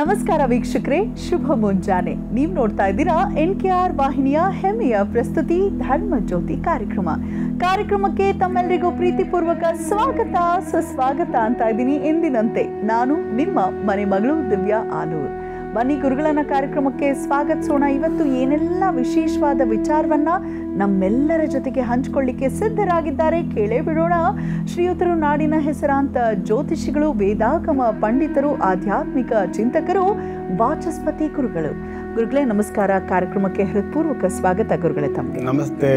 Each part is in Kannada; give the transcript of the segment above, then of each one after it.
ನಮಸ್ಕಾರ ವೀಕ್ಷಕರೇ, ಶುಭ ಮುಂಜಾನೆ. ನೀವು ನೋಡ್ತಾ ಇದ್ದೀರಾ NKR ವಾಹಿನಿಯ ಹೆಮ್ಮೆಯ ಪ್ರಸ್ತುತಿ ಧರ್ಮ ಜ್ಯೋತಿ ಕಾರ್ಯಕ್ರಮಕ್ಕೆ ತಮ್ಮೆಲ್ಲರಿಗೂ ಪ್ರೀತಿಪೂರ್ವಕ ಸ್ವಾಗತ ಸುಸ್ವಾಗತ ಅಂತ ಇದ್ದೀನಿ. ಎಂದಿನಂತೆ ನಾನು ನಿಮ್ಮ ಮನೆ ಮಗಳು ದಿವ್ಯಾ ಆಲೂರ್. ಬನ್ನಿ ಗುರುಗಳನ್ನ ಕಾರ್ಯಕ್ರಮಕ್ಕೆ ಸ್ವಾಗತಿಸೋಣ. ಇವತ್ತು ಏನೆಲ್ಲ ವಿಶೇಷವಾದ ವಿಚಾರವನ್ನ ನಮ್ಮೆಲ್ಲರ ಜೊತೆಗೆ ಹಂಚಿಕೊಳ್ಳಿಕ್ಕೆ ಸಿದ್ಧರಾಗಿದ್ದಾರೆ ಕೇಳೇ ಬಿಡೋಣ. ಶ್ರೀಯುತರು ನಾಡಿನ ಹೆಸರಾಂತ ಜ್ಯೋತಿಷಿಗಳು, ವೇದಾಗಮ ಪಂಡಿತರು, ಆಧ್ಯಾತ್ಮಿಕ ಚಿಂತಕರು, ವಾಚಸ್ಪತಿ ಗುರುಗಳು. ಗುರುಗಳೇ ನಮಸ್ಕಾರ. ಕಾರ್ಯಕ್ರಮಕ್ಕೆ ಹೃತ್ಪೂರ್ವಕ ಸ್ವಾಗತ ಗುರುಗಳೇ ತಮಗೆ. ನಮಸ್ತೆ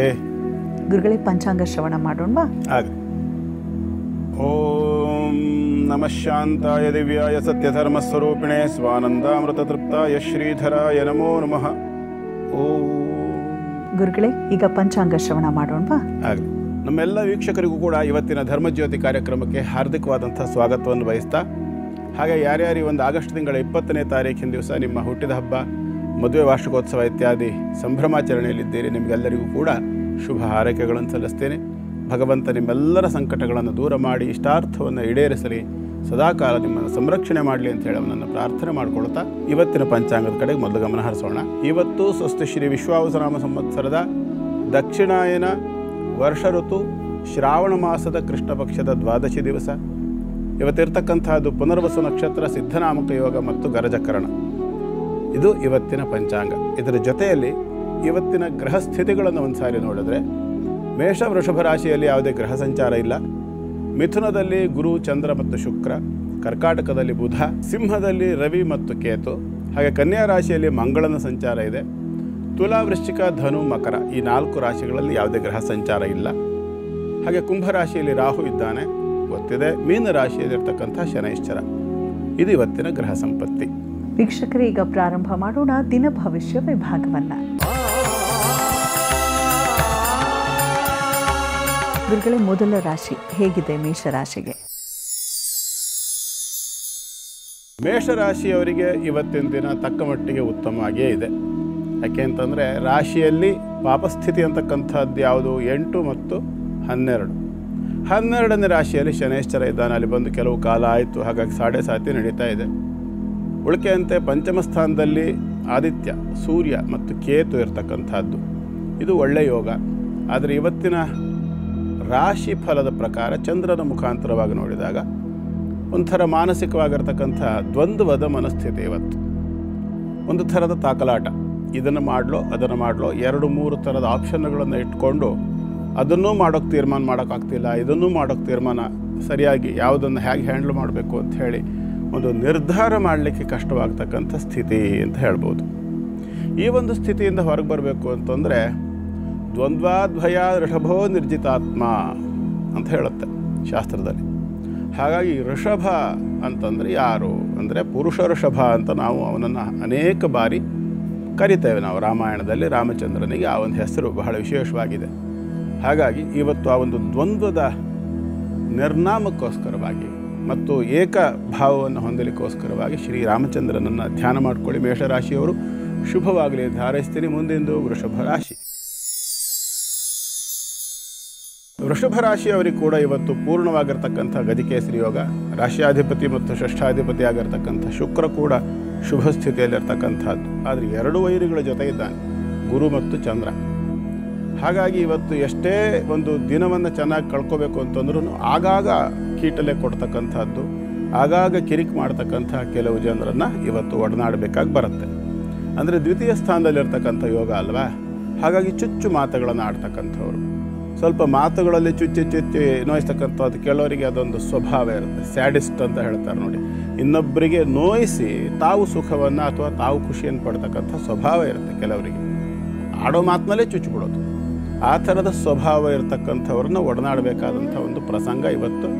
ಗುರುಗಳೇ. ಪಂಚಾಂಗ ಶ್ರವಣ ಮಾಡೋಣ. ಓಂ ನಮಃ ಶಾಂತಾಯ ದಿವ್ಯಾಯ ಸತ್ಯಧರ್ಮ ಸ್ವರೂಪಿಣೆ ಸ್ವಾನಂದಾಮೃತ ತೃಪ್ತಾಯ ಶ್ರೀಧರಾಯ ನಮೋ ನಮಃ. ಓಂ ಗುರುಗಳೇ, ಈಗ ಪಂಚಾಂಗ ಶ್ರವಣ ಮಾಡೋಣ. ಆಗಲಿ. ನಮ್ಮೆಲ್ಲ ವೀಕ್ಷಕರಿಗೂ ಕೂಡ ಇವತ್ತಿನ ಧರ್ಮಜ್ಯೋತಿ ಕಾರ್ಯಕ್ರಮಕ್ಕೆ ಹಾರ್ದಿಕವಾದಂಥ ಸ್ವಾಗತವನ್ನು ಬಯಸ್ತಾ, ಹಾಗೆ ಯಾರ್ಯಾರು ಒಂದು ಆಗಸ್ಟ್ ತಿಂಗಳ 20ನೇ ತಾರೀಕಿನ ದಿವಸ ನಿಮ್ಮ ಹುಟ್ಟಿದ ಹಬ್ಬ, ಮದುವೆ ವಾರ್ಷಿಕೋತ್ಸವ ಇತ್ಯಾದಿ ಸಂಭ್ರಮಾಚರಣೆಯಲ್ಲಿದ್ದೀರಿ, ನಿಮಗೆಲ್ಲರಿಗೂ ಕೂಡ ಶುಭ ಹಾರೈಕೆಗಳನ್ನು ಸಲ್ಲಿಸ್ತೇನೆ. ಭಗವಂತ ನಿಮ್ಮೆಲ್ಲರ ಸಂಕಟಗಳನ್ನು ದೂರ ಮಾಡಿ ಇಷ್ಟಾರ್ಥವನ್ನು ಈಡೇರಿಸಲಿ, ಸದಾಕಾಲ ನಿಮ್ಮನ್ನು ಸಂರಕ್ಷಣೆ ಮಾಡಲಿ ಅಂತ ಹೇಳಿ ಅವನನ್ನು ಪ್ರಾರ್ಥನೆ ಮಾಡಿಕೊಳ್ತಾ ಇವತ್ತಿನ ಪಂಚಾಂಗದ ಕಡೆಗೆ ಮೊದಲು ಗಮನ ಹರಿಸೋಣ. ಇವತ್ತು ಸ್ವಸ್ತಿ ಶ್ರೀ ವಿಶ್ವಾವಸುನಾಮ ಸಂವತ್ಸರದ ದಕ್ಷಿಣಾಯನ ವರ್ಷ ಋತು ಶ್ರಾವಣ ಮಾಸದ ಕೃಷ್ಣ ಪಕ್ಷದ ದ್ವಾದಶಿ ದಿವಸ. ಇವತ್ತಿರ್ತಕ್ಕಂಥದ್ದು ಪುನರ್ವಸು ನಕ್ಷತ್ರ, ಸಿದ್ಧನಾಮಕ ಯೋಗ ಮತ್ತು ಗರಜಕರಣ. ಇದು ಇವತ್ತಿನ ಪಂಚಾಂಗ. ಇದರ ಜೊತೆಯಲ್ಲಿ ಇವತ್ತಿನ ಗ್ರಹ ಸ್ಥಿತಿಗಳನ್ನು ಒಂದು ಸಾರಿ ನೋಡಿದ್ರೆ, ಮೇಷ ವೃಷಭ ರಾಶಿಯಲ್ಲಿ ಯಾವುದೇ ಗ್ರಹ ಸಂಚಾರ ಇಲ್ಲ. ಮಿಥುನದಲ್ಲಿ ಗುರು, ಚಂದ್ರ ಮತ್ತು ಶುಕ್ರ, ಕರ್ಕಾಟಕದಲ್ಲಿ ಬುಧ, ಸಿಂಹದಲ್ಲಿ ರವಿ ಮತ್ತು ಕೇತು, ಹಾಗೆ ಕನ್ಯಾ ರಾಶಿಯಲ್ಲಿ ಮಂಗಳನ ಸಂಚಾರ ಇದೆ. ತುಲಾ, ವೃಶ್ಚಿಕ, ಧನು, ಮಕರ ಈ 4 ರಾಶಿಗಳಲ್ಲಿ ಯಾವುದೇ ಗ್ರಹ ಸಂಚಾರ ಇಲ್ಲ. ಹಾಗೆ ಕುಂಭರಾಶಿಯಲ್ಲಿ ರಾಹು ಇದ್ದಾನೆ, ಗೊತ್ತಿದೆ. ಮೀನ ರಾಶಿಯಲ್ಲಿರ್ತಕ್ಕಂಥ ಶನೈಶ್ಚರ. ಇದು ಇವತ್ತಿನ ಗ್ರಹ ಸಂಪತ್ತಿ. ವೀಕ್ಷಕರೇ, ಈಗ ಪ್ರಾರಂಭ ಮಾಡೋಣ ದಿನ ಭವಿಷ್ಯ ವಿಭಾಗವನ್ನ. ಗುರುಗಳೇ, ಮೊದಲ ರಾಶಿ ಹೇಗಿದೆ ಮೇಷರಾಶಿಗೆ? ಮೇಷರಾಶಿಯವರಿಗೆ ಇವತ್ತಿನ ದಿನ ತಕ್ಕ ಮಟ್ಟಿಗೆ ಉತ್ತಮವಾಗಿಯೇ ಇದೆ. ಯಾಕೆ ಅಂತಂದರೆ ರಾಶಿಯಲ್ಲಿ ಪಾಪಸ್ಥಿತಿ ಅಂತಕ್ಕಂಥದ್ದು ಯಾವುದು 8 ಮತ್ತು 12. 12ನೇ ರಾಶಿಯಲ್ಲಿ ಶನೈಶ್ಚರ ಇದ್ದಾನೆ, ಅಲ್ಲಿ ಬಂದು ಕೆಲವು ಕಾಲ ಆಯಿತು, ಹಾಗಾಗಿ ಸಾಡೆ ಸಾತಿ ನಡೀತಾ ಇದೆ. ಉಳಿಕೆಯಂತೆ ಪಂಚಮ ಸ್ಥಾನದಲ್ಲಿ ಆದಿತ್ಯ, ಸೂರ್ಯ ಮತ್ತು ಕೇತು ಇರತಕ್ಕಂಥದ್ದು, ಇದು ಒಳ್ಳೆಯ ಯೋಗ. ಆದರೆ ಇವತ್ತಿನ ರಾಶಿ ಫಲದ ಪ್ರಕಾರ ಚಂದ್ರನ ಮುಖಾಂತರವಾಗಿ ನೋಡಿದಾಗ ಒಂಥರ ಮಾನಸಿಕವಾಗಿರ್ತಕ್ಕಂಥ ದ್ವಂದ್ವದ ಮನಸ್ಥಿತಿ. ಇವತ್ತು ಒಂದು ಥರದ ತಾಕಲಾಟ, ಇದನ್ನು ಮಾಡಲೋ ಅದನ್ನು ಮಾಡಲೋ, 2-3 ಥರದ ಆಪ್ಷನ್ಗಳನ್ನು ಇಟ್ಕೊಂಡು ಅದನ್ನೂ ಮಾಡೋಕ್ಕೆ ತೀರ್ಮಾನ ಮಾಡೋಕ್ಕಾಗ್ತಿಲ್ಲ, ಇದನ್ನೂ ಮಾಡೋಕ್ಕೆ ತೀರ್ಮಾನ ಸರಿಯಾಗಿ ಯಾವುದನ್ನು ಹೇಗೆ ಹ್ಯಾಂಡ್ಲ್ ಮಾಡಬೇಕು ಅಂತ ಹೇಳಿ ಒಂದು ನಿರ್ಧಾರ ಮಾಡಲಿಕ್ಕೆ ಕಷ್ಟವಾಗ್ತಕ್ಕಂಥ ಸ್ಥಿತಿ ಅಂತ ಹೇಳ್ಬೋದು. ಈ ಒಂದು ಸ್ಥಿತಿಯಿಂದ ಹೊರಗೆ ಬರಬೇಕು ಅಂತಂದರೆ ದ್ವಂದ್ವಾದ್ವಯ ಋಷಭೋ ನಿರ್ಜಿತಾತ್ಮ ಅಂತ ಹೇಳುತ್ತೆ ಶಾಸ್ತ್ರದಲ್ಲಿ. ಹಾಗಾಗಿ ಋಷಭ ಅಂತಂದರೆ ಯಾರು ಅಂದರೆ ಪುರುಷ ಋಷಭ ಅಂತ ನಾವು ಅವನನ್ನು ಅನೇಕ ಬಾರಿ ಕರಿತೇವೆ. ನಾವು ರಾಮಾಯಣದಲ್ಲಿ ರಾಮಚಂದ್ರನಿಗೆ ಆ ಒಂದು ಹೆಸರು ಬಹಳ ವಿಶೇಷವಾಗಿದೆ. ಹಾಗಾಗಿ ಇವತ್ತು ಆ ಒಂದು ದ್ವಂದ್ವದ ನಿರ್ನಾಮಕ್ಕೋಸ್ಕರವಾಗಿ ಮತ್ತು ಏಕ ಭಾವವನ್ನು ಹೊಂದಲಿಕ್ಕೋಸ್ಕರವಾಗಿ ಶ್ರೀರಾಮಚಂದ್ರನನ್ನು ಧ್ಯಾನ ಮಾಡಿಕೊಳ್ಳಿ ಮೇಷರಾಶಿಯವರು. ಶುಭವಾಗಲಿ ಅಂತ ಹಾರೈಸ್ತೀನಿ. ಮುಂದಿಂದು ವೃಷಭ ರಾಶಿ. ವೃಷಭ ರಾಶಿಯವರಿಗೆ ಕೂಡ ಇವತ್ತು ಪೂರ್ಣವಾಗಿರ್ತಕ್ಕಂಥ ಗಜಕೇಸರಿ ಯೋಗ. ರಾಶಿಯಾಧಿಪತಿ ಮತ್ತು ಷಷ್ಠಾಧಿಪತಿ ಆಗಿರ್ತಕ್ಕಂಥ ಶುಕ್ರ ಕೂಡ ಶುಭ ಸ್ಥಿತಿಯಲ್ಲಿರ್ತಕ್ಕಂಥದ್ದು. ಆದರೆ 2 ವೈರಿಗಳ ಜೊತೆ ಇದ್ದಾನೆ, ಗುರು ಮತ್ತು ಚಂದ್ರ. ಹಾಗಾಗಿ ಇವತ್ತು ಎಷ್ಟೇ ಒಂದು ದಿನವನ್ನು ಚೆನ್ನಾಗಿ ಕಳ್ಕೋಬೇಕು ಅಂತಂದ್ರೂ ಆಗಾಗ ಕೀಟಲೆ ಕೊಡ್ತಕ್ಕಂಥದ್ದು, ಆಗಾಗ ಕಿರಿಕ್ ಮಾಡ್ತಕ್ಕಂಥ ಕೆಲವು ಜನರನ್ನು ಇವತ್ತು ಒಡನಾಡಬೇಕಾಗಿ ಬರುತ್ತೆ. ಅಂದರೆ ದ್ವಿತೀಯ ಸ್ಥಾನದಲ್ಲಿರ್ತಕ್ಕಂಥ ಯೋಗ ಅಲ್ವಾ. ಹಾಗಾಗಿ ಚುಚ್ಚು ಮಾತುಗಳನ್ನು ಆಡ್ತಕ್ಕಂಥವ್ರು, ಸ್ವಲ್ಪ ಮಾತುಗಳಲ್ಲಿ ಚುಚ್ಚಿ ನೋಯಿಸ್ತಕ್ಕಂಥದ್ದು ಕೆಲವರಿಗೆ ಅದೊಂದು ಸ್ವಭಾವ ಇರುತ್ತೆ. ಸ್ಯಾಡಿಸ್ಟ್ ಅಂತ ಹೇಳ್ತಾರೆ ನೋಡಿ, ಇನ್ನೊಬ್ಬರಿಗೆ ನೋಯಿಸಿ ತಾವು ಸುಖವನ್ನು ಅಥವಾ ತಾವು ಖುಷಿಯನ್ನು ಪಡ್ತಕ್ಕಂಥ ಸ್ವಭಾವ ಇರುತ್ತೆ ಕೆಲವರಿಗೆ. ಆಡೋ ಮಾತಿನಲ್ಲೇ ಚುಚ್ಚಿಬಿಡೋದು, ಆ ಥರದ ಸ್ವಭಾವ ಇರತಕ್ಕಂಥವ್ರನ್ನ ಒಡನಾಡಬೇಕಾದಂಥ ಒಂದು ಪ್ರಸಂಗ ಇವತ್ತು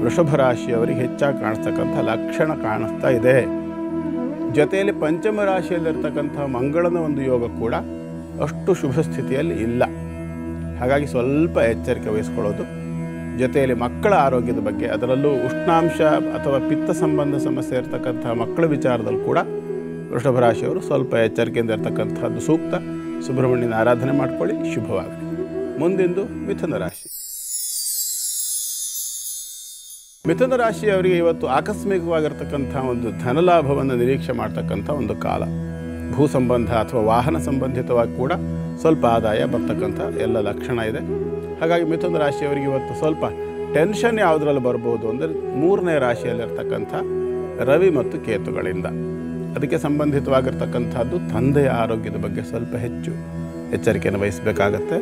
ವೃಷಭ ರಾಶಿಯವರಿಗೆ ಹೆಚ್ಚಾಗಿ ಕಾಣಿಸ್ತಕ್ಕಂಥ ಲಕ್ಷಣ ಕಾಣಿಸ್ತಾ ಇದೆ. ಜೊತೆಯಲ್ಲಿ ಪಂಚಮ ರಾಶಿಯಲ್ಲಿರ್ತಕ್ಕಂಥ ಮಂಗಳನ ಒಂದು ಯೋಗ ಕೂಡ ಅಷ್ಟು ಶುಭ ಸ್ಥಿತಿಯಲ್ಲಿ ಇಲ್ಲ. ಹಾಗಾಗಿ ಸ್ವಲ್ಪ ಎಚ್ಚರಿಕೆ ವಹಿಸ್ಕೊಳ್ಳೋದು. ಜೊತೆಯಲ್ಲಿ ಮಕ್ಕಳ ಆರೋಗ್ಯದ ಬಗ್ಗೆ, ಅದರಲ್ಲೂ ಉಷ್ಣಾಂಶ ಅಥವಾ ಪಿತ್ತ ಸಂಬಂಧ ಸಮಸ್ಯೆ ಇರತಕ್ಕಂಥ ಮಕ್ಕಳ ವಿಚಾರದಲ್ಲಿ ಕೂಡ ವೃಷಭ ರಾಶಿಯವರು ಸ್ವಲ್ಪ ಎಚ್ಚರಿಕೆಯಿಂದ ಇರತಕ್ಕಂಥದ್ದು ಸೂಕ್ತ. ಸುಬ್ರಹ್ಮಣ್ಯನ ಆರಾಧನೆ ಮಾಡಿಕೊಳ್ಳಿ, ಶುಭವಾಗಲಿ. ಮುಂದಿಂದು ಮಿಥುನ ರಾಶಿ. ಮಿಥುನ ರಾಶಿಯವರಿಗೆ ಇವತ್ತು ಆಕಸ್ಮಿಕವಾಗಿರ್ತಕ್ಕಂಥ ಒಂದು ಧನಲಾಭವನ್ನು ನಿರೀಕ್ಷೆ ಮಾಡ್ತಕ್ಕಂಥ ಒಂದು ಕಾಲ. ಭೂ ಸಂಬಂಧ ಅಥವಾ ವಾಹನ ಸಂಬಂಧಿತವಾಗಿ ಕೂಡ ಸ್ವಲ್ಪ ಆದಾಯ ಬರ್ತಕ್ಕಂಥ ಎಲ್ಲ ಲಕ್ಷಣ ಇದೆ. ಹಾಗಾಗಿ ಮಿಥುನ ರಾಶಿಯವರಿಗೆ ಇವತ್ತು ಸ್ವಲ್ಪ ಟೆನ್ಷನ್ ಯಾವುದರಲ್ಲಿ ಬರ್ಬೋದು ಅಂದರೆ 3ನೇ ರಾಶಿಯಲ್ಲಿರ್ತಕ್ಕಂಥ ರವಿ ಮತ್ತು ಕೇತುಗಳಿಂದ. ಅದಕ್ಕೆ ಸಂಬಂಧಿತವಾಗಿರ್ತಕ್ಕಂಥದ್ದು ತಂದೆಯ ಆರೋಗ್ಯದ ಬಗ್ಗೆ ಸ್ವಲ್ಪ ಹೆಚ್ಚು ಎಚ್ಚರಿಕೆಯನ್ನು ವಹಿಸಬೇಕಾಗತ್ತೆ.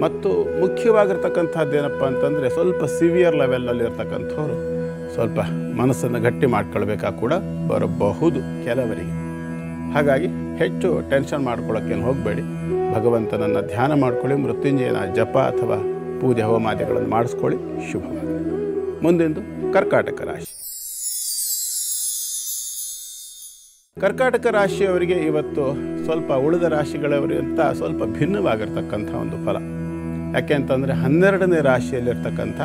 ಮತ್ತು ಮುಖ್ಯವಾಗಿರ್ತಕ್ಕಂಥದ್ದು ಏನಪ್ಪ ಅಂತಂದರೆ ಸ್ವಲ್ಪ ಸಿವಿಯರ್ ಲೆವೆಲಲ್ಲಿರ್ತಕ್ಕಂಥವ್ರು ಸ್ವಲ್ಪ ಮನಸ್ಸನ್ನು ಗಟ್ಟಿ ಮಾಡ್ಕೊಳ್ಬೇಕಾಗಿ ಕೂಡ ಬರಬಹುದು ಕೆಲವರಿಗೆ. ಹಾಗಾಗಿ ಹೆಚ್ಚು ಟೆನ್ಷನ್ ಮಾಡ್ಕೊಳ್ಳೋಕ್ಕೇನು ಹೋಗಬೇಡಿ. ಭಗವಂತನನ್ನು ಧ್ಯಾನ ಮಾಡ್ಕೊಳ್ಳಿ, ಮೃತ್ಯುಂಜಯನ ಜಪ ಅಥವಾ ಪೂಜೆ ಹೋಮಾದಿಗಳನ್ನು ಮಾಡಿಸ್ಕೊಳ್ಳಿ, ಶುಭವಾಗಿ. ಮುಂದೆಂದು ಕರ್ಕಾಟಕ ರಾಶಿ. ಕರ್ಕಾಟಕ ರಾಶಿಯವರಿಗೆ ಇವತ್ತು ಸ್ವಲ್ಪ ಉಳಿದ ರಾಶಿಗಳವರಿಗಿಂತ ಸ್ವಲ್ಪ ಭಿನ್ನವಾಗಿರ್ತಕ್ಕಂಥ ಒಂದು ಫಲ. ಯಾಕೆ ಅಂತಂದರೆ 12ನೇ ರಾಶಿಯಲ್ಲಿರ್ತಕ್ಕಂಥ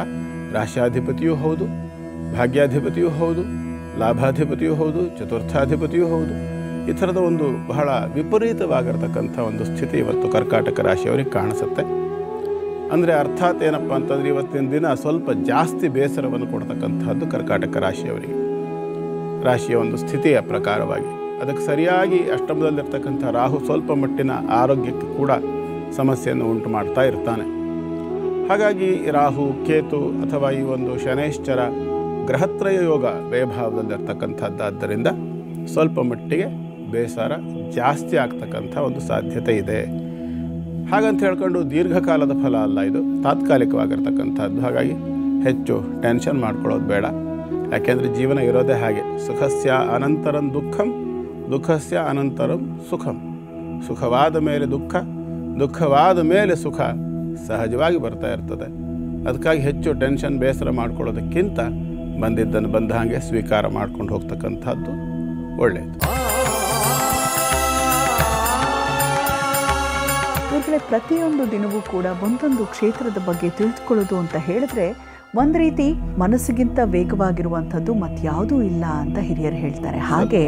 ರಾಶ್ಯಾಧಿಪತಿಯೂ ಹೌದು, ಭಾಗ್ಯಾಧಿಪತಿಯೂ ಹೌದು, ಲಾಭಾಧಿಪತಿಯೂ ಹೌದು, ಚತುರ್ಥಾಧಿಪತಿಯೂ ಹೌದು. ಈ ಥರದ ಒಂದು ಬಹಳ ವಿಪರೀತವಾಗಿರ್ತಕ್ಕಂಥ ಒಂದು ಸ್ಥಿತಿ ಇವತ್ತು ಕರ್ಕಾಟಕ ರಾಶಿಯವರಿಗೆ ಕಾಣಿಸುತ್ತೆ. ಅಂದರೆ ಅರ್ಥಾತ್ ಏನಪ್ಪ ಅಂತಂದರೆ ಇವತ್ತಿನ ದಿನ ಸ್ವಲ್ಪ ಜಾಸ್ತಿ ಬೇಸರವನ್ನು ಕೊಡ್ತಕ್ಕಂಥದ್ದು ಕರ್ಕಾಟಕ ರಾಶಿಯವರಿಗೆ, ರಾಶಿಯ ಒಂದು ಸ್ಥಿತಿಯ ಪ್ರಕಾರವಾಗಿ. ಅದಕ್ಕೆ ಸರಿಯಾಗಿ ಅಷ್ಟಮದಲ್ಲಿರ್ತಕ್ಕಂಥ ರಾಹು ಸ್ವಲ್ಪ ಮಟ್ಟಿನ ಆರೋಗ್ಯಕ್ಕೆ ಕೂಡ ಸಮಸ್ಯೆಯನ್ನು ಉಂಟು ಮಾಡ್ತಾ ಇರ್ತಾನೆ. ಹಾಗಾಗಿ ರಾಹು, ಕೇತು ಅಥವಾ ಈ ಒಂದು ಶನೈಶ್ಚರ ಗ್ರಹತ್ರಯ ಯೋಗ ವ್ಯಯಭಾವದಲ್ಲಿರ್ತಕ್ಕಂಥದ್ದಾದ್ದರಿಂದ ಸ್ವಲ್ಪ ಮಟ್ಟಿಗೆ ಬೇಸರ ಜಾಸ್ತಿ ಆಗ್ತಕ್ಕಂಥ ಒಂದು ಸಾಧ್ಯತೆ ಇದೆ. ಹಾಗಂತ ಹೇಳ್ಕೊಂಡು ದೀರ್ಘಕಾಲದ ಫಲ ಅಲ್ಲ, ಇದು ತಾತ್ಕಾಲಿಕವಾಗಿರ್ತಕ್ಕಂಥದ್ದು. ಹಾಗಾಗಿ ಹೆಚ್ಚು ಟೆನ್ಷನ್ ಮಾಡ್ಕೊಳ್ಳೋದು ಬೇಡ. ಯಾಕೆಂದರೆ ಜೀವನ ಇರೋದೇ ಹಾಗೆ, ಸುಖಸ್ಯ ಅನಂತರಂ ದುಃಖಂ, ದುಃಖಸ್ಯ ಅನಂತರಂ ಸುಖಂ. ಸುಖವಾದ ಮೇಲೆ ದುಃಖ, ದುಃಖವಾದ ಮೇಲೆ ಸುಖ ಸಹಜವಾಗಿ ಬರ್ತಾ ಇರ್ತದೆ. ಅದಕ್ಕಾಗಿ ಹೆಚ್ಚು ಟೆನ್ಷನ್ ಬೇಸರ ಮಾಡ್ಕೊಳ್ಳೋದಕ್ಕಿಂತ ಬಂದಿದ್ದನ್ನು ಬಂದ ಹಾಗೆ ಸ್ವೀಕಾರ ಮಾಡ್ಕೊಂಡು ಹೋಗ್ತಕ್ಕಂಥದ್ದು ಒಳ್ಳೆಯದು. ಪ್ರತಿಯೊಂದು ದಿನವೂ ಕೂಡ ಒಂದೊಂದು ಕ್ಷೇತ್ರದ ಬಗ್ಗೆ ತಿಳಿದುಕೊಳ್ಳೋದು ಅಂತ ಹೇಳಿದ್ರೆ ಒಂದು ರೀತಿ ಮನಸ್ಸಿಗಿಂತ ವೇಗವಾಗಿರುವಂಥದ್ದು ಮತ್ಯಾವುದೂ ಇಲ್ಲ ಅಂತ ಹಿರಿಯರು ಹೇಳ್ತಾರೆ. ಹಾಗೆ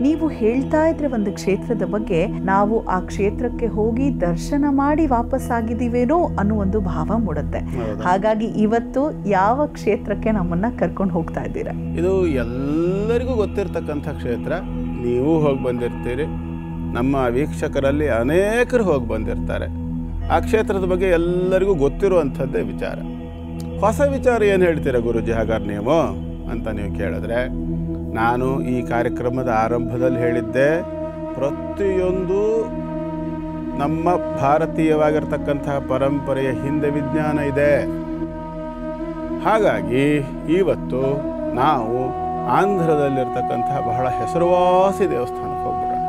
ನೀವು ಹೇಳ್ತಾ ಇದ್ರೆ ಒಂದು ಕ್ಷೇತ್ರದ ಬಗ್ಗೆ ನಾವು ಆ ಕ್ಷೇತ್ರಕ್ಕೆ ಹೋಗಿ ದರ್ಶನ ಮಾಡಿ ವಾಪಸ್ ಆಗಿದ್ದೀವೇನೋ ಅನ್ನೋ ಒಂದು ಭಾವ ಮೂಡುತ್ತೆ. ಹಾಗಾಗಿ ಇವತ್ತು ಯಾವ ಕ್ಷೇತ್ರಕ್ಕೆ ನಮ್ಮನ್ನ ಕರ್ಕೊಂಡು ಹೋಗ್ತಾ ಇದ್ದೀರಾ? ಇದು ಎಲ್ಲರಿಗೂ ಗೊತ್ತಿರ್ತಕ್ಕಂಥ ಕ್ಷೇತ್ರ. ನೀವು ಹೋಗಿ ಬಂದಿರ್ತೀರಿ, ನಮ್ಮ ವೀಕ್ಷಕರಲ್ಲಿ ಅನೇಕರು ಹೋಗಿ ಬಂದಿರ್ತಾರೆ. ಆ ಕ್ಷೇತ್ರದ ಬಗ್ಗೆ ಎಲ್ಲರಿಗೂ ಗೊತ್ತಿರುವಂಥದ್ದೇ ವಿಚಾರ. ಹೊಸ ವಿಚಾರ ಏನು ಹೇಳ್ತೀರಾ ಗುರುಜಿ ಹಾಗಾದ್ರೆ ನೀವು ಅಂತ ನೀವು ಕೇಳಿದ್ರೆ, ನಾನು ಈ ಕಾರ್ಯಕ್ರಮದ ಆರಂಭದಲ್ಲಿ ಹೇಳಿದ್ದೆ, ಪ್ರತಿಯೊಂದು ನಮ್ಮ ಭಾರತೀಯವಾಗಿರ್ತಕ್ಕಂತಹ ಪರಂಪರೆಯ ಹಿಂದೆ ವಿಜ್ಞಾನ ಇದೆ. ಹಾಗಾಗಿ ಇವತ್ತು ನಾವು ಆಂಧ್ರದಲ್ಲಿರ್ತಕ್ಕಂತಹ ಬಹಳ ಹೆಸರುವಾಸಿ ದೇವಸ್ಥಾನಕ್ಕೆ ಹೋಗ್ಬಿಡೋಣ.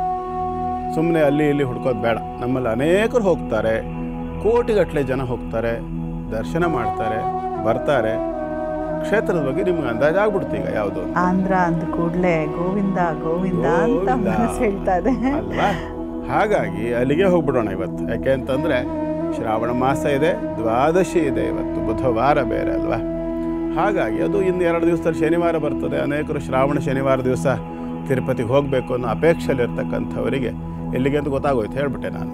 ಸುಮ್ಮನೆ ಅಲ್ಲಿ ಇಲ್ಲಿ ಹುಡ್ಕೋದು ಬೇಡ. ನಮ್ಮಲ್ಲಿ ಅನೇಕರು ಹೋಗ್ತಾರೆ, ಕೋಟಿಗಟ್ಟಲೆ ಜನ ಹೋಗ್ತಾರೆ, ದರ್ಶನ ಮಾಡ್ತಾರೆ, ಬರ್ತಾರೆ. ಕ್ಷೇತ್ರದ ಬಗ್ಗೆ ನಿಮ್ಗೆ ಅಂದಾಜಾಗ್ಬಿಡ್ತು ಈಗ ಯಾವುದು ಆಂಧ್ರ ಅಂದ ಕೂಡಲೇ ಗೋವಿಂದ ಗೋವಿಂದ ಅಂತ ಮನಸ್ಸು ಹೇಳ್ತಾ ಇದೆ ಅಲ್ವಾ? ಹಾಗಾಗಿ ಅಲ್ಲಿಗೆ ಹೋಗ್ಬಿಡೋಣ ಇವತ್ತು. ಯಾಕೆ ಅಂತಂದರೆ ಶ್ರಾವಣ ಮಾಸ ಇದೆ, ದ್ವಾದಶಿ ಇದೆ, ಇವತ್ತು ಬುಧವಾರ ಬೇರೆ ಅಲ್ವಾ? ಹಾಗಾಗಿ ಅದು ಇನ್ನು 2 ದಿವಸದಲ್ಲಿ ಶನಿವಾರ ಬರ್ತದೆ. ಅನೇಕರು ಶ್ರಾವಣ ಶನಿವಾರ ದಿವಸ ತಿರುಪತಿಗೆ ಹೋಗಬೇಕು ಅನ್ನೋ ಅಪೇಕ್ಷೆಯಲ್ಲಿರ್ತಕ್ಕಂಥವರಿಗೆ ಎಲ್ಲಿಗೆ ಅಂತ ಗೊತ್ತಾಗೋಯ್ತು, ಹೇಳ್ಬಿಟ್ಟೆ ನಾನು.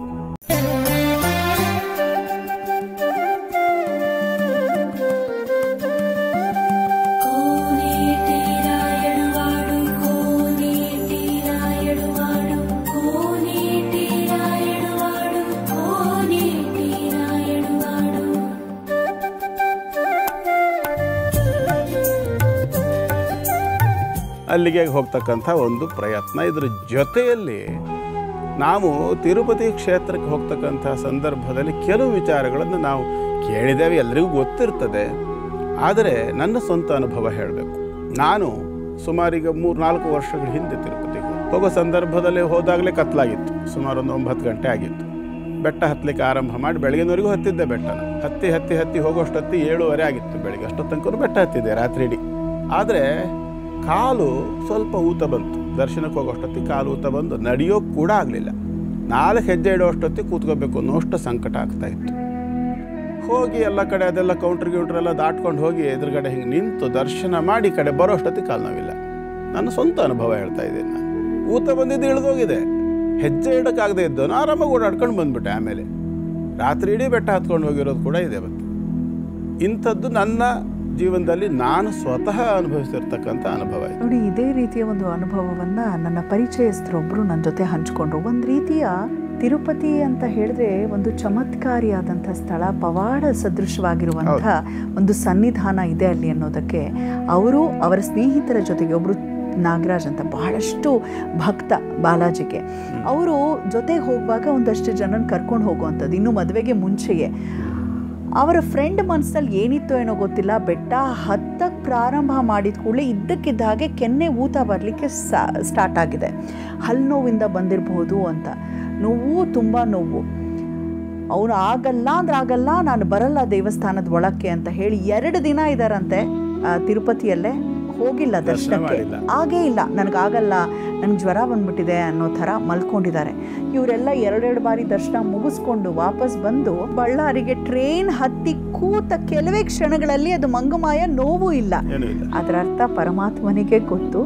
ಅಲ್ಲಿಗೆ ಹೋಗ್ತಕ್ಕಂಥ ಒಂದು ಪ್ರಯತ್ನ. ಇದ್ರ ಜೊತೆಯಲ್ಲಿ ನಾವು ತಿರುಪತಿ ಕ್ಷೇತ್ರಕ್ಕೆ ಹೋಗ್ತಕ್ಕಂಥ ಸಂದರ್ಭದಲ್ಲಿ ಕೆಲವು ವಿಚಾರಗಳನ್ನು ನಾವು ಕೇಳಿದ್ದೇವೆ, ಎಲ್ಲರಿಗೂ ಗೊತ್ತಿರ್ತದೆ. ಆದರೆ ನನ್ನ ಸ್ವಂತ ಅನುಭವ ಹೇಳಬೇಕು. ನಾನು ಸುಮಾರೀಗ 3-4 ವರ್ಷಗಳ ಹಿಂದೆ ತಿರುಪತಿಗೆ ಹೋಗೋ ಸಂದರ್ಭದಲ್ಲಿ ಹೋದಾಗಲೇ ಕತ್ಲಾಗಿತ್ತು. ಸುಮಾರು ಒಂದು 9 ಗಂಟೆ ಆಗಿತ್ತು. ಬೆಟ್ಟ ಹತ್ತಲಿಕ್ಕೆ ಆರಂಭ ಮಾಡಿ ಬೆಳಗಿನವರೆಗೂ ಹತ್ತಿದ್ದೆ. ಬೆಟ್ಟನ ಹತ್ತಿ ಹೋಗೋಷ್ಟೊತ್ತಿ 7:30 ಆಗಿತ್ತು. ಬೆಳಗ್ಗೆ ಅಷ್ಟೊತ್ತನಕ ಬೆಟ್ಟ ಹತ್ತಿದ್ದೆ ರಾತ್ರಿ ಇಡೀ. ಆದರೆ ಕಾಲು ಸ್ವಲ್ಪ ಊತ ಬಂತು. ದರ್ಶನಕ್ಕೆ ಹೋಗೋಷ್ಟೊತ್ತಿಗೆ ಕಾಲು ಊತ ಬಂದು ನಡೆಯೋಕ್ಕೆ ಕೂಡ ಆಗಲಿಲ್ಲ. 4 ಹೆಜ್ಜೆ ಇಡೋಷ್ಟೊತ್ತಿಗೆ ಕೂತ್ಕೋಬೇಕು ಅನ್ನೋಷ್ಟು ಸಂಕಟ ಆಗ್ತಾಯಿತ್ತು. ಹೋಗಿ ಎಲ್ಲ ಕಡೆ ಅದೆಲ್ಲ ಕೌಂಟ್ರೆಲ್ಲ ದಾಟ್ಕೊಂಡು ಹೋಗಿ ಎದುರುಗಡೆ ಹಿಂಗೆ ನಿಂತು ದರ್ಶನ ಮಾಡಿ ಕಡೆ ಬರೋಷ್ಟೊತ್ತಿಗೆ ಕಾಲು ನೋವಿಲ್ಲ. ನನ್ನ ಸ್ವಂತ ಅನುಭವ ಹೇಳ್ತಾ ಇದ್ದೀನಿ ನಾನು. ಊತ ಬಂದಿದ್ದು ಇಳಿದೋಗಿದೆ, ಹೆಜ್ಜೆ ಇಡೋಕ್ಕಾಗದೇ ಇದ್ದವನು ಆರಾಮಾಗಿ ಓಡಾಡ್ಕೊಂಡು ಬಂದುಬಿಟ್ಟೆ. ಆಮೇಲೆ ರಾತ್ರಿ ಇಡೀ ಬೆಟ್ಟ ಹತ್ಕೊಂಡು ಹೋಗಿರೋದು ಕೂಡ ಇದೆ. ಇವತ್ತು ಇಂಥದ್ದು ನನ್ನ ಜೀವನದಲ್ಲಿ ನಾನು ಸ್ವತಃ ಅನುಭವಿಸಿರ್ತಕ್ಕಂಥ ಅನುಭವ ಇದೆ. ನೋಡಿ, ಇದೇ ರೀತಿಯ ಒಂದು ಅನುಭವವನ್ನು ನನ್ನ ಪರಿಚಯಸ್ಥರೊಬ್ಬರು ನನ್ನ ಜೊತೆ ಹಂಚಿಕೊಂಡ್ರು. ಒಂದು ರೀತಿಯ ತಿರುಪತಿ ಅಂತ ಹೇಳಿದ್ರೆ ಒಂದು ಚಮತ್ಕಾರಿಯಾದಂಥ ಸ್ಥಳ, ಪವಾಡ ಸದೃಶವಾಗಿರುವಂಥ ಒಂದು ಸನ್ನಿಧಾನ ಇದೆ ಅಲ್ಲಿ ಅನ್ನೋದಕ್ಕೆ ಅವರು ಅವರ ಸ್ನೇಹಿತರ ಜೊತೆಗೆ, ಒಬ್ಬರು ನಾಗರಾಜ್ ಅಂತ ಬಹಳಷ್ಟು ಭಕ್ತ ಬಾಲಾಜಿಗೆ, ಅವರು ಜೊತೆಗೆ ಹೋಗುವಾಗ ಒಂದಷ್ಟು ಜನನ ಕರ್ಕೊಂಡು ಹೋಗುವಂಥದ್ದು. ಇನ್ನು ಮದುವೆಗೆ ಮುಂಚೆಯೇ ಅವರ ಫ್ರೆಂಡ್ ಮನಸ್ಸಲ್ಲಿ ಏನಿತ್ತೋ ಏನೋ ಗೊತ್ತಿಲ್ಲ, ಬೆಟ್ಟ ಹತ್ತಕ್ಕೆ ಪ್ರಾರಂಭ ಮಾಡಿದ ಕೂಡಲೇ ಇದ್ದಕ್ಕಿದ್ದ ಹಾಗೆ ಕೆನ್ನೆ ಊತ ಬರಲಿಕ್ಕೆ ಸ್ಟಾರ್ಟ್ ಆಗಿದೆ. ಹಲ್ಲು ನೋವಿಂದ ಬಂದಿರಬಹುದು ಅಂತ. ನೋವು, ತುಂಬ ನೋವು. ಅವನು ಆಗಲ್ಲ ಅಂದ್ರೆ ಆಗಲ್ಲ, ನಾನು ಬರಲ್ಲ ದೇವಸ್ಥಾನದ ಒಳಕ್ಕೆ ಅಂತ ಹೇಳಿ 2 ದಿನ ಇದ್ದಾರಂತೆ ತಿರುಪತಿಯಲ್ಲೇ, ಹೋಗಿಲ್ಲ ದರ್ಶನಕ್ಕೆ. ಆಗೇ ಇಲ್ಲ, ನನಗಾಗಲ್ಲ, ನನಗೆ ಜ್ವರ ಬಂದ್ಬಿಟ್ಟಿದೆ ಅನ್ನೋ ಥರ ಮಲ್ಕೊಂಡಿದ್ದಾರೆ. ಇವರೆಲ್ಲ 2 ಬಾರಿ ದರ್ಶನ ಮುಗಿಸ್ಕೊಂಡು ವಾಪಸ್ ಬಂದು ಬಳ್ಳಾರಿಗೆ ಟ್ರೈನ್ ಹತ್ತಿ ಕೂತ ಕೆಲವೇ ಕ್ಷಣಗಳಲ್ಲಿ ಅದು ಮಂಗಮಾಯ, ನೋವು ಇಲ್ಲ. ಅದರ ಅರ್ಥ ಪರಮಾತ್ಮನಿಗೆ ಗೊತ್ತು.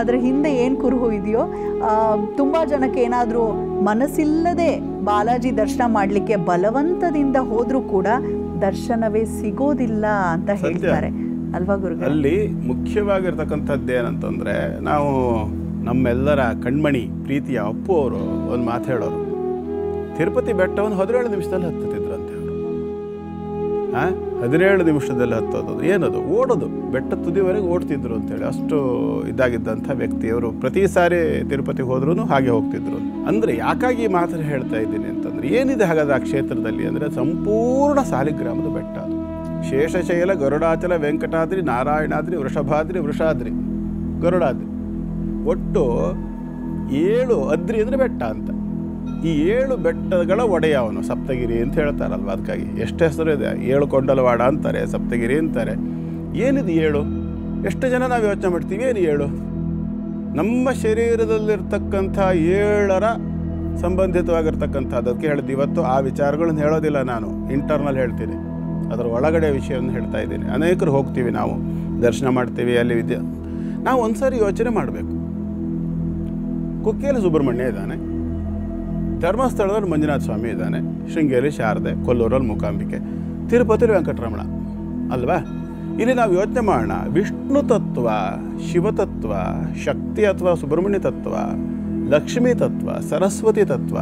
ಅದರ ಹಿಂದೆ ಏನು ಕುರುಹು ಇದೆಯೋ. ತುಂಬ ಜನಕ್ಕೆ ಏನಾದರೂ ಮನಸ್ಸಿಲ್ಲದೆ ಬಾಲಾಜಿ ದರ್ಶನ ಮಾಡಲಿಕ್ಕೆ ಬಲವಂತದಿಂದ ಹೋದರೂ ಕೂಡ ದರ್ಶನವೇ ಸಿಗೋದಿಲ್ಲ ಅಂತ ಹೇಳ್ತಾರೆ ಅಲ್ವಾ ಗುರುಗಳು? ಅಲ್ಲಿ ಮುಖ್ಯವಾಗಿರ್ತಕ್ಕಂಥದ್ದು ಏನಂತಂದರೆ, ನಾವು ನಮ್ಮೆಲ್ಲರ ಕಣ್ಮಣಿ ಪ್ರೀತಿಯ ಅಪ್ಪು ಅವರು ಒಂದು ಮಾತು ಹೇಳೋರು, ತಿರುಪತಿ ಬೆಟ್ಟವನ್ನು 17 ನಿಮಿಷದಲ್ಲಿ ಹತ್ತುತ್ತಿದ್ರಂತೆ ಅವರು. 17 ನಿಮಿಷದಲ್ಲಿ ಹತ್ತೋದು ಏನದು, ಓಡೋದು, ಬೆಟ್ಟ ತುದಿವರೆಗೆ ಓಡ್ತಿದ್ರು ಅಂತೇಳಿ, ಅಷ್ಟು ಇದಾಗಿದ್ದಂಥ ವ್ಯಕ್ತಿಯವರು. ಪ್ರತಿ ಸಾರಿ ತಿರುಪತಿಗೆ ಹೋದ್ರೂ ಹಾಗೆ ಹೋಗ್ತಿದ್ರು. ಅಂದರೆ ಯಾಕಾಗಿ ಈ ಮಾತನ್ನು ಹೇಳ್ತಾ ಇದ್ದೀನಿ ಅಂತಂದರೆ, ಏನಿದೆ ಹಾಗಾದ್ರೆ ಆ ಕ್ಷೇತ್ರದಲ್ಲಿ ಅಂದರೆ, ಸಂಪೂರ್ಣ ಸಾಲಿಗ್ರಾಮದ ಬೆಟ್ಟ ಅದು. ಶೇಷಶೈಲ, ಗರುಡಾಚಲ, ವೆಂಕಟಾದ್ರಿ, ನಾರಾಯಣಾದ್ರಿ, ವೃಷಭಾದ್ರಿ, ವೃಷಾದ್ರಿ, ಗರುಡಾದ್ರಿ, ಒಟ್ಟು 7 ಅದ್ರಿ ಅಂದರೆ ಬೆಟ್ಟ ಅಂತ. ಈ 7 ಬೆಟ್ಟಗಳ ಒಡೆಯ ಅವನು, ಸಪ್ತಗಿರಿ ಅಂತ ಹೇಳ್ತಾರಲ್ವ. ಅದಕ್ಕಾಗಿ ಎಷ್ಟು ಹೆಸರು ಇದೆ, 7 ಕೊಂಡಲವಾಡ ಅಂತಾರೆ, ಸಪ್ತಗಿರಿ ಅಂತಾರೆ. ಏನಿದು 7? ಎಷ್ಟು ಜನ ನಾವು ಯೋಚನೆ ಮಾಡ್ತೀವಿ, ಏನು 7? ನಮ್ಮ ಶರೀರದಲ್ಲಿರ್ತಕ್ಕಂಥ 7ರ ಸಂಬಂಧಿತವಾಗಿರ್ತಕ್ಕಂಥದ್ದು. ಅದಕ್ಕೆ ಹೇಳಿದ್ದು ಇವತ್ತು ಆ ವಿಚಾರಗಳನ್ನು ಹೇಳೋದಿಲ್ಲ ನಾನು, ಇಂಟರ್ನಲ್ ಹೇಳ್ತೀನಿ, ಅದರ ಒಳಗಡೆ ವಿಷಯವನ್ನು ಹೇಳ್ತಾ ಇದ್ದೀನಿ. ಅನೇಕರು ಹೋಗ್ತೀವಿ, ನಾವು ದರ್ಶನ ಮಾಡ್ತೀವಿ, ಅಲ್ಲಿ ನಾವು ಒಂದು ಸಾರಿ ಯೋಚನೆ ಮಾಡಬೇಕು. ಕುಕ್ಕೆಯಲ್ಲಿ ಸುಬ್ರಹ್ಮಣ್ಯ ಇದ್ದಾನೆ, ಧರ್ಮಸ್ಥಳದಲ್ಲಿ ಮಂಜುನಾಥ ಸ್ವಾಮಿ ಇದ್ದಾನೆ, ಶೃಂಗೇರಿ ಶಾರದೆ, ಕೊಲ್ಲೂರಲ್ಲಿ ಮೂಕಾಂಬಿಕೆ, ತಿರುಪತಿಲಿ ವೆಂಕಟರಮಣ ಅಲ್ವಾ? ಇಲ್ಲಿ ನಾವು ಯೋಚನೆ ಮಾಡೋಣ, ವಿಷ್ಣು ತತ್ವ, ಶಿವತತ್ವ, ಶಕ್ತಿ ಅಥವಾ ಸುಬ್ರಹ್ಮಣ್ಯ ತತ್ವ, ಲಕ್ಷ್ಮೀ ತತ್ವ, ಸರಸ್ವತಿ ತತ್ವ,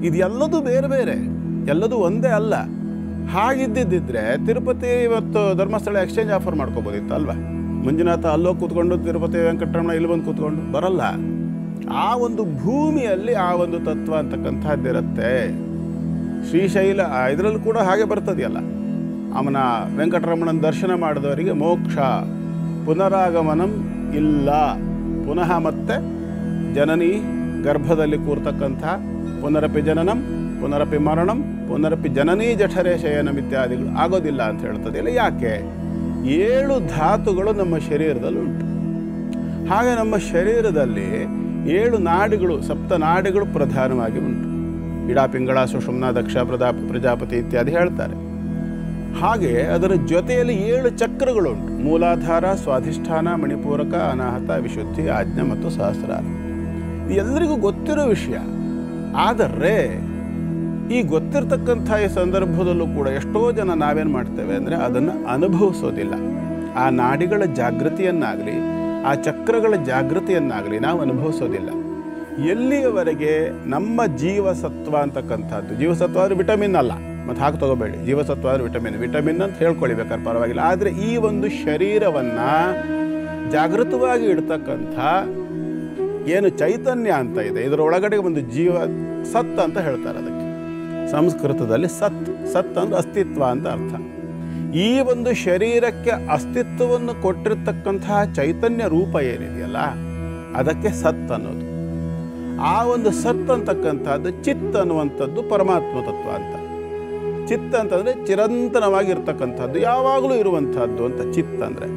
ಇದೆಲ್ಲದೂ ಬೇರೆ ಬೇರೆ, ಎಲ್ಲದೂ ಒಂದೇ ಅಲ್ಲ. ಹಾಗಿದ್ದಿದ್ದರೆ ತಿರುಪತಿ ಇವತ್ತು ಧರ್ಮಸ್ಥಳ ಎಕ್ಸ್ಚೇಂಜ್ ಆಫರ್ ಮಾಡ್ಕೋಬೋದಿತ್ತು ಅಲ್ವಾ? ಮಂಜುನಾಥ ಅಲ್ಲೋಗಿ ಕೂತ್ಕೊಂಡು, ತಿರುಪತಿ ವೆಂಕಟರಮಣ ಇಲ್ಲಿ ಬಂದು ಕೂತ್ಕೊಂಡು ಬರಲ್ಲ. ಆ ಒಂದು ಭೂಮಿಯಲ್ಲಿ ಆ ಒಂದು ತತ್ವ ಅಂತಕ್ಕಂಥದ್ದಿರುತ್ತೆ. ಶ್ರೀಶೈಲ ಇದರಲ್ಲೂ ಕೂಡ ಹಾಗೆ ಬರ್ತದೆಯಲ್ಲ, ಅವನ ವೆಂಕಟರಮಣನ ದರ್ಶನ ಮಾಡಿದವರಿಗೆ ಮೋಕ್ಷ, ಪುನರಾಗಮನಂ ಇಲ್ಲ, ಪುನಃ ಮತ್ತೆ ಜನನಿ ಗರ್ಭದಲ್ಲಿ ಕೂರ್ತಕ್ಕಂಥ ಪುನರಪಿ ಜನನಂ, ಪುನರಪಿ ಮರಣಂ, ಪುನರಪಿ ಜನನೀ ಜಠರೇ ಶಯನಂ ಇತ್ಯಾದಿಗಳು ಆಗೋದಿಲ್ಲ ಅಂತ ಹೇಳ್ತದೆಯಲ್ಲ. ಯಾಕೆ? 7 ಧಾತುಗಳು ನಮ್ಮ ಶರೀರದಲ್ಲಿ ಉಂಟು. ಹಾಗೆ ನಮ್ಮ ಶರೀರದಲ್ಲಿ 7 ನಾಡಿಗಳು, ಸಪ್ತನಾಡಿಗಳು ಪ್ರಧಾನವಾಗಿ ಉಂಟು. ಇಡಾ, ಪಿಂಗಳ, ಸುಷುಮ್ನ, ದಕ್ಷ, ಪ್ರಜಾಪತಿ ಇತ್ಯಾದಿ ಹೇಳ್ತಾರೆ. ಹಾಗೆ ಅದರ ಜೊತೆಯಲ್ಲಿ 7 ಚಕ್ರಗಳುಂಟು. ಮೂಲಾಧಾರ, ಸ್ವಾಧಿಷ್ಠಾನ, ಮಣಿಪೂರಕ, ಅನಾಹತ, ವಿಶುದ್ಧಿ, ಆಜ್ಞೆ ಮತ್ತು ಸಹಸ್ರಾರ. ಎಲ್ಲರಿಗೂ ಗೊತ್ತಿರೋ ವಿಷಯ. ಆದರೆ ಈ ಗೊತ್ತಿರ್ತಕ್ಕಂಥ ಈ ಸಂದರ್ಭದಲ್ಲೂ ಕೂಡ ಎಷ್ಟೋ ಜನ ನಾವೇನು ಮಾಡ್ತೇವೆ ಅಂದರೆ, ಅದನ್ನು ಅನುಭವಿಸೋದಿಲ್ಲ. ಆ ನಾಡಿಗಳ ಜಾಗೃತಿಯನ್ನಾಗಲಿ, ಆ ಚಕ್ರಗಳ ಜಾಗೃತಿಯನ್ನಾಗಲಿ ನಾವು ಅನುಭವಿಸೋದಿಲ್ಲ. ಎಲ್ಲಿಯವರೆಗೆ ನಮ್ಮ ಜೀವಸತ್ವ ಅಂತಕ್ಕಂಥದ್ದು, ಜೀವಸತ್ವ ಆದರೆ ವಿಟಮಿನ್ ಅಲ್ಲ, ಮತ್ತು ಹಾಕಿ ತಗೋಬೇಡಿ, ಜೀವಸತ್ವ ಆದರೆ ವಿಟಮಿನ್ ಅಂತ ಹೇಳ್ಕೊಳ್ಬೇಕಾದ್ರೆ ಪರವಾಗಿಲ್ಲ. ಆದರೆ ಈ ಒಂದು ಶರೀರವನ್ನು ಜಾಗೃತವಾಗಿ ಇಡ್ತಕ್ಕಂಥ ಏನು ಚೈತನ್ಯ ಅಂತ ಇದೆ, ಇದರೊಳಗಡೆ ಒಂದು ಜೀವ ಸತ್ ಅಂತ ಹೇಳ್ತಾರೆ. ಅದಕ್ಕೆ ಸಂಸ್ಕೃತದಲ್ಲಿ ಸತ್ ಅಂದರೆ ಅಸ್ತಿತ್ವ ಅಂತ ಅರ್ಥ. ಈ ಒಂದು ಶರೀರಕ್ಕೆ ಅಸ್ತಿತ್ವವನ್ನು ಕೊಟ್ಟಿರ್ತಕ್ಕಂತಹ ಚೈತನ್ಯ ರೂಪ ಏನಿದೆಯಲ್ಲ, ಅದಕ್ಕೆ ಸತ್ ಅನ್ನೋದು. ಆ ಒಂದು ಸತ್ ಅಂತಕ್ಕಂಥದ್ದು ಚಿತ್ ಅನ್ನುವಂಥದ್ದು ಪರಮಾತ್ಮ ತತ್ವ ಅಂತ. ಚಿತ್ ಅಂತಂದರೆ ಚಿರಂತನವಾಗಿರ್ತಕ್ಕಂಥದ್ದು, ಯಾವಾಗಲೂ ಇರುವಂಥದ್ದು ಅಂತ ಚಿತ್ ಅಂದರೆ.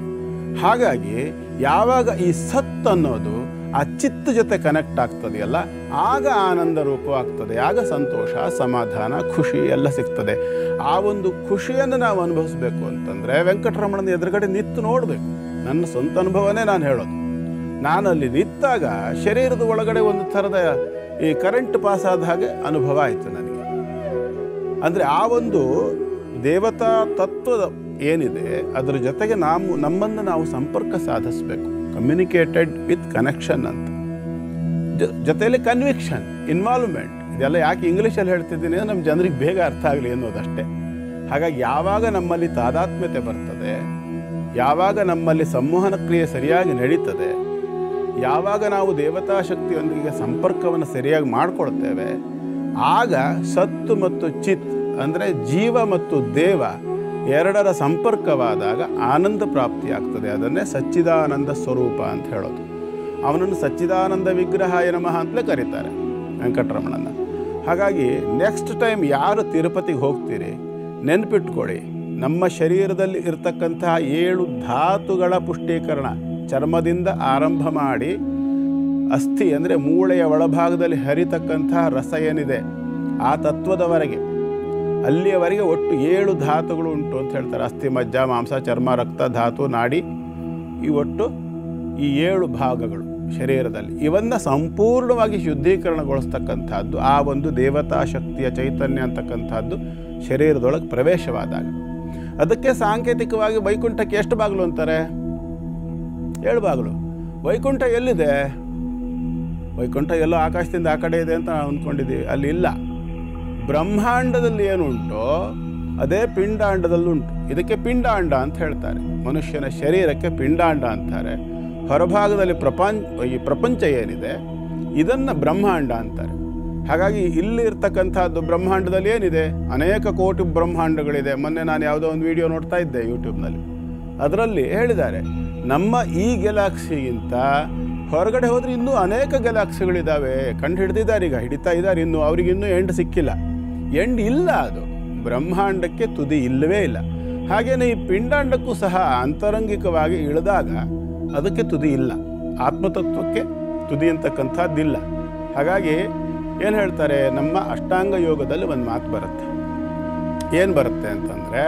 ಹಾಗಾಗಿ ಯಾವಾಗ ಈ ಸತ್ ಅನ್ನೋದು ಆ ಚಿತ್ತ ಜೊತೆ ಕನೆಕ್ಟ್ ಆಗ್ತದೆಯಲ್ಲ, ಆಗ ಆನಂದ ರೂಪವಾಗ್ತದೆ, ಆಗ ಸಂತೋಷ, ಸಮಾಧಾನ, ಖುಷಿ ಎಲ್ಲ ಸಿಗ್ತದೆ. ಆ ಒಂದು ಖುಷಿಯನ್ನು ನಾವು ಅನುಭವಿಸ್ಬೇಕು ಅಂತಂದರೆ ವೆಂಕಟರಮಣನ ಎದುರುಗಡೆ ನಿಂತು ನೋಡಬೇಕು. ನನ್ನ ಸ್ವಂತ ಅನುಭವನೇ ನಾನು ಹೇಳೋದು. ನಾನು ಅಲ್ಲಿ ನಿಂತಾಗ ಶರೀರದ ಒಳಗಡೆ ಒಂದು ಥರದ ಈ ಕರೆಂಟ್ ಪಾಸ್ ಆದ ಹಾಗೆ ಅನುಭವ ಆಯಿತು ನನಗೆ. ಅಂದರೆ ಆ ಒಂದು ದೇವತಾ ತತ್ವದ ಏನಿದೆ ಅದರ ಜೊತೆಗೆ ನಮ್ಮನ್ನು ನಾವು ಸಂಪರ್ಕ ಸಾಧಿಸಬೇಕು. ಕಮ್ಯುನಿಕೇಟೆಡ್ ವಿತ್ ಕನೆಕ್ಷನ್ ಅಂತ, ಜೊತೆಯಲ್ಲಿ ಕನ್ವಿಕ್ಷನ್, ಇನ್ವಾಲ್ವ್ಮೆಂಟ್. ಇದೆಲ್ಲ ಯಾಕೆ ಇಂಗ್ಲೀಷಲ್ಲಿ ಹೇಳ್ತಿದ್ದೀನಿ, ನಮ್ಮ ಜನರಿಗೆ ಬೇಗ ಅರ್ಥ ಆಗಲಿ ಅನ್ನೋದಷ್ಟೇ. ಹಾಗಾಗಿ ಯಾವಾಗ ನಮ್ಮಲ್ಲಿ ತಾದಾತ್ಮ್ಯತೆ ಬರ್ತದೆ, ಯಾವಾಗ ನಮ್ಮಲ್ಲಿ ಸಂವಹನ ಕ್ರಿಯೆ ಸರಿಯಾಗಿ ನಡೀತದೆ, ಯಾವಾಗ ನಾವು ದೇವತಾ ಶಕ್ತಿಯೊಂದಿಗೆ ಸಂಪರ್ಕವನ್ನು ಸರಿಯಾಗಿ ಮಾಡಿಕೊಳ್ತೇವೆ, ಆಗ ಸತ್ತು ಮತ್ತು ಚಿತ್ ಅಂದರೆ ಜೀವ ಮತ್ತು ದೇವ ಎರಡರ ಸಂಪರ್ಕವಾದಾಗ ಆನಂದ ಪ್ರಾಪ್ತಿಯಾಗ್ತದೆ. ಅದನ್ನೇ ಸಚ್ಚಿದಾನಂದ ಸ್ವರೂಪ ಅಂತ ಹೇಳೋದು. ಅವನನ್ನು ಸಚ್ಚಿದಾನಂದ ವಿಗ್ರಹಾಯ ನಮಃ ಅಂತಲೇ ಕರೀತಾರೆ ವೆಂಕಟರಮಣನ. ಹಾಗಾಗಿ ನೆಕ್ಸ್ಟ್ ಟೈಮ್ ಯಾರು ತಿರುಪತಿಗೆ ಹೋಗ್ತೀರಿ, ನೆನ್ಪಿಟ್ಕೊಳ್ಳಿ, ನಮ್ಮ ಶರೀರದಲ್ಲಿ ಇರತಕ್ಕಂತಹ 7 ಧಾತುಗಳ ಪುಷ್ಟೀಕರಣ, ಚರ್ಮದಿಂದ ಆರಂಭ ಮಾಡಿ ಅಸ್ಥಿ ಅಂದರೆ ಮೂಳೆಯ ಒಳಭಾಗದಲ್ಲಿ ಹರಿತಕ್ಕಂತಹ ರಸ ಏನಿದೆ ಆ ತತ್ವದವರೆಗೆ, ಅಲ್ಲಿಯವರೆಗೆ ಒಟ್ಟು 7 ಧಾತುಗಳು ಉಂಟು ಅಂತ ಹೇಳ್ತಾರೆ. ಅಸ್ಥಿ, ಮಜ್ಜ, ಮಾಂಸ, ಚರ್ಮ, ರಕ್ತ, ಧಾತು, ನಾಡಿ, ಈ ಒಟ್ಟು ಈ 7 ಭಾಗಗಳು ಶರೀರದಲ್ಲಿ. ಇವನ್ನು ಸಂಪೂರ್ಣವಾಗಿ ಶುದ್ಧೀಕರಣಗೊಳಿಸ್ತಕ್ಕಂಥದ್ದು ಆ ಒಂದು ದೇವತಾ ಶಕ್ತಿಯ ಚೈತನ್ಯ ಅಂತಕ್ಕಂಥದ್ದು ಶರೀರದೊಳಗೆ ಪ್ರವೇಶವಾದಾಗ. ಅದಕ್ಕೆ ಸಾಂಕೇತಿಕವಾಗಿ ವೈಕುಂಠಕ್ಕೆ ಎಷ್ಟು ಬಾಗಿಲು ಅಂತಾರೆ? 7 ಬಾಗಿಲು. ವೈಕುಂಠ ಎಲ್ಲಿದೆ? ವೈಕುಂಠ ಎಲ್ಲೋ ಆಕಾಶದಿಂದ ಆ ಕಡೆ ಇದೆ ಅಂತ ನಾವು ಅಂದ್ಕೊಂಡಿದ್ದೀವಿ. ಅಲ್ಲಿ ಇಲ್ಲ. ಬ್ರಹ್ಮಾಂಡದಲ್ಲಿ ಏನುಂಟೋ ಅದೇ ಪಿಂಡಾಂಡದಲ್ಲುಂಟು. ಇದಕ್ಕೆ ಪಿಂಡಾಂಡ ಅಂತ ಹೇಳ್ತಾರೆ. ಮನುಷ್ಯನ ಶರೀರಕ್ಕೆ ಪಿಂಡಾಂಡ ಅಂತಾರೆ. ಹೊರಭಾಗದಲ್ಲಿ ಈ ಪ್ರಪಂಚ ಏನಿದೆ ಇದನ್ನು ಬ್ರಹ್ಮಾಂಡ ಅಂತಾರೆ. ಹಾಗಾಗಿ ಇಲ್ಲಿ ಇರ್ತಕ್ಕಂಥದ್ದು ಬ್ರಹ್ಮಾಂಡದಲ್ಲಿ ಏನಿದೆ, ಅನೇಕ ಕೋಟಿ ಬ್ರಹ್ಮಾಂಡಗಳಿದೆ. ಮೊನ್ನೆ ನಾನು ಯಾವುದೋ ಒಂದು ವಿಡಿಯೋ ನೋಡ್ತಾ ಇದ್ದೆ ಯೂಟ್ಯೂಬ್ನಲ್ಲಿ. ಅದರಲ್ಲಿ ಹೇಳಿದ್ದಾರೆ, ನಮ್ಮ ಈ ಗ್ಯಾಲಾಕ್ಸಿಗಿಂತ ಹೊರಗಡೆ ಹೋದರೆ ಇನ್ನೂ ಅನೇಕ ಗ್ಯಾಲಾಕ್ಸಿಗಳಿದ್ದಾವೆ, ಕಂಡು ಹಿಡಿದಿದ್ದಾರೆ, ಈಗ ಹಿಡಿತಾ ಇದ್ದಾರೆ. ಇನ್ನೂ ಅವ್ರಿಗಿನ್ನೂ ಎಂಡ್ ಸಿಕ್ಕಿಲ್ಲ, ಎಂಡ್ ಇಲ್ಲ. ಅದು ಬ್ರಹ್ಮಾಂಡಕ್ಕೆ ತುದಿ ಇಲ್ಲವೇ ಇಲ್ಲ. ಹಾಗೆಯೇ ಈ ಪಿಂಡಾಂಡಕ್ಕೂ ಸಹ ಅಂತರಂಗಿಕವಾಗಿ ಇಳಿದಾಗ ಅದಕ್ಕೆ ತುದಿ ಇಲ್ಲ. ಆತ್ಮತತ್ವಕ್ಕೆ ತುದಿ ಅಂತಕ್ಕಂಥದ್ದಿಲ್ಲ. ಹಾಗಾಗಿ ಏನು ಹೇಳ್ತಾರೆ, ನಮ್ಮ ಅಷ್ಟಾಂಗ ಯೋಗದಲ್ಲಿ ಒಂದು ಮಾತು ಬರುತ್ತೆ. ಏನು ಬರುತ್ತೆ ಅಂತಂದರೆ,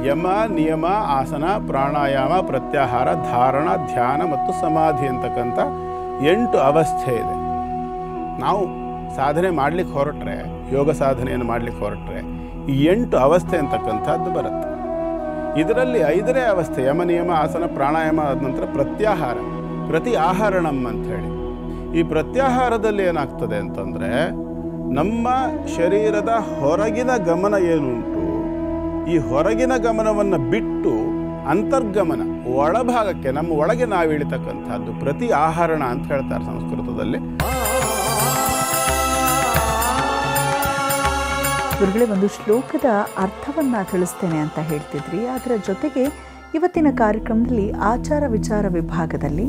ಯಮ, ನಿಯಮ, ಆಸನ, ಪ್ರಾಣಾಯಾಮ, ಪ್ರತ್ಯಾಹಾರ, ಧಾರಣ, ಧ್ಯಾನ ಮತ್ತು ಸಮಾಧಿ ಅಂತಕ್ಕಂಥ 8 ಅವಸ್ಥೆ ಇದೆ. ನಾವು ಸಾಧನೆ ಮಾಡಲಿಕ್ಕೆ ಹೊರಟ್ರೆ, ಯೋಗ ಸಾಧನೆಯನ್ನು ಮಾಡಲಿಕ್ಕೆ ಹೊರಟ್ರೆ ಈ 8 ಅವಸ್ಥೆ ಅಂತಕ್ಕಂಥದ್ದು ಬರುತ್ತೆ. ಇದರಲ್ಲಿ 5ನೇ ಅವಸ್ಥೆ ಯಮ, ನಿಯಮ, ಆಸನ, ಪ್ರಾಣಾಯಾಮ ಆದ ನಂತರ ಪ್ರತ್ಯಾಹಾರ, ಪ್ರತಿ ಆಹರಣಂ ಅಂಥೇಳಿ. ಈ ಪ್ರತ್ಯಾಹಾರದಲ್ಲಿ ಏನಾಗ್ತದೆ ಅಂತಂದರೆ, ನಮ್ಮ ಶರೀರದ ಹೊರಗಿನ ಗಮನ ಏನುಂಟು, ಈ ಹೊರಗಿನ ಗಮನವನ್ನು ಬಿಟ್ಟು ಅಂತರ್ಗಮನ ಒಳಭಾಗಕ್ಕೆ, ನಮ್ಮ ಒಳಗೆ ನಾವು ಇಳಿತಕ್ಕಂಥದ್ದು ಪ್ರತಿ ಆಹರಣ ಅಂತ ಹೇಳ್ತಾರೆ ಸಂಸ್ಕೃತದಲ್ಲಿ. ಗುರುಗಳೇ, ಒಂದು ಶ್ಲೋಕದ ಅರ್ಥವನ್ನು ತಿಳಿಸ್ತೇನೆ ಅಂತ ಹೇಳ್ತಿದ್ರಿ. ಅದರ ಜೊತೆಗೆ ಇವತ್ತಿನ ಕಾರ್ಯಕ್ರಮದಲ್ಲಿ ಆಚಾರ ವಿಚಾರ ವಿಭಾಗದಲ್ಲಿ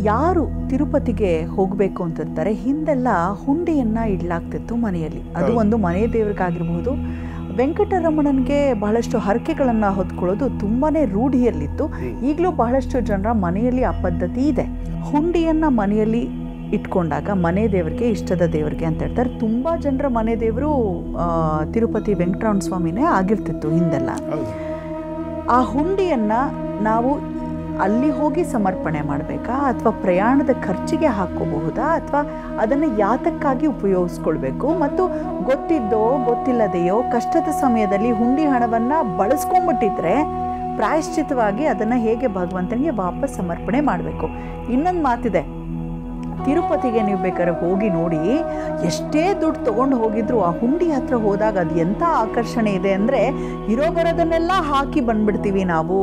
ಯಾರು ತಿರುಪತಿಗೆ ಹೋಗಬೇಕು ಅಂತಿರ್ತಾರೆ, ಹಿಂದೆಲ್ಲ ಹುಂಡಿಯನ್ನು ಇಡಲಾಗ್ತಿತ್ತು ಮನೆಯಲ್ಲಿ. ಅದು ಒಂದು ಮನೆ ದೇವರಿಗಾಗಿರ್ಬೋದು. ವೆಂಕಟರಮಣನಿಗೆ ಬಹಳಷ್ಟು ಹರಕೆಗಳನ್ನು ಹೊತ್ಕೊಳ್ಳೋದು ತುಂಬಾ ರೂಢಿಯಲ್ಲಿತ್ತು. ಈಗಲೂ ಬಹಳಷ್ಟು ಜನರ ಮನೆಯಲ್ಲಿ ಆ ಪದ್ಧತಿ ಇದೆ. ಹುಂಡಿಯನ್ನು ಮನೆಯಲ್ಲಿ ಇಟ್ಕೊಂಡಾಗ ಮನೆ ದೇವರಿಗೆ, ಇಷ್ಟದ ದೇವರಿಗೆ ಅಂತ ಹೇಳ್ತಾರೆ. ತುಂಬ ಜನರ ಮನೆ ದೇವರು ತಿರುಪತಿ ವೆಂಕಟರಮಣ ಸ್ವಾಮಿನೇ ಆಗಿರ್ತಿತ್ತು ಹಿಂದೆಲ್ಲ. ಆ ಹುಂಡಿಯನ್ನು ನಾವು ಅಲ್ಲಿ ಹೋಗಿ ಸಮರ್ಪಣೆ ಮಾಡಬೇಕಾ, ಅಥವಾ ಪ್ರಯಾಣದ ಖರ್ಚಿಗೆ ಹಾಕ್ಕೋಬಹುದಾ, ಅಥವಾ ಅದನ್ನು ಯಾತಕ್ಕಾಗಿ ಉಪಯೋಗಿಸ್ಕೊಳ್ಬೇಕು? ಮತ್ತು ಗೊತ್ತಿದ್ದೋ ಗೊತ್ತಿಲ್ಲದೆಯೋ ಕಷ್ಟದ ಸಮಯದಲ್ಲಿ ಹುಂಡಿ ಹಣವನ್ನು ಬಳಸ್ಕೊಂಡ್ಬಿಟ್ಟಿದ್ರೆ ಪ್ರಾಯಶ್ಚಿತವಾಗಿ ಅದನ್ನು ಹೇಗೆ ಭಗವಂತನಿಗೆ ವಾಪಸ್ ಸಮರ್ಪಣೆ ಮಾಡಬೇಕು? ಇನ್ನೊಂದು ಮಾತಿದೆ, ತಿರುಪತಿಗೆ ನೀವು ಬೇಕಾದ್ರೆ ಹೋಗಿ ನೋಡಿ, ಎಷ್ಟೇ ದುಡ್ಡು ತೊಗೊಂಡು ಹೋಗಿದ್ರು ಆ ಹುಂಡಿ ಹತ್ರ ಹೋದಾಗ ಅದು ಎಂಥ ಆಕರ್ಷಣೆ ಇದೆ ಅಂದರೆ, ಇರೋ ಬರೋದನ್ನೆಲ್ಲ ಹಾಕಿ ಬಂದ್ಬಿಡ್ತೀವಿ ನಾವು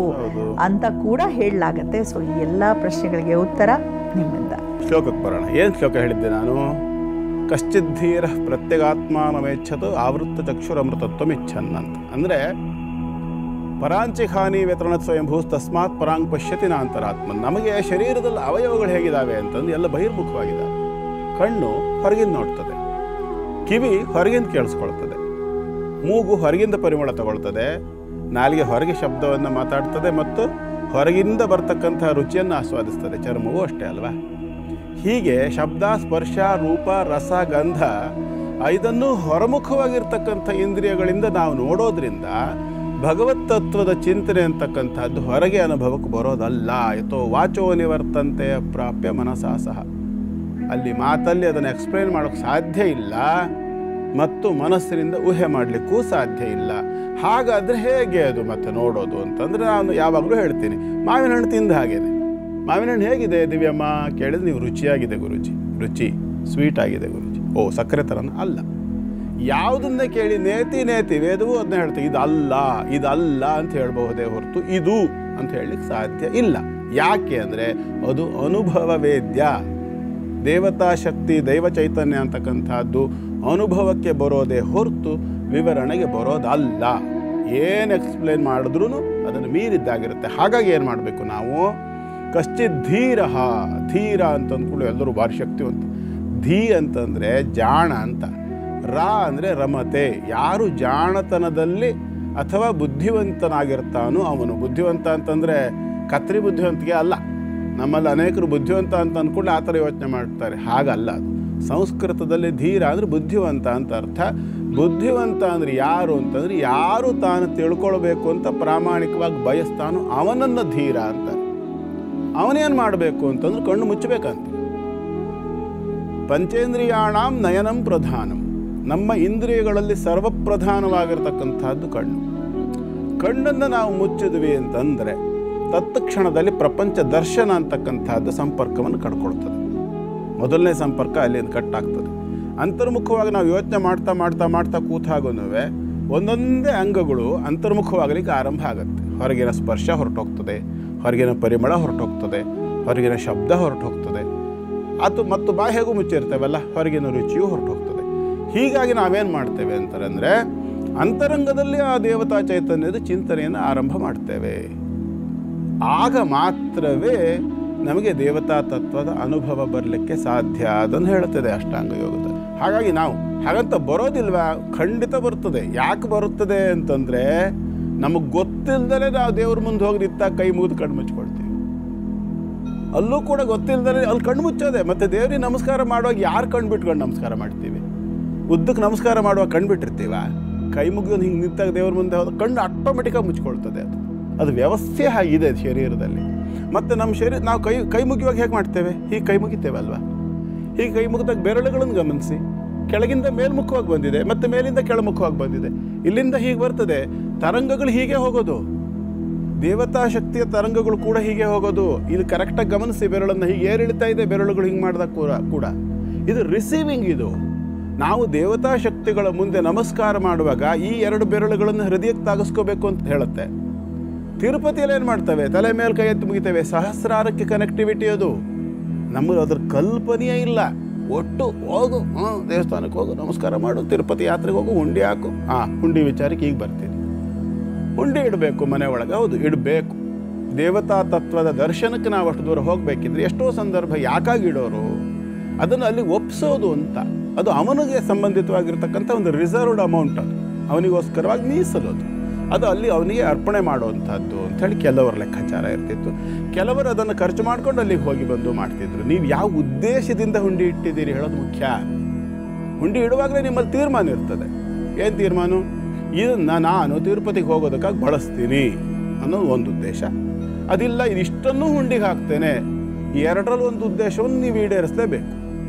ಅಂತ ಕೂಡ ಹೇಳಲಾಗತ್ತೆ. ಸೊ ಈ ಎಲ್ಲ ಪ್ರಶ್ನೆಗಳಿಗೆ ಉತ್ತರ ನಿಮ್ಮಿಂದ. ಶ್ಲೋಕಕ್ಕೆ ಬರೋಣ. ಏನು ಶ್ಲೋಕ ಹೇಳಿದ್ದೆ ನಾನು? ಕಶ್ಚಿದ್ಧೀರ ಪ್ರತ್ಯಗಾತ್ಮಾನಮೇಚ್ಛತು ಆವೃತ್ತ ಚಕ್ಷುರಮೃತತ್ವಮಿಚ್ಛನ್ ಅಂತ. ಅಂದರೆ ಪರಾಂಚಿಖಾನಿ ವ್ಯತರಣ ಸ್ವಯಂಭೂ ತಸ್ಮಾತ್ ಪರಾಂಗ್ ಪಶ್ಯತಿ ನಾಂತರಾತ್ಮನ್. ನಮಗೆ ಶರೀರದಲ್ಲಿ ಅವಯವಗಳು ಹೇಗಿದ್ದಾವೆ ಅಂತಂದು ಎಲ್ಲ ಬಹಿರ್ಮುಖವಾಗಿದ್ದಾವೆ. ಕಣ್ಣು ಹೊರಗಿಂದ ನೋಡ್ತದೆ, ಕಿವಿ ಹೊರಗಿಂದ ಕೇಳಿಸ್ಕೊಳ್ತದೆ, ಮೂಗು ಹೊರಗಿಂದ ಪರಿಮಳ ತಗೊಳ್ತದೆ, ನಾಲಿಗೆ ಹೊರಗೆ ಶಬ್ದವನ್ನು ಮಾತಾಡ್ತದೆ ಮತ್ತು ಹೊರಗಿಂದ ಬರ್ತಕ್ಕಂಥ ರುಚಿಯನ್ನು ಆಸ್ವಾದಿಸ್ತದೆ. ಚರ್ಮವೂ ಅಷ್ಟೇ ಅಲ್ವಾ? ಹೀಗೆ ಶಬ್ದ, ಸ್ಪರ್ಶ, ರೂಪ, ರಸ, ಗಂಧ ಇದನ್ನು ಹೊರಮುಖವಾಗಿರ್ತಕ್ಕಂಥ ಇಂದ್ರಿಯಗಳಿಂದ ನಾವು ನೋಡೋದ್ರಿಂದ ಭಗವತ್ ತತ್ವದ ಚಿಂತನೆ ಅಂತಕ್ಕಂಥದ್ದು ಹೊರಗೆ ಅನುಭವಕ್ಕೆ ಬರೋದಲ್ಲ. ಯಥೋ ವಾಚೋ ನಿವರ್ತಂತೆ ಪ್ರಾಪ್ಯ ಮನಸಾ ಸಹ. ಅಲ್ಲಿ ಮಾತಲ್ಲಿ ಅದನ್ನು ಎಕ್ಸ್ಪ್ಲೇನ್ ಮಾಡೋಕ್ಕೆ ಸಾಧ್ಯ ಇಲ್ಲ. ಮತ್ತು ಮನಸ್ಸಿನಿಂದ ಊಹೆ ಮಾಡಲಿಕ್ಕೂ ಸಾಧ್ಯ ಇಲ್ಲ. ಹಾಗಾದರೆ ಹೇಗೆ ಅದು ಮತ್ತೆ ನೋಡೋದು ಅಂತಂದರೆ ನಾನು ಯಾವಾಗಲೂ ಹೇಳ್ತೀನಿ, ಮಾವಿನ ಹಣ್ಣು ತಿಂದ ಹಾಗೇನೆ. ಮಾವಿನ ಹಣ್ಣು ಹೇಗಿದೆ ದಿವ್ಯಮ್ಮ ಕೇಳಿದ್ರೆ ನೀವು ರುಚಿಯಾಗಿದೆ ಗುರುಜಿ, ರುಚಿ ಸ್ವೀಟ್ ಆಗಿದೆ ಗುರುಜಿ. ಓ ಸಕ್ಕರೆ ಥರನ? ಅಲ್ಲ. ಯಾವುದನ್ನೇ ಕೇಳಿ ನೇತಿ ವೇದವೂ ಅದನ್ನ ಹೇಳ್ತೀವಿ, ಇದಲ್ಲ ಅಂತ ಹೇಳ್ಬಹುದೇ ಹೊರತು ಇದು ಅಂತ ಹೇಳಲಿಕ್ಕೆ ಸಾಧ್ಯ ಇಲ್ಲ. ಯಾಕೆ ಅಂದರೆ ಅದು ಅನುಭವ ವೇದ್ಯ. ದೇವತಾ ಶಕ್ತಿ, ದೈವ ಚೈತನ್ಯ ಅಂತಕ್ಕಂಥದ್ದು ಅನುಭವಕ್ಕೆ ಬರೋದೇ ಹೊರತು ವಿವರಣೆಗೆ ಬರೋದಲ್ಲ. ಏನು ಎಕ್ಸ್ಪ್ಲೇನ್ ಮಾಡಿದ್ರೂ ಅದನ್ನು ಮೀರಿದ್ದಾಗಿರುತ್ತೆ. ಹಾಗಾಗಿ ಏನು ಮಾಡಬೇಕು ನಾವು? ಕಶ್ಚಿತ್ ಧೀರ ಅಂತಂದ್ಕೊಂಡು ಎಲ್ಲರೂ ಭಾರಿ ಶಕ್ತಿವಂತ. ಧೀ ಅಂತಂದರೆ ಜಾಣ ಅಂತ, ರಾ ಅಂದರೆ ರಮತೆ. ಯಾರು ಜಾಣತನದಲ್ಲಿ ಅಥವಾ ಬುದ್ಧಿವಂತನಾಗಿರ್ತಾನೋ ಅವನು. ಬುದ್ಧಿವಂತ ಅಂತಂದರೆ ಕತ್ರಿ ಬುದ್ಧಿವಂತಿಕೆ ಅಲ್ಲ. ನಮ್ಮಲ್ಲಿ ಅನೇಕರು ಬುದ್ಧಿವಂತ ಅಂತ ಅಂದ್ಕೊಂಡು ಆ ಥರ ಯೋಚನೆ ಮಾಡ್ತಾರೆ. ಹಾಗಲ್ಲ ಅದು. ಸಂಸ್ಕೃತದಲ್ಲಿ ಧೀರ ಅಂದರೆ ಬುದ್ಧಿವಂತ ಅಂತ ಅರ್ಥ. ಬುದ್ಧಿವಂತ ಅಂದರೆ ಯಾರು ಅಂತಂದರೆ ಯಾರು ತಾನು ತಿಳ್ಕೊಳ್ಬೇಕು ಅಂತ ಪ್ರಾಮಾಣಿಕವಾಗಿ ಬಯಸ್ತಾನೋ ಅವನನ್ನು ಧೀರ ಅಂತಾರೆ. ಅವನೇನು ಮಾಡಬೇಕು ಅಂತಂದ್ರೆ ಕಣ್ಣು ಮುಚ್ಚಬೇಕಂತ. ಪಂಚೇಂದ್ರಿಯಾಣಾಂ ನಯನಂ ಪ್ರಧಾನಂ. ನಮ್ಮ ಇಂದ್ರಿಯಗಳಲ್ಲಿ ಸರ್ವಪ್ರಧಾನವಾಗಿರ್ತಕ್ಕಂಥದ್ದು ಕಣ್ಣು. ಕಣ್ಣನ್ನು ನಾವು ಮುಚ್ಚಿದ್ವಿ ಅಂತಂದರೆ ತತ್ಕ್ಷಣದಲ್ಲಿ ಪ್ರಪಂಚ ದರ್ಶನ ಅಂತಕ್ಕಂಥದ್ದು ಸಂಪರ್ಕವನ್ನು ಕಡ್ಕೊಳ್ತದೆ. ಮೊದಲನೇ ಸಂಪರ್ಕ ಅಲ್ಲಿಂದ ಕಟ್ಟಾಗ್ತದೆ. ಅಂತರ್ಮುಖವಾಗಿ ನಾವು ಯೋಚನೆ ಮಾಡ್ತಾ ಕೂತಾಗೂ ಒಂದೊಂದೇ ಅಂಗಗಳು ಅಂತರ್ಮುಖವಾಗಲಿಕ್ಕೆ ಆರಂಭ ಆಗುತ್ತೆ. ಹೊರಗಿನ ಸ್ಪರ್ಶ ಹೊರಟೋಗ್ತದೆ, ಹೊರಗಿನ ಪರಿಮಳ ಹೊರಟೋಗ್ತದೆ, ಹೊರಗಿನ ಶಬ್ದ ಹೊರಟೋಗ್ತದೆ, ಮತ್ತು ಬಾಯಿಗೂ ಮುಚ್ಚಿರ್ತೇವಲ್ಲ, ಹೊರಗಿನ ರುಚಿಯೂ ಹೊರಟೋಗ್ತದೆ. ಹೀಗಾಗಿ ನಾವೇನು ಮಾಡ್ತೇವೆ ಅಂತಂದರೆ ಅಂತರಂಗದಲ್ಲಿ ಆ ದೇವತಾ ಚೈತನ್ಯದ ಚಿಂತನೆಯನ್ನು ಆರಂಭ ಮಾಡ್ತೇವೆ. ಆಗ ಮಾತ್ರವೇ ನಮಗೆ ದೇವತಾ ತತ್ವದ ಅನುಭವ ಬರಲಿಕ್ಕೆ ಸಾಧ್ಯ ಅದನ್ನು ಹೇಳ್ತದೆ ಅಷ್ಟಾಂಗ ಯೋಗದ. ಹಾಗಾಗಿ ನಾವು ಹಾಗಂತ ಬರೋದಿಲ್ವಾ? ಖಂಡಿತ ಬರ್ತದೆ. ಯಾಕೆ ಬರುತ್ತದೆ ಅಂತಂದರೆ ನಮಗೆ ಗೊತ್ತಿಲ್ಲದಲೇ ನಾವು ದೇವ್ರ ಮುಂದೆ ಹೋಗಿ ನಿಂತಾಗ ಕೈ ಮುಗಿದು ಕಣ್ಣು ಮುಚ್ಕೊಳ್ತೀವಿ. ಅಲ್ಲೂ ಕೂಡ ಗೊತ್ತಿಲ್ಲದಲೇ ಅಲ್ಲಿ ಕಣ್ಣು ಮುಚ್ಚೋದೆ. ಮತ್ತು ದೇವ್ರಿಗೆ ನಮಸ್ಕಾರ ಮಾಡುವಾಗ ಯಾರು ಕಣ್ಣು ಬಿಟ್ಕೊಂಡು ನಮಸ್ಕಾರ ಮಾಡ್ತೀವಿ? ಉದ್ದಕ್ಕೆ ನಮಸ್ಕಾರ ಮಾಡುವಾಗ ಕಣ್ಣು ಬಿಟ್ಟಿರ್ತೀವ? ಕೈ ಮುಗಿದು ಹಿಂಗೆ ನಿಂತಾಗ ದೇವ್ರ ಮುಂದೆ ಹೋದ ಕಣ್ಣು ಆಟೋಮೆಟಿಕಾಗಿ ಮುಚ್ಕೊಳ್ತದೆ. ಅದು ವ್ಯವಸ್ಥೆ ಆಗಿದೆ ಶರೀರದಲ್ಲಿ. ಮತ್ತು ನಮ್ಮ ಶರೀರ ನಾವು ಕೈ ಮುಗಿಯುವಾಗ ಹೇಗೆ ಮಾಡ್ತೇವೆ? ಹೀಗೆ ಕೈ ಮುಗಿತೇವೆ ಅಲ್ವಾ? ಹೀಗೆ ಕೈ ಮುಗಿದಾಗ ಬೆರಳುಗಳನ್ನು ಗಮನಿಸಿ. ಕೆಳಗಿಂದ ಮೇಲ್ಮುಖವಾಗಿ ಬಂದಿದೆ, ಮತ್ತು ಮೇಲಿಂದ ಕೆಳಮುಖವಾಗಿ ಬಂದಿದೆ. ಇಲ್ಲಿಂದ ಹೀಗೆ ಬರ್ತದೆ. ತರಂಗಗಳು ಹೀಗೆ ಹೋಗೋದು. ದೇವತಾ ಶಕ್ತಿಯ ತರಂಗಗಳು ಕೂಡ ಹೀಗೆ ಹೋಗೋದು. ಇದು ಕರೆಕ್ಟಾಗಿ ಗಮನಿಸಿ. ಬೆರಳನ್ನು ಹೀಗೆ ಏರಿಳಿತಾ ಇದೆ, ಬೆರಳುಗಳು ಹಿಂಗೆ ಮಾಡಿದಾಗ ಕೂಡ ಇದು ರಿಸೀವಿಂಗ್. ಇದು ನಾವು ದೇವತಾ ಶಕ್ತಿಗಳ ಮುಂದೆ ನಮಸ್ಕಾರ ಮಾಡುವಾಗ ಈ ಎರಡು ಬೆರಳುಗಳನ್ನು ಹೃದಯಕ್ಕೆ ತಾಗಿಸ್ಕೋಬೇಕು ಅಂತ ಹೇಳುತ್ತೆ. ತಿರುಪತಿಯಲ್ಲಿ ಏನು ಮಾಡ್ತೇವೆ? ತಲೆ ಮೇಲೆ ಕೈ ಎತ್ತಿ ಮುಗಿತೇವೆ. ಸಹಸ್ರಾರಕ್ಕೆ ಕನೆಕ್ಟಿವಿಟಿ ಅದು. ನಮಗೆ ಅದ್ರ ಕಲ್ಪನೆಯೇ ಇಲ್ಲ. ಒಟ್ಟು ಹೋಗು, ದೇವಸ್ಥಾನಕ್ಕೆ ಹೋಗು, ನಮಸ್ಕಾರ ಮಾಡು, ತಿರುಪತಿ ಯಾತ್ರೆಗೆ ಹೋಗು, ಹುಂಡಿ ಹಾಕು. ಹುಂಡಿ ವಿಚಾರಕ್ಕೆ ಈಗ ಬರ್ತೀನಿ. ಹುಂಡಿ ಇಡಬೇಕು ಮನೆ ಒಳಗೆ. ಹೌದು, ಇಡಬೇಕು. ದೇವತಾ ತತ್ವದ ದರ್ಶನಕ್ಕೆ ನಾವು ಅಷ್ಟು ದೂರ ಹೋಗಬೇಕಿದ್ರೆ ಎಷ್ಟೋ ಸಂದರ್ಭ ಯಾಕಾಗಿ ಇಡೋರು? ಅದನ್ನು ಅಲ್ಲಿ ಒಪ್ಸೋದು ಅಂತ. ಅದು ಅವನಿಗೆ ಸಂಬಂಧಿತವಾಗಿರ್ತಕ್ಕಂಥ ಒಂದು ರಿಸರ್ವ್ಡ್ ಅಮೌಂಟ್. ಅದು ಅವನಿಗೋಸ್ಕರವಾಗಿ ಮೀಸಲೋದು. ಅದು ಅಲ್ಲಿ ಅವನಿಗೆ ಅರ್ಪಣೆ ಮಾಡುವಂಥದ್ದು ಅಂಥೇಳಿ ಕೆಲವರ ಲೆಕ್ಕಾಚಾರ ಇರ್ತಿತ್ತು. ಕೆಲವರು ಅದನ್ನು ಖರ್ಚು ಮಾಡ್ಕೊಂಡು ಅಲ್ಲಿಗೆ ಹೋಗಿ ಬಂದು ಮಾಡ್ತಿದ್ರು. ನೀವು ಯಾವ ಉದ್ದೇಶದಿಂದ ಹುಂಡಿ ಇಟ್ಟಿದ್ದೀರಿ ಹೇಳೋದು ಮುಖ್ಯ. ಹುಂಡಿ ಇಡುವಾಗಲೇ ನಿಮ್ಮಲ್ಲಿ ತೀರ್ಮಾನ ಇರ್ತದೆ. ಏನು ತೀರ್ಮಾನ? ಇದನ್ನು ನಾನು ತಿರುಪತಿಗೆ ಹೋಗೋದಕ್ಕಾಗಿ ಬಳಸ್ತೀನಿ ಅನ್ನೋದು ಒಂದು ಉದ್ದೇಶ. ಅದಿಲ್ಲ, ಇದಿಷ್ಟನ್ನು ಹುಂಡಿಗೆ ಹಾಕ್ತೇನೆ, ಎರಡರಲ್ಲಿ ಒಂದು ಉದ್ದೇಶವನ್ನು ನೀವು ಈಡೇರಿಸಲೇಬೇಕು.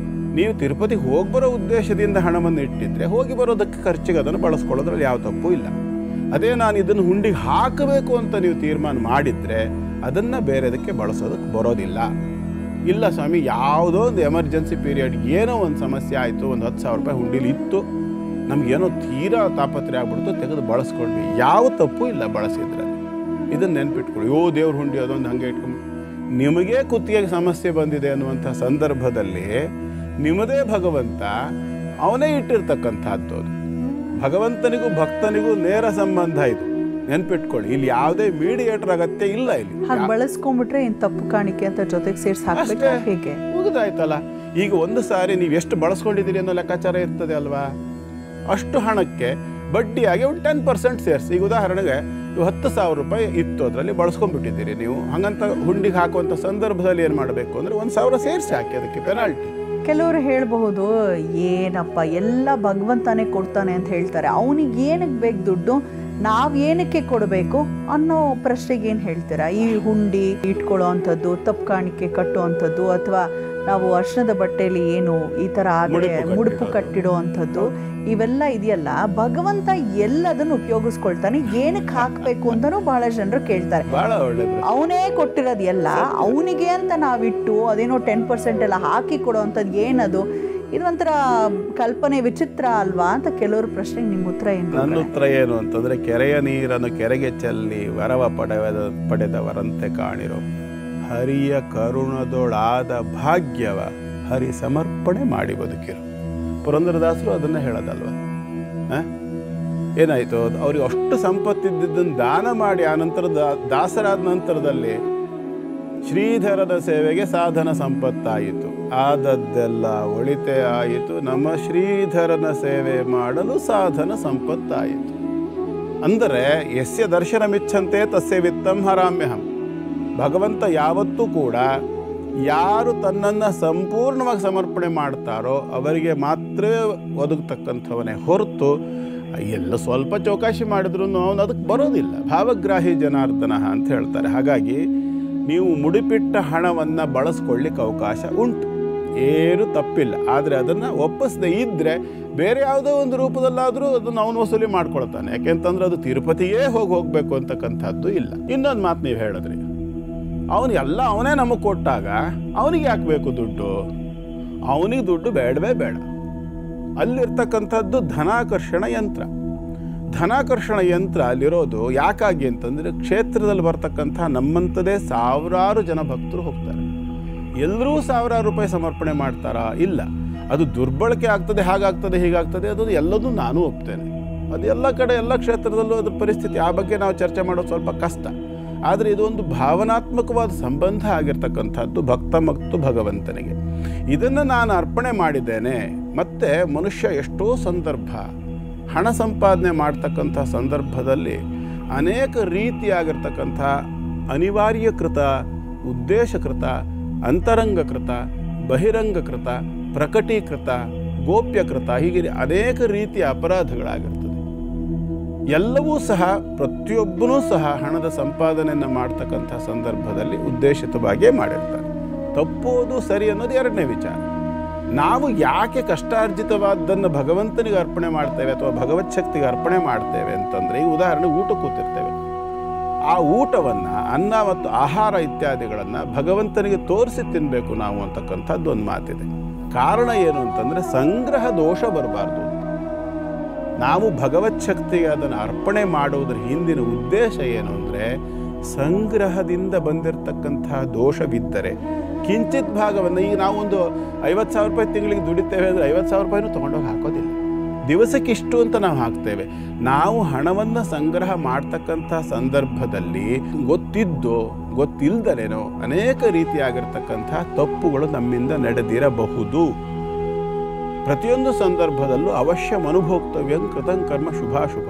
ನೀವು ತಿರುಪತಿಗೆ ಹೋಗಿ ಬರೋ ಉದ್ದೇಶದಿಂದ ಹಣವನ್ನು ಇಟ್ಟಿದ್ರೆ ಹೋಗಿ ಬರೋದಕ್ಕೆ ಖರ್ಚಿಗೆ ಅದನ್ನು ಬಳಸ್ಕೊಳ್ಳೋದ್ರಲ್ಲಿ ಯಾವ ತಪ್ಪು ಇಲ್ಲ. ಅದೇ ನಾನು ಇದನ್ನು ಹುಂಡಿಗೆ ಹಾಕಬೇಕು ಅಂತ ನೀವು ತೀರ್ಮಾನ ಮಾಡಿದರೆ ಅದನ್ನು ಬೇರೆದಕ್ಕೆ ಬಳಸೋದಕ್ಕೆ ಬರೋದಿಲ್ಲ. ಇಲ್ಲ ಸ್ವಾಮಿ, ಯಾವುದೋ ಒಂದು ಎಮರ್ಜೆನ್ಸಿ ಪೀರಿಯಡ್ ಏನೋ ಒಂದು ಸಮಸ್ಯೆ ಆಯಿತು, ಒಂದು 10,000 ರೂಪಾಯಿ ಹುಂಡಿಲಿ ಇತ್ತು, ನಮಗೇನೋ ತೀರಾ ತಾಪತ್ರೆ ಆಗ್ಬಿಡ್ತು, ತೆಗೆದು ಬಳಸ್ಕೊಂಡ್ವಿ, ಯಾವ ತಪ್ಪು ಇಲ್ಲ ಬಳಸಿದ್ರೆ. ಇದನ್ನು ನೆನ್ಪಿಟ್ಕೊಳ್ಳಿ. ದೇವ್ರ ಹುಂಡಿ ಅದೊಂದು ಹಾಗೆ ಇಟ್ಕೊಂಡು ನಿಮಗೇ ಕುತ್ತಿಗೆಗೆ ಸಮಸ್ಯೆ ಬಂದಿದೆ ಅನ್ನುವಂಥ ಸಂದರ್ಭದಲ್ಲಿ ನಿಮ್ಮದೇ ಭಗವಂತ ಅವನೇ ಇಟ್ಟಿರ್ತಕ್ಕಂಥದ್ದು. ಅದು ಭಗವಂತನಿಗೂ ಭಕ್ತನಿಗೂ ನೇರ ಸಂಬಂಧ. ಇದು ನೆನ್ಪಿಟ್ಕೊಳ್ಳಿ. ಇಲ್ಲಿ ಯಾವುದೇ ಮೀಡಿಯೇಟರ್ ಅಗತ್ಯ ಇಲ್ಲ. ಇಲ್ಲಿ ಬಳಸ್ಕೊಂಡ್ಬಿಟ್ರೆ ಇನ್ ತಪ್ಪು ಕಾಣಿಕೆ ಅಂತ ಜೊತೆಗೆ ಸೇರಿಸಿ ಹಾಕ್ಬೇಕು. ಹೇಗೆ ಮುಗಿದಾಯ್ತಲ್ಲ. ಈಗ ಒಂದು ಸಾರಿ ನೀವು ಎಷ್ಟು ಬಳಸ್ಕೊಂಡಿದ್ದೀರಿ ಅನ್ನೋ ಲೆಕ್ಕಾಚಾರ ಇರ್ತದೆ ಅಲ್ವಾ? ಅಷ್ಟು ಹಣಕ್ಕೆ ಬಡ್ಡಿಯಾಗಿ ಒಂದು 10% ಸೇರಿಸಿ. ಈಗ ಉದಾಹರಣೆಗೆ 10,000 ರೂಪಾಯಿ ಇತ್ತು, ಅದರಲ್ಲಿ ಬಳಸ್ಕೊಂಡ್ಬಿಟ್ಟಿದ್ದೀರಿ ನೀವು. ಹಾಗಂತ ಹುಂಡಿಗೆ ಹಾಕುವಂಥ ಸಂದರ್ಭದಲ್ಲಿ ಏನು ಮಾಡಬೇಕು ಅಂದರೆ 1,000 ಸೇರಿಸಿ ಹಾಕಿ, ಅದಕ್ಕೆ ಪೆನಾಲ್ಟಿ. ಕೆಲವರು ಹೇಳಬಹುದು, ಏನಪ್ಪ ಎಲ್ಲ ಭಗವಂತನೇ ಕೊಡ್ತಾನೆ ಅಂತ ಹೇಳ್ತಾರೆ, ಅವನಿಗೆ ಏನಕ್ಕೆ ಬೇಕು ದುಡ್ಡು, ನಾವು ಏನಕ್ಕೆ ಕೊಡಬೇಕು ಅನ್ನೋ ಪ್ರಶ್ನೆಗೆ ಏನು ಹೇಳ್ತೀರಾ? ಈ ಹುಂಡಿ ಇಟ್ಕೊಳ್ಳೋ ಅಂಥದ್ದು, ತಪ್ಪು ಕಾಣಿಕೆ ಕಟ್ಟೋ ಅಂಥದ್ದು, ಅಥವಾ ನಾವು ಅರ್ಶನದ ಬಟ್ಟೆಯಲ್ಲಿ ಏನು ಈ ಥರ ಆದರೆ ಮುಡುಪು ಕಟ್ಟಿಡೋ ಅಂಥದ್ದು ಇವೆಲ್ಲ ಇದೆಯಲ್ಲ, ಭಗವಂತ ಎಲ್ಲದನ್ನು ಉಪಯೋಗಿಸ್ಕೊಳ್ತಾನೆ. ಏನಕ್ಕೆ ಹಾಕಬೇಕು ಅಂತಲೂ ಬಹಳ ಜನರು ಕೇಳ್ತಾರೆ. ಅವನೇ ಕೊಟ್ಟಿರೋದು ಎಲ್ಲ ಅವನಿಗೆ ಅಂತ ನಾವಿಟ್ಟು ಅದೇನೋ 10% ಎಲ್ಲ ಹಾಕಿ ಕೊಡೋ ಅಂಥದ್ದು ಏನದು? ಇದು ಒಂಥರ ಕಲ್ಪನೆ ವಿಚಿತ್ರ ಅಲ್ವಾ ಅಂತ ಕೆಲವರು ಪ್ರಶ್ನೆಗೆ ನಿಮ್ಮ ಉತ್ತರ ಏನು? ನನ್ನ ಉತ್ತರ ಏನು ಅಂತಂದರೆ, ಕೆರೆಯ ನೀರನ್ನು ಕೆರೆಗೆ ಚೆಲ್ಲಿ ವರವ ಪಡೆದವರಂತೆ ಕಾಣಿರೋ ಹರಿಯ ಕರುಣದೊಳಾದ ಭಾಗ್ಯವ ಹರಿ ಸಮರ್ಪಣೆ ಮಾಡಿ ಬದುಕಿರು. ಪುರಂದರದಾಸರು ಅದನ್ನೇ ಹೇಳೋದಲ್ವ. ಏನಾಯಿತು, ಅವ್ರಿಗೆ ಅಷ್ಟು ಸಂಪತ್ತಿದ್ದನ್ನು ದಾನ ಮಾಡಿ ಆನಂತರ ದಾಸರಾದ ನಂತರದಲ್ಲಿ ಶ್ರೀಧರನ ಸೇವೆಗೆ ಸಾಧನ ಸಂಪತ್ತಾಯಿತು. ಆದದ್ದೆಲ್ಲ ಒಳಿತೆ ಆಯಿತು, ನಮ್ಮ ಶ್ರೀಧರನ ಸೇವೆ ಮಾಡಲು ಸಾಧನ ಸಂಪತ್ತಾಯಿತು. ಅಂದರೆ ಯಸ್ಯ ದರ್ಶನಮಿಚ್ಛಂತೆ ತಸ್ಯ ವಿತ್ತಂ ಹರಾಮ್ಯಹಂ. ಭಗವಂತ ಯಾವತ್ತೂ ಕೂಡ ಯಾರು ತನ್ನನ್ನು ಸಂಪೂರ್ಣವಾಗಿ ಸಮರ್ಪಣೆ ಮಾಡ್ತಾರೋ ಅವರಿಗೆ ಮಾತ್ರ ಒದಗತಕ್ಕಂಥವನೇ ಹೊರತು ಎಲ್ಲ ಸ್ವಲ್ಪ ಚೌಕಾಶಿ ಮಾಡಿದ್ರು ಅವನು ಅದಕ್ಕೆ ಬರೋದಿಲ್ಲ. ಭಾವಗ್ರಾಹಿ ಜನಾರ್ದನ ಅಂತ ಹೇಳ್ತಾರೆ. ಹಾಗಾಗಿ ನೀವು ಮುಡಿಪಿಟ್ಟ ಹಣವನ್ನು ಬಳಸ್ಕೊಳ್ಳಿಕ್ಕೆ ಅವಕಾಶ ಉಂಟು, ಏನು ತಪ್ಪಿಲ್ಲ. ಆದರೆ ಅದನ್ನು ಒಪ್ಪಿಸದೇ ಇದ್ದರೆ ಬೇರೆ ಯಾವುದೋ ಒಂದು ರೂಪದಲ್ಲಾದರೂ ಅದನ್ನು ಅವನು ವಸೂಲಿ ಮಾಡ್ಕೊಳ್ತಾನೆ. ಯಾಕೆಂತಂದ್ರೆ ಅದು ತಿರುಪತಿಯೇ ಹೋಗಬೇಕು ಅಂತಕ್ಕಂಥದ್ದು ಇಲ್ಲ. ಇನ್ನೊಂದು ಮಾತು ನೀವು ಹೇಳಿದ್ರಿ, ಅವನಿಗೆಲ್ಲ ಅವನೇ ನಮಗೆ ಕೊಟ್ಟಾಗ ಅವನಿಗೆ ಯಾಕೆ ಬೇಕು ದುಡ್ಡು? ಅವನಿಗೆ ದುಡ್ಡು ಬೇಡವೇ ಬೇಡ. ಅಲ್ಲಿರ್ತಕ್ಕಂಥದ್ದು ಧನಾಕರ್ಷಣ ಯಂತ್ರ. ಧನಾಕರ್ಷಣ ಯಂತ್ರ ಅಲ್ಲಿರೋದು ಯಾಕಾಗಿ ಅಂತಂದರೆ, ಕ್ಷೇತ್ರದಲ್ಲಿ ಬರ್ತಕ್ಕಂಥ ನಮ್ಮಂಥದ್ದೇ ಸಾವಿರಾರು ಜನ ಭಕ್ತರು ಹೋಗ್ತಾರೆ. ಎಲ್ಲರೂ ಸಾವಿರಾರು ರೂಪಾಯಿ ಸಮರ್ಪಣೆ ಮಾಡ್ತಾರಾ? ಇಲ್ಲ. ಅದು ದುರ್ಬಳಕೆ ಆಗ್ತದೆ, ಹಾಗಾಗ್ತದೆ, ಹೀಗಾಗ್ತದೆ, ಅದು ಎಲ್ಲದೂ ನಾನು ಒಪ್ತೇನೆ. ಅದು ಎಲ್ಲ ಕಡೆ ಎಲ್ಲ ಕ್ಷೇತ್ರದಲ್ಲೂ ಅದ್ರ ಪರಿಸ್ಥಿತಿ. ಆ ಬಗ್ಗೆ ನಾವು ಚರ್ಚೆ ಮಾಡೋದು ಸ್ವಲ್ಪ ಕಷ್ಟ. ಆದರೆ ಇದು ಒಂದು ಭಾವನಾತ್ಮಕವಾದ ಸಂಬಂಧ ಆಗಿರ್ತಕ್ಕಂಥದ್ದು ಭಕ್ತ ಮತ್ತು ಭಗವಂತನಿಗೆ. ಇದನ್ನು ನಾನು ಅರ್ಪಣೆ ಮಾಡಿದ್ದೇನೆ. ಮತ್ತು ಮನುಷ್ಯ ಎಷ್ಟೋ ಸಂದರ್ಭ ಹಣ ಸಂಪಾದನೆ ಮಾಡ್ತಕ್ಕಂಥ ಸಂದರ್ಭದಲ್ಲಿ ಅನೇಕ ರೀತಿಯಾಗಿರ್ತಕ್ಕಂಥ ಅನಿವಾರ್ಯಕೃತ, ಉದ್ದೇಶಕೃತ, ಅಂತರಂಗಕೃತ, ಬಹಿರಂಗಕೃತ, ಪ್ರಕಟೀಕೃತ, ಗೋಪ್ಯಕೃತ, ಹೀಗೆ ಅನೇಕ ರೀತಿಯ ಅಪರಾಧಗಳಾಗಿರ್ತದೆ. ಎಲ್ಲವೂ ಸಹ ಪ್ರತಿಯೊಬ್ಬನೂ ಸಹ ಹಣದ ಸಂಪಾದನೆಯನ್ನು ಮಾಡ್ತಕ್ಕಂಥ ಸಂದರ್ಭದಲ್ಲಿ ಉದ್ದೇಶಿತವಾಗಿಯೇ ಮಾಡಿರ್ತಾರೆ. ತಪ್ಪೋದು ಸರಿ ಅನ್ನೋದು ಎರಡನೇ ವಿಚಾರ. ನಾವು ಯಾಕೆ ಕಷ್ಟಾರ್ಜಿತವಾದ್ದನ್ನು ಭಗವಂತನಿಗೆ ಅರ್ಪಣೆ ಮಾಡ್ತೇವೆ ಅಥವಾ ಭಗವತ್ ಶಕ್ತಿಗೆ ಅರ್ಪಣೆ ಮಾಡ್ತೇವೆ ಅಂತಂದರೆ, ಈ ಉದಾಹರಣೆ ಊಟ ಕೂತಿರ್ತೇವೆ. ಆ ಊಟವನ್ನು, ಅನ್ನ ಮತ್ತು ಆಹಾರ ಇತ್ಯಾದಿಗಳನ್ನು ಭಗವಂತನಿಗೆ ತೋರಿಸಿ ತಿನ್ನಬೇಕು ನಾವು ಅಂತಕ್ಕಂಥದ್ದು ಒಂದು ಮಾತಿದೆ. ಕಾರಣ ಏನು ಅಂತಂದರೆ, ಸಂಗ್ರಹ ದೋಷ ಬರಬಾರ್ದು. ನಾವು ಭಗವತ್ ಶಕ್ತಿಗೆ ಅದನ್ನು ಅರ್ಪಣೆ ಮಾಡುವುದರ ಹಿಂದಿನ ಉದ್ದೇಶ ಏನು ಅಂದರೆ, ಸಂಗ್ರಹದಿಂದ ಬಂದಿರತಕ್ಕಂತಹ ದೋಷವಿದ್ದರೆ ಕಿಂಚಿತ್ ಭಾಗವನ್ನು, ಈಗ ನಾವೊಂದು 50,000 ರೂಪಾಯಿ ತಿಂಗಳಿಗೆ ದುಡಿತೇವೆ ಅಂದರೆ 50,000 ರೂಪಾಯಿನೂ ತೊಗೊಂಡೋಗಿ ಹಾಕೋದಿಲ್ಲ. ದಿವಸಕ್ಕಿಷ್ಟು ಅಂತ ನಾವು ಹಾಕ್ತೇವೆ. ನಾವು ಹಣವನ್ನು ಸಂಗ್ರಹ ಮಾಡ್ತಕ್ಕಂಥ ಸಂದರ್ಭದಲ್ಲಿ ಗೊತ್ತಿಲ್ಲದೇನೋ ಅನೇಕ ರೀತಿಯಾಗಿರ್ತಕ್ಕಂಥ ತಪ್ಪುಗಳು ನಮ್ಮಿಂದ ನಡೆದಿರಬಹುದು. ಪ್ರತಿಯೊಂದು ಸಂದರ್ಭದಲ್ಲೂ ಅವಶ್ಯ ಅನುಭೋಕ್ತವ್ಯ ಕೃತಂ ಕರ್ಮ ಶುಭಾಶುಭ.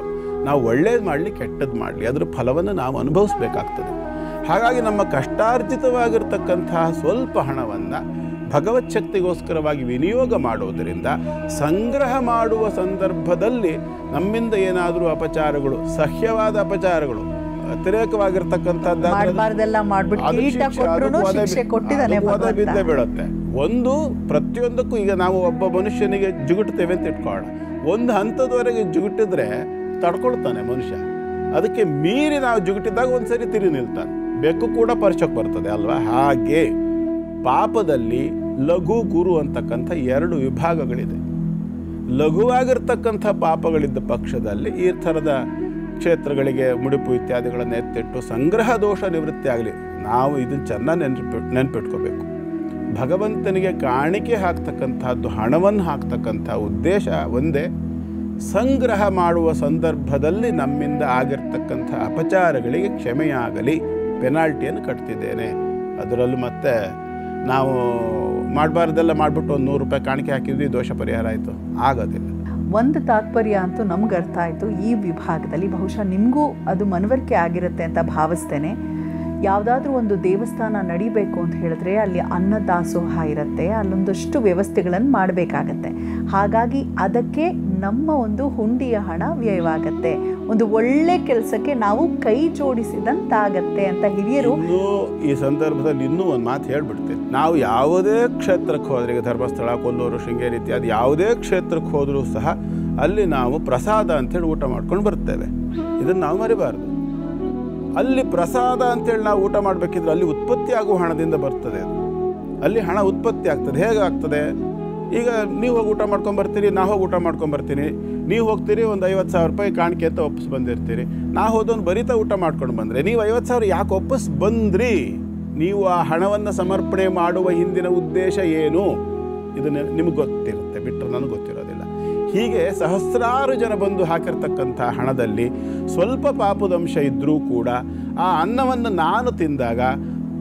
ನಾವು ಒಳ್ಳೇದು ಮಾಡಲಿ ಕೆಟ್ಟದ್ದು ಮಾಡಲಿ ಅದರ ಫಲವನ್ನು ನಾವು ಅನುಭವಿಸ್ಬೇಕಾಗ್ತದೆ. ಹಾಗಾಗಿ ನಮ್ಮ ಕಷ್ಟಾರ್ಜಿತವಾಗಿರ್ತಕ್ಕಂತಹ ಸ್ವಲ್ಪ ಹಣವನ್ನು ಭಗವತ್ ಶಕ್ತಿಗೋಸ್ಕರವಾಗಿ ವಿನಿಯೋಗ ಮಾಡುವುದರಿಂದ ಸಂಗ್ರಹ ಮಾಡುವ ಸಂದರ್ಭದಲ್ಲಿ ನಮ್ಮಿಂದ ಏನಾದರೂ ಅಪಚಾರಗಳು, ಸಹ್ಯವಾದ ಅಪಚಾರಗಳು, ಅತಿರೇಕವಾಗಿರ್ತಕ್ಕಂಥದ್ದು ಬಿದ್ದೇ ಬೀಳುತ್ತೆ. ಒಂದು ಪ್ರತಿಯೊಂದಕ್ಕೂ ಈಗ ನಾವು ಒಬ್ಬ ಮನುಷ್ಯನಿಗೆ ಜುಗುಟ್ತೇವೆ ಅಂತ ಇಟ್ಕೊಳ್ಳೋಣ. ಒಂದು ಹಂತದವರೆಗೆ ಜುಗುಟ್ಟಿದ್ರೆ ತಡ್ಕೊಳ್ತಾನೆ ಮನುಷ್ಯ. ಅದಕ್ಕೆ ಮೀರಿ ನಾವು ಜುಗುಟ್ಟಿದ್ದಾಗ ಒಂದ್ಸರಿ ತಿರಿ ನಿಲ್ತಾನೆ. ಬೆಕ್ಕು ಕೂಡ ಪರ್ಚಕ್ಕೆ ಬರ್ತದೆ ಅಲ್ವಾ? ಹಾಗೆ ಪಾಪದಲ್ಲಿ ಲಘು ಗುರು ಅಂತಕ್ಕಂಥ 2 ವಿಭಾಗಗಳಿದೆ. ಲಘುವಾಗಿರ್ತಕ್ಕಂಥ ಪಾಪಗಳಿದ್ದ ಪಕ್ಷದಲ್ಲಿ ಈ ಥರದ ಕ್ಷೇತ್ರಗಳಿಗೆ ಮುಡಿಪು ಇತ್ಯಾದಿಗಳನ್ನು ಎತ್ತಿಟ್ಟು ಸಂಗ್ರಹ ದೋಷ ನಿವೃತ್ತಿ ಆಗಲಿ. ನಾವು ಇದನ್ನು ಚೆನ್ನಾಗಿ ನೆನ್ಪಿಟ್ಕೋಬೇಕು. ಭಗವಂತನಿಗೆ ಕಾಣಿಕೆ ಹಾಕ್ತಕ್ಕಂಥದ್ದು, ಹಣವನ್ನು ಹಾಕ್ತಕ್ಕಂಥ ಉದ್ದೇಶ ಒಂದೇ. ಸಂಗ್ರಹ ಮಾಡುವ ಸಂದರ್ಭದಲ್ಲಿ ನಮ್ಮಿಂದ ಆಗಿರ್ತಕ್ಕಂಥ ಅಪಚಾರಗಳಿಗೆ ಕ್ಷಮೆಯಾಗಲಿ, ಪೆನಾಲ್ಟಿಯನ್ನು ಕಟ್ತಿದ್ದೇನೆ. ಅದರಲ್ಲೂ ಮತ್ತೆ ನಾವು ಮಾಡಬಾರ್ದೆಲ್ಲ ಮಾಡಿಬಿಟ್ಟು ಒಂದು 100 ರೂಪಾಯಿ ಕಾಣಿಕೆ ಹಾಕಿದ್ವಿ, ದೋಷ ಪರಿಹಾರ ಆಯಿತು, ಆಗೋದಿಲ್ಲ. ಒಂದು ತಾತ್ಪರ್ಯ ಅಂತೂ ನಮ್ಗೆ ಅರ್ಥ ಆಯಿತು. ಈ ವಿಭಾಗದಲ್ಲಿ ಬಹುಶಃ ನಿಮಗೂ ಅದು ಮನವರಿಕೆ ಆಗಿರುತ್ತೆ ಅಂತ ಭಾವಿಸ್ತೇನೆ. ಯಾವುದಾದ್ರೂ ಒಂದು ದೇವಸ್ಥಾನ ನಡಿಬೇಕು ಅಂತ ಹೇಳಿದ್ರೆ ಅಲ್ಲಿ ಅನ್ನದಾಸೋಹ ಇರುತ್ತೆ, ಅಲ್ಲೊಂದಷ್ಟು ವ್ಯವಸ್ಥೆಗಳನ್ನು ಮಾಡಬೇಕಾಗತ್ತೆ. ಹಾಗಾಗಿ ಅದಕ್ಕೆ ನಮ್ಮ ಒಂದು ಹುಂಡಿಯ ಹಣ ವ್ಯಯವಾಗತ್ತೆ. ಒಂದು ಒಳ್ಳೆ ಕೆಲಸಕ್ಕೆ ನಾವು ಕೈ ಜೋಡಿಸಿದಂತಾಗತ್ತೆ ಅಂತ ಹಿರಿಯರು. ಈ ಸಂದರ್ಭದಲ್ಲಿ ಇನ್ನೂ ಒಂದು ಮಾತು ಹೇಳ್ಬಿಡ್ತೇನೆ. ನಾವು ಯಾವುದೇ ಕ್ಷೇತ್ರಕ್ಕೆ ಹೋದ್ರೆ, ಈಗ ಧರ್ಮಸ್ಥಳ, ಕೊಲ್ಲೂರು, ಶೃಂಗೇರಿ ಇತ್ಯಾದಿ ಯಾವುದೇ ಕ್ಷೇತ್ರಕ್ಕೆ ಹೋದರೂ ಸಹ ಅಲ್ಲಿ ನಾವು ಪ್ರಸಾದ ಅಂತೇಳಿ ಊಟ ಮಾಡ್ಕೊಂಡು ಬರ್ತೇವೆ. ಇದನ್ನು ನಾವು ಮರಿಬಾರ್ದು. ಅಲ್ಲಿ ಪ್ರಸಾದ ಅಂತೇಳಿ ನಾವು ಊಟ ಮಾಡಬೇಕಿದ್ರೆ ಅಲ್ಲಿ ಉತ್ಪತ್ತಿ ಆಗುವ ಹಣದಿಂದ ಬರ್ತದೆ. ಅದು ಅಲ್ಲಿ ಹಣ ಉತ್ಪತ್ತಿ ಆಗ್ತದೆ. ಹೇಗಾಗ್ತದೆ? ಈಗ ನೀವು ಹೋಗಿ ಊಟ ಮಾಡ್ಕೊಂಬರ್ತೀರಿ, ನಾ ಹೋಗಿ ಊಟ ಮಾಡ್ಕೊಂಬರ್ತೀನಿ. ನೀವು ಹೋಗ್ತೀರಿ, ಒಂದು 50,000 ರೂಪಾಯಿ ಕಾಣಿಕೆ ಅಂತ ಒಪ್ಪಿಸಿ ಬಂದಿರ್ತೀರಿ. ನಾ ಹೋದೊಂದು ಬರಿತಾ ಊಟ ಮಾಡ್ಕೊಂಡು ಬಂದರೆ ನೀವು 50,000 ಯಾಕೆ ಒಪ್ಪಿಸಿ ಬಂದ್ರಿ? ನೀವು ಆ ಹಣವನ್ನು ಸಮರ್ಪಣೆ ಮಾಡುವ ಹಿಂದಿನ ಉದ್ದೇಶ ಏನು? ಇದು ನಿಮಗೆ ಗೊತ್ತಿರುತ್ತೆ, ಬಿಟ್ಟರೆ ನನಗೆ ಗೊತ್ತಿರೋದಿಲ್ಲ. ಹೀಗೆ ಸಹಸ್ರಾರು ಜನ ಬಂದು ಹಾಕಿರ್ತಕ್ಕಂಥ ಹಣದಲ್ಲಿ ಸ್ವಲ್ಪ ಪಾಪದಂಶ ಇದ್ದರೂ ಕೂಡ ಆ ಅನ್ನವನ್ನು ನಾನು ತಿಂದಾಗ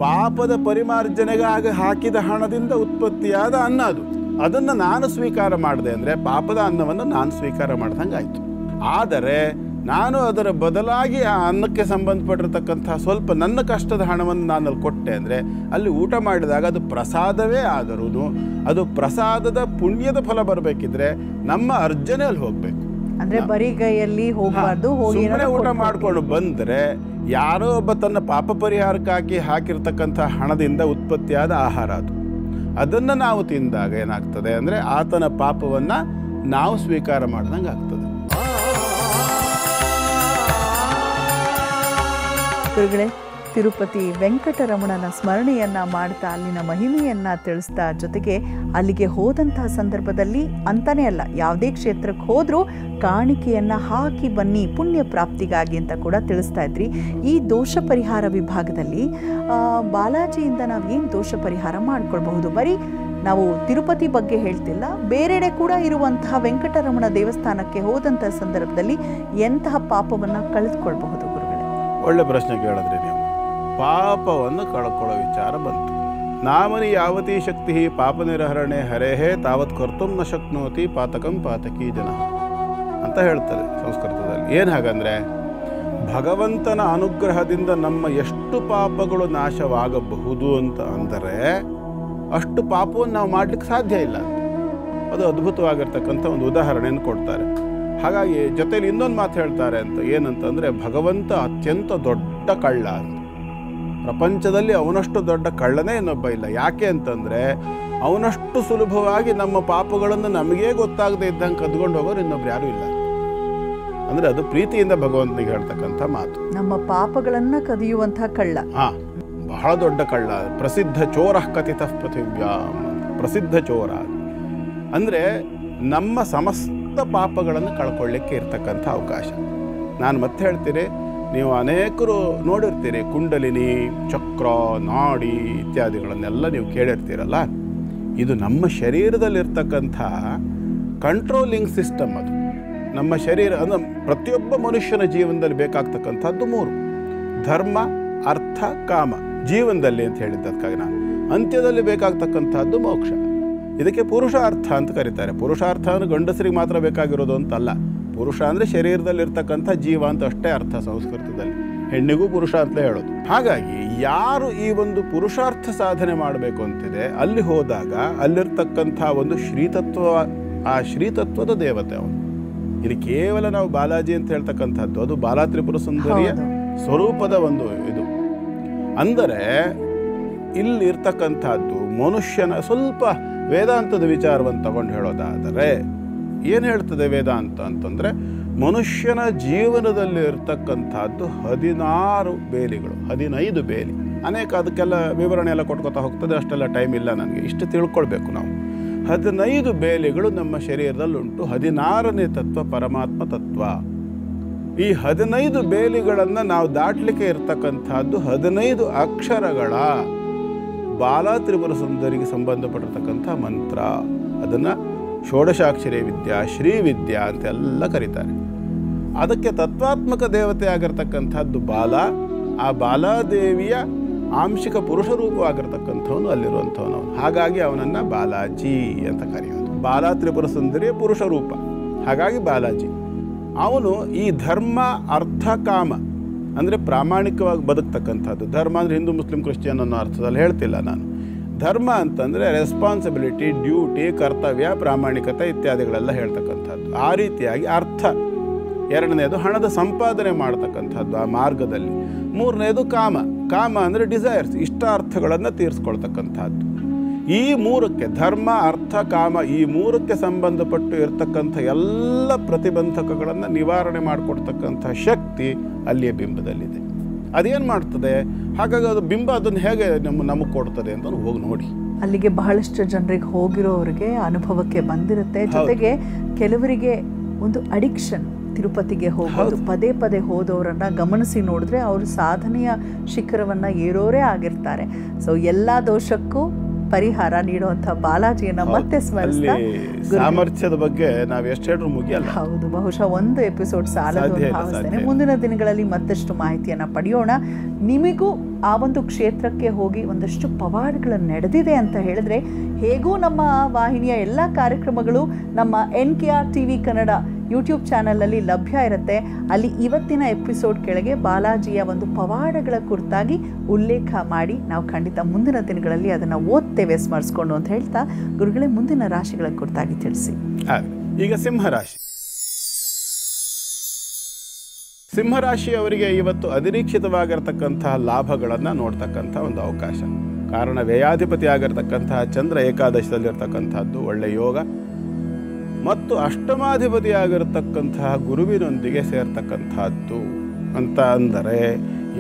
ಪಾಪದ ಪರಿಮಾರ್ಜನೆಗಾಗಿ ಹಾಕಿದ ಹಣದಿಂದ ಉತ್ಪತ್ತಿಯಾದ ಅನ್ನ ಅದು. ಅದನ್ನು ನಾನು ಸ್ವೀಕಾರ ಮಾಡಿದೆ ಅಂದರೆ ಪಾಪದ ಅನ್ನವನ್ನು ನಾನು ಸ್ವೀಕಾರ ಮಾಡ್ದಂಗೆ ಆಯಿತು. ಆದರೆ ನಾನು ಅದರ ಬದಲಾಗಿ ಆ ಅನ್ನಕ್ಕೆ ಸಂಬಂಧಪಟ್ಟಿರ್ತಕ್ಕಂಥ ಸ್ವಲ್ಪ ನನ್ನ ಕಷ್ಟದ ಹಣವನ್ನು ನಾನು ಅಲ್ಲಿ ಕೊಟ್ಟೆ ಅಂದರೆ ಅಲ್ಲಿ ಊಟ ಮಾಡಿದಾಗ ಅದು ಪ್ರಸಾದವೇ ಆದರೂ ಅದು ಪ್ರಸಾದದ ಪುಣ್ಯದ ಫಲ ಬರಬೇಕಿದ್ರೆ ನಮ್ಮ ಅರ್ಜನೆ ಅಲ್ಲಿ ಹೋಗಬೇಕು. ಅಂದ್ರೆ ಬರಿಗೈಯಲ್ಲಿ ಹೋಗಬಾರ್ದು. ಸುಮ್ಮನೆ ಊಟ ಮಾಡ್ಕೊಂಡು ಬಂದರೆ ಯಾರೋ ಒಬ್ಬ ತನ್ನ ಪಾಪ ಪರಿಹಾರಕ್ಕಾಗಿ ಹಾಕಿರ್ತಕ್ಕಂಥ ಹಣದಿಂದ ಉತ್ಪತ್ತಿಯಾದ ಆಹಾರ ಅದು. ಅದನ್ನು ನಾವು ತಿಂದಾಗ ಏನಾಗ್ತದೆ ಅಂದರೆ ಆತನ ಪಾಪವನ್ನು ನಾವು ಸ್ವೀಕಾರ ಮಾಡ್ದಂಗೆ ಆಗ್ತದೆ. ಗುರುಗಳೇ, ತಿರುಪತಿ ವೆಂಕಟರಮಣನ ಸ್ಮರಣೆಯನ್ನು ಮಾಡ್ತಾ ಅಲ್ಲಿನ ಮಹಿಮೆಯನ್ನು ತಿಳಿಸ್ತಾ, ಜೊತೆಗೆ ಅಲ್ಲಿಗೆ ಹೋದಂತಹ ಸಂದರ್ಭದಲ್ಲಿ ಅಂತಾನೇ ಅಲ್ಲ, ಯಾವುದೇ ಕ್ಷೇತ್ರಕ್ಕೆ ಹೋದರೂ ಕಾಣಿಕೆಯನ್ನು ಹಾಕಿ ಬನ್ನಿ ಪುಣ್ಯ ಪ್ರಾಪ್ತಿಗಾಗಿ ಅಂತ ಕೂಡ ತಿಳಿಸ್ತಾ ಇದ್ರಿ. ಈ ದೋಷ ಪರಿಹಾರ ವಿಭಾಗದಲ್ಲಿ ಬಾಲಾಜಿಯಿಂದ ನಾವು ಏನು ದೋಷ ಪರಿಹಾರ ಮಾಡ್ಕೊಳ್ಬಹುದು? ಬರೀ ನಾವು ತಿರುಪತಿ ಬಗ್ಗೆ ಹೇಳ್ತಿಲ್ಲ, ಬೇರೆಡೆ ಕೂಡ ಇರುವಂತಹ ವೆಂಕಟರಮಣ ದೇವಸ್ಥಾನಕ್ಕೆ ಹೋದಂತಹ ಸಂದರ್ಭದಲ್ಲಿ ಎಂತಹ ಪಾಪವನ್ನು ಕಳೆದುಕೊಳ್ಬಹುದು? ಗುರುಗಳೇ, ಒಳ್ಳೆ ಪ್ರಶ್ನೆ ಕೇಳಿದ್ರಿ ನೀವು. ಪಾಪವನ್ನು ಕಳ್ಕೊಳ್ಳೋ ವಿಚಾರ ಬಂತು. ನಾಮನಿ ಯಾವತಿ ಶಕ್ತಿ ಪಾಪ ನಿರ್ಹರಣೆ ಹರೇಹೇ ತಾವತ್ ಕರ್ತುಂ ನ ಶಕ್ನೋತಿ ಪಾತಕಂ ಪಾತಕೀ ಜನ ಅಂತ ಹೇಳ್ತಾರೆ ಸಂಸ್ಕೃತದಲ್ಲಿ. ಏನು ಹಾಗಂದರೆ, ಭಗವಂತನ ಅನುಗ್ರಹದಿಂದ ನಮ್ಮ ಎಷ್ಟು ಪಾಪಗಳು ನಾಶವಾಗಬಹುದು ಅಂತ ಅಂದರೆ ಅಷ್ಟು ಪಾಪವನ್ನು ನಾವು ಮಾಡಲಿಕ್ಕೆ ಸಾಧ್ಯ ಇಲ್ಲ. ಅದು ಅದ್ಭುತವಾಗಿರ್ತಕ್ಕಂಥ ಒಂದು ಉದಾಹರಣೆಯನ್ನು ಕೊಡ್ತಾರೆ. ಹಾಗಾಗಿ ಜೊತೆಲಿ ಇನ್ನೊಂದು ಮಾತು ಹೇಳ್ತಾರೆ ಅಂತ, ಏನಂತಂದರೆ ಭಗವಂತ ಅತ್ಯಂತ ದೊಡ್ಡ ಕಳ್ಳ ಅಂತ. ಪ್ರಪಂಚದಲ್ಲಿ ಅವನಷ್ಟು ದೊಡ್ಡ ಕಳ್ಳನೇ ಇನ್ನೊಬ್ಬ ಇಲ್ಲ. ಯಾಕೆ ಅಂತಂದರೆ ಅವನಷ್ಟು ಸುಲಭವಾಗಿ ನಮ್ಮ ಪಾಪಗಳನ್ನು ನಮಗೇ ಗೊತ್ತಾಗದೇ ಇದ್ದಂಗೆ ಕದ್ಕೊಂಡು ಹೋಗೋರು ಇನ್ನೊಬ್ರು ಯಾರೂ ಇಲ್ಲ. ಅಂದರೆ ಅದು ಪ್ರೀತಿಯಿಂದ ಭಗವಂತನಿಗೆ ಹೇಳ್ತಕ್ಕಂಥ ಮಾತು. ನಮ್ಮ ಪಾಪಗಳನ್ನು ಕದಿಯುವಂಥ ಕಳ್ಳ. ಬಹಳ ದೊಡ್ಡ ಕಳ್ಳ. ಪ್ರಸಿದ್ಧ ಚೋರ ಕಥಿತ ಪೃಥಿವ್ಯಾಂ, ಪ್ರಸಿದ್ಧ ಚೋರ ಅಂದರೆ ನಮ್ಮ ಸಮಸ್ತ ಪಾಪಗಳನ್ನು ಕಳ್ಕೊಳ್ಳಿಕ್ಕೆ ಇರ್ತಕ್ಕಂಥ ಅವಕಾಶ. ನಾನು ಮತ್ತೆ ಹೇಳ್ತೀನಿ, ನೀವು ಅನೇಕರು ನೋಡಿರ್ತೀರಿ, ಕುಂಡಲಿನಿ, ಚಕ್ರ, ನಾಡಿ ಇತ್ಯಾದಿಗಳನ್ನೆಲ್ಲ ನೀವು ಕೇಳಿರ್ತೀರಲ್ಲ. ಇದು ನಮ್ಮ ಶರೀರದಲ್ಲಿರ್ತಕ್ಕಂಥ ಕಂಟ್ರೋಲಿಂಗ್ ಸಿಸ್ಟಮ್. ಅದು ನಮ್ಮ ಶರೀರ ಅಂದರೆ ಪ್ರತಿಯೊಬ್ಬ ಮನುಷ್ಯನ ಜೀವನದಲ್ಲಿ ಬೇಕಾಗ್ತಕ್ಕಂಥದ್ದು 3: ಧರ್ಮ, ಅರ್ಥ, ಕಾಮ. ಜೀವನದಲ್ಲಿ ಅಂತ ಹೇಳಿದ್ದಕ್ಕಾಗಿ ನಾನು ಅಂತ್ಯದಲ್ಲಿ ಬೇಕಾಗ್ತಕ್ಕಂಥದ್ದು ಮೋಕ್ಷ. ಇದಕ್ಕೆ ಪುರುಷಾರ್ಥ ಅಂತ ಕರೀತಾರೆ. ಪುರುಷಾರ್ಥ ಅಂದರೆ ಗಂಡಸರಿಗೆ ಮಾತ್ರ ಬೇಕಾಗಿರೋದು ಅಂತಲ್ಲ. ಪುರುಷ ಅಂದರೆ ಶರೀರದಲ್ಲಿರ್ತಕ್ಕಂಥ ಜೀವ ಅಂತ ಅಷ್ಟೇ ಅರ್ಥ ಸಂಸ್ಕೃತದಲ್ಲಿ. ಹೆಣ್ಣಿಗೂ ಪುರುಷ ಅಂತ ಹೇಳೋದು. ಹಾಗಾಗಿ ಯಾರು ಈ ಒಂದು ಪುರುಷಾರ್ಥ ಸಾಧನೆ ಮಾಡಬೇಕು ಅಂತಿದೆ, ಅಲ್ಲಿ ಹೋದಾಗ ಅಲ್ಲಿರ್ತಕ್ಕಂಥ ಒಂದು ಶ್ರೀತತ್ವ, ಆ ಶ್ರೀತತ್ವದ ದೇವತೆ ಅವನು. ಇದು ಕೇವಲ ನಾವು ಬಾಲಾಜಿ ಅಂತ ಹೇಳ್ತಕ್ಕಂಥದ್ದು, ಅದು ಬಾಲಾ ತ್ರಿಪುರ ಸುಂದರಿಯ ಸ್ವರೂಪದ ಒಂದು ಇದು. ಅಂದರೆ ಇಲ್ಲಿರ್ತಕ್ಕಂಥದ್ದು ಮನುಷ್ಯನ ಸ್ವಲ್ಪ ವೇದಾಂತದ ವಿಚಾರವನ್ನು ತಗೊಂಡು ಹೇಳೋದಾದರೆ ಏನು ಹೇಳ್ತದೆ ವೇದಾಂತ ಅಂತಂದರೆ, ಮನುಷ್ಯನ ಜೀವನದಲ್ಲಿ ಇರ್ತಕ್ಕಂಥದ್ದು 16 ಬೇಲಿಗಳು, 15 ಬೇಲಿ. ಅನೇಕ ಅದಕ್ಕೆಲ್ಲ ವಿವರಣೆ ಎಲ್ಲ ಕೊಟ್ಕೋತಾ ಹೋಗ್ತದೆ, ಅಷ್ಟೆಲ್ಲ ಟೈಮ್ ಇಲ್ಲ ನನಗೆ. ಇಷ್ಟು ತಿಳ್ಕೊಳ್ಬೇಕು ನಾವು. 15 ಬೇಲಿಗಳು ನಮ್ಮ ಶರೀರದಲ್ಲುಂಟು. 16ನೇ ತತ್ವ ಪರಮಾತ್ಮ ತತ್ವ. ಈ 15 ಬೇಲಿಗಳನ್ನು ನಾವು ದಾಟಲಿಕ್ಕೆ ಇರ್ತಕ್ಕಂಥದ್ದು 15 ಅಕ್ಷರಗಳ ಬಾಲಾ ತ್ರಿಪುರ ಸುಂದರಿಗೆ ಸಂಬಂಧಪಟ್ಟಿರ್ತಕ್ಕಂಥ ಮಂತ್ರ. ಅದನ್ನು ಷೋಡಶಾಕ್ಷರಿ ವಿದ್ಯಾ, ಶ್ರೀವಿದ್ಯಾ ಅಂತೆಲ್ಲ ಕರೀತಾರೆ. ಅದಕ್ಕೆ ತತ್ವಾತ್ಮಕ ದೇವತೆ ಆಗಿರ್ತಕ್ಕಂಥದ್ದು ಬಾಲ. ಆ ಬಾಲಾದೇವಿಯ ಆಂಶಿಕ ಪುರುಷ ರೂಪವಾಗಿರ್ತಕ್ಕಂಥವನು ಅಲ್ಲಿರುವಂಥವನು. ಹಾಗಾಗಿ ಅವನನ್ನು ಬಾಲಾಜಿ ಅಂತ ಕರೆಯೋದು. ಬಾಲಾ ತ್ರಿಪುರ ಸುಂದರಿಯ ಪುರುಷ ರೂಪ, ಹಾಗಾಗಿ ಬಾಲಾಜಿ. ಅವನು ಈ ಧರ್ಮ, ಅರ್ಥ, ಕಾಮ ಅಂದರೆ ಪ್ರಾಮಾಣಿಕವಾಗಿ ಬದುಕ್ತಕ್ಕಂಥದ್ದು. ಧರ್ಮ ಅಂದರೆ ಹಿಂದೂ ಮುಸ್ಲಿಂ ಕ್ರಿಶ್ಚಿಯನ್ ಅನ್ನೋ ಅರ್ಥದಲ್ಲಿ ಹೇಳ್ತಿಲ್ಲ ನಾನು. ಧರ್ಮ ಅಂತಂದರೆ ರೆಸ್ಪಾನ್ಸಿಬಿಲಿಟಿ, ಡ್ಯೂಟಿ, ಕರ್ತವ್ಯ, ಪ್ರಾಮಾಣಿಕತೆ ಇತ್ಯಾದಿಗಳೆಲ್ಲ ಹೇಳ್ತಕ್ಕಂಥದ್ದು. ಆ ರೀತಿಯಾಗಿ ಅರ್ಥ. ಎರಡನೇದು ಹಣದ ಸಂಪಾದನೆ ಮಾಡ್ತಕ್ಕಂಥದ್ದು ಆ ಮಾರ್ಗದಲ್ಲಿ. ಮೂರನೇದು ಕಾಮ. ಕಾಮ ಅಂದರೆ ಡಿಸೈರ್ಸ್, ಇಷ್ಟಾರ್ಥಗಳನ್ನು ತೀರಿಸ್ಕೊಳ್ತಕ್ಕಂಥದ್ದು. ಈ ಮೂರಕ್ಕೆ, ಧರ್ಮ, ಅರ್ಥ, ಕಾಮ, ಈ ಮೂರಕ್ಕೆ ಸಂಬಂಧಪಟ್ಟು ಇರತಕ್ಕಂಥ ಎಲ್ಲ ಪ್ರತಿಬಂಧಕಗಳನ್ನು ನಿವಾರಣೆ ಮಾಡಿಕೊಡ್ತಕ್ಕಂಥ ಶಕ್ತಿ ಅಲ್ಲಿಯ ಬಿಂಬದಲ್ಲಿದೆ. ಅದೇನು ಮಾಡ್ತದೆ? ಹಾಗಾಗಿ ಅದು ಬಿಂಬ ಅದನ್ನು ಹೇಗೆ ನಮಗೆ ಕೊಡ್ತದೆ ಅಂತ ಹೋಗಿ ನೋಡಿ. ಅಲ್ಲಿಗೆ ಬಹಳಷ್ಟು ಜನರಿಗೆ ಹೋಗಿರೋರಿಗೆ ಅನುಭವಕ್ಕೆ ಬಂದಿರುತ್ತೆ. ಜೊತೆಗೆ ಕೆಲವರಿಗೆ ಒಂದು ಅಡಿಕ್ಷನ್, ತಿರುಪತಿಗೆ ಹೋಗೋದು. ಪದೇ ಪದೇ ಹೋದವರನ್ನ ಗಮನಿಸಿ ನೋಡಿದ್ರೆ ಅವರು ಸಾಧನೆಯ ಶಿಖರವನ್ನ ಏರೋರೇ ಆಗಿರ್ತಾರೆ. ಸೊ ಎಲ್ಲ ದೋಷಕ್ಕೂ ಪರಿಹಾರ ನೀಡುವಂಥ ಬಾಲಾಜಿಯನ್ನ ಮತ್ತೆ ಸ್ಮರಿಸ್ತಾ, ಸಾಮರ್ಥ್ಯದ ಬಗ್ಗೆ ನಾವು ಎಷ್ಟು ಹೇಳಿದ್ರು ಮುಗಿಯಲ್ಲ. ಹೌದು, ಬಹುಶಃ ಒಂದು ಎಪಿಸೋಡ್ ಸಾಲದು ಅಂತ ಭಾವಿಸ್ತೇನೆ. ಮುಂದಿನ ದಿನಗಳಲ್ಲಿ ಮತ್ತಷ್ಟು ಮಾಹಿತಿಯನ್ನ ಪಡೆಯೋಣ. ನಿಮಗೂ ಆ ಒಂದು ಕ್ಷೇತ್ರಕ್ಕೆ ಹೋಗಿ ಒಂದಷ್ಟು ಪವಾಡಗಳು ನಡೆದಿದೆ ಅಂತ ಹೇಳಿದ್ರೆ, ಹೇಗೂ ನಮ್ಮ ವಾಹಿನಿಯ ಎಲ್ಲ ಕಾರ್ಯಕ್ರಮಗಳು ನಮ್ಮ NKR TV ಕನ್ನಡ ಯೂಟ್ಯೂಬ್ ಚಾನಲಲ್ಲಿ ಲಭ್ಯ ಇರುತ್ತೆ. ಅಲ್ಲಿ ಇವತ್ತಿನ ಎಪಿಸೋಡ್ ಕೆಳಗೆ ಬಾಲಾಜಿಯ ಒಂದು ಪವಾಡಗಳ ಕುರಿತಾಗಿ ಉಲ್ಲೇಖ ಮಾಡಿ ನಾವು ಖಂಡಿತ ಮುಂದಿನ ದಿನಗಳಲ್ಲಿ ಅದನ್ನು ಓದ್ತೇವೆ ಸ್ಮರಿಸ್ಕೊಂಡು ಅಂತ ಹೇಳ್ತಾ, ಗುರುಗಳೇ ಮುಂದಿನ ರಾಶಿಗಳ ಕುರಿತಾಗಿ ತಿಳಿಸಿ. ಈಗ ಸಿಂಹರಾಶಿ. ಸಿಂಹರಾಶಿಯವರಿಗೆ ಇವತ್ತು ಅನಿರೀಕ್ಷಿತವಾಗಿರ್ತಕ್ಕಂತಹ ಲಾಭಗಳನ್ನು ನೋಡ್ತಕ್ಕಂಥ ಒಂದು ಅವಕಾಶ. ಕಾರಣ ವ್ಯಯಾಧಿಪತಿ ಆಗಿರ್ತಕ್ಕಂತಹ ಚಂದ್ರ ಏಕಾದಶದಲ್ಲಿರ್ತಕ್ಕಂಥದ್ದು ಒಳ್ಳೆಯ ಯೋಗ, ಮತ್ತು ಅಷ್ಟಮಾಧಿಪತಿಯಾಗಿರ್ತಕ್ಕಂತಹ ಗುರುವಿನೊಂದಿಗೆ ಸೇರ್ತಕ್ಕಂಥದ್ದು ಅಂತ ಅಂದರೆ,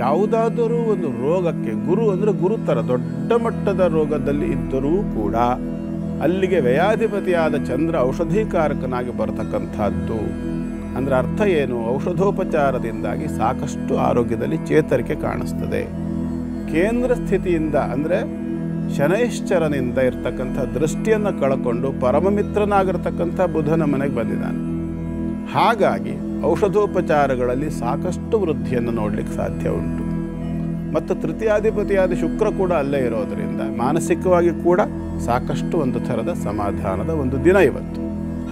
ಯಾವುದಾದರೂ ಒಂದು ರೋಗಕ್ಕೆ, ಗುರು ಅಂದರೆ ಗುರುತರ ದೊಡ್ಡ ಮಟ್ಟದ ರೋಗದಲ್ಲಿ ಇದ್ದರೂ ಕೂಡ ಅಲ್ಲಿಗೆ ವ್ಯಯಾಧಿಪತಿಯಾದ ಚಂದ್ರ ಔಷಧೀಕಾರಕನಾಗಿ ಬರತಕ್ಕಂಥದ್ದು. ಅಂದರೆ ಅರ್ಥ ಏನು? ಔಷಧೋಪಚಾರದಿಂದಾಗಿ ಸಾಕಷ್ಟು ಆರೋಗ್ಯದಲ್ಲಿ ಚೇತರಿಕೆ ಕಾಣಿಸ್ತದೆ. ಕೇಂದ್ರ ಸ್ಥಿತಿಯಿಂದ ಅಂದರೆ ಶನೈಶ್ಚರನಿಂದ ಇರ್ತಕ್ಕಂಥ ದೃಷ್ಟಿಯನ್ನು ಕಳ್ಕೊಂಡು ಪರಮಮಿತ್ರನಾಗಿರ್ತಕ್ಕಂಥ ಬುಧನ ಮನೆಗೆ ಬಂದಿದ್ದಾನೆ. ಹಾಗಾಗಿ ಔಷಧೋಪಚಾರಗಳಲ್ಲಿ ಸಾಕಷ್ಟು ವೃದ್ಧಿಯನ್ನು ನೋಡಲಿಕ್ಕೆ ಸಾಧ್ಯ ಉಂಟು. ಮತ್ತು ತೃತೀಯಾಧಿಪತಿಯಾದ ಶುಕ್ರ ಕೂಡ ಅಲ್ಲೇ ಇರೋದರಿಂದ ಮಾನಸಿಕವಾಗಿ ಕೂಡ ಸಾಕಷ್ಟು ಒಂದು ಥರದ ಸಮಾಧಾನದ ಒಂದು ದಿನ ಇವತ್ತು.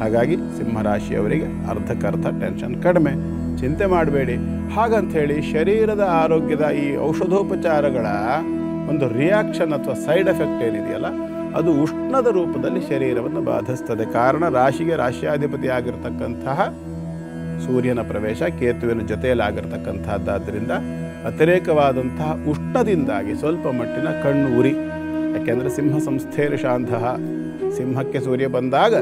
ಹಾಗಾಗಿ ಸಿಂಹರಾಶಿಯವರಿಗೆ ಅರ್ಧಕ್ಕರ್ಧ ಟೆನ್ಷನ್ ಕಡಿಮೆ, ಚಿಂತೆ ಮಾಡಬೇಡಿ. ಹಾಗಂಥೇಳಿ ಶರೀರದ ಆರೋಗ್ಯದ ಈ ಔಷಧೋಪಚಾರಗಳ ಒಂದು ರಿಯಾಕ್ಷನ್ ಅಥವಾ ಸೈಡ್ ಎಫೆಕ್ಟ್ ಏನಿದೆಯಲ್ಲ, ಅದು ಉಷ್ಣದ ರೂಪದಲ್ಲಿ ಶರೀರವನ್ನು ಬಾಧಿಸ್ತದೆ. ಕಾರಣ ರಾಶಿಗೆ ರಾಶ್ಯಾಧಿಪತಿ ಆಗಿರ್ತಕ್ಕಂತಹ ಸೂರ್ಯನ ಪ್ರವೇಶ ಕೇತುವಿನ ಜೊತೆಯಲ್ಲಿ ಆಗಿರ್ತಕ್ಕಂಥದ್ದಾದ್ದರಿಂದ ಅತಿರೇಕವಾದಂತಹ ಉಷ್ಣದಿಂದಾಗಿ ಸ್ವಲ್ಪ ಮಟ್ಟಿನ ಕಣ್ಣು ಉರಿ. ಯಾಕೆಂದರೆ ಸಿಂಹ ಸಂಸ್ಥೆಯಲ್ಲಿ ಶಾಂತಃ, ಸಿಂಹಕ್ಕೆ ಸೂರ್ಯ ಬಂದಾಗ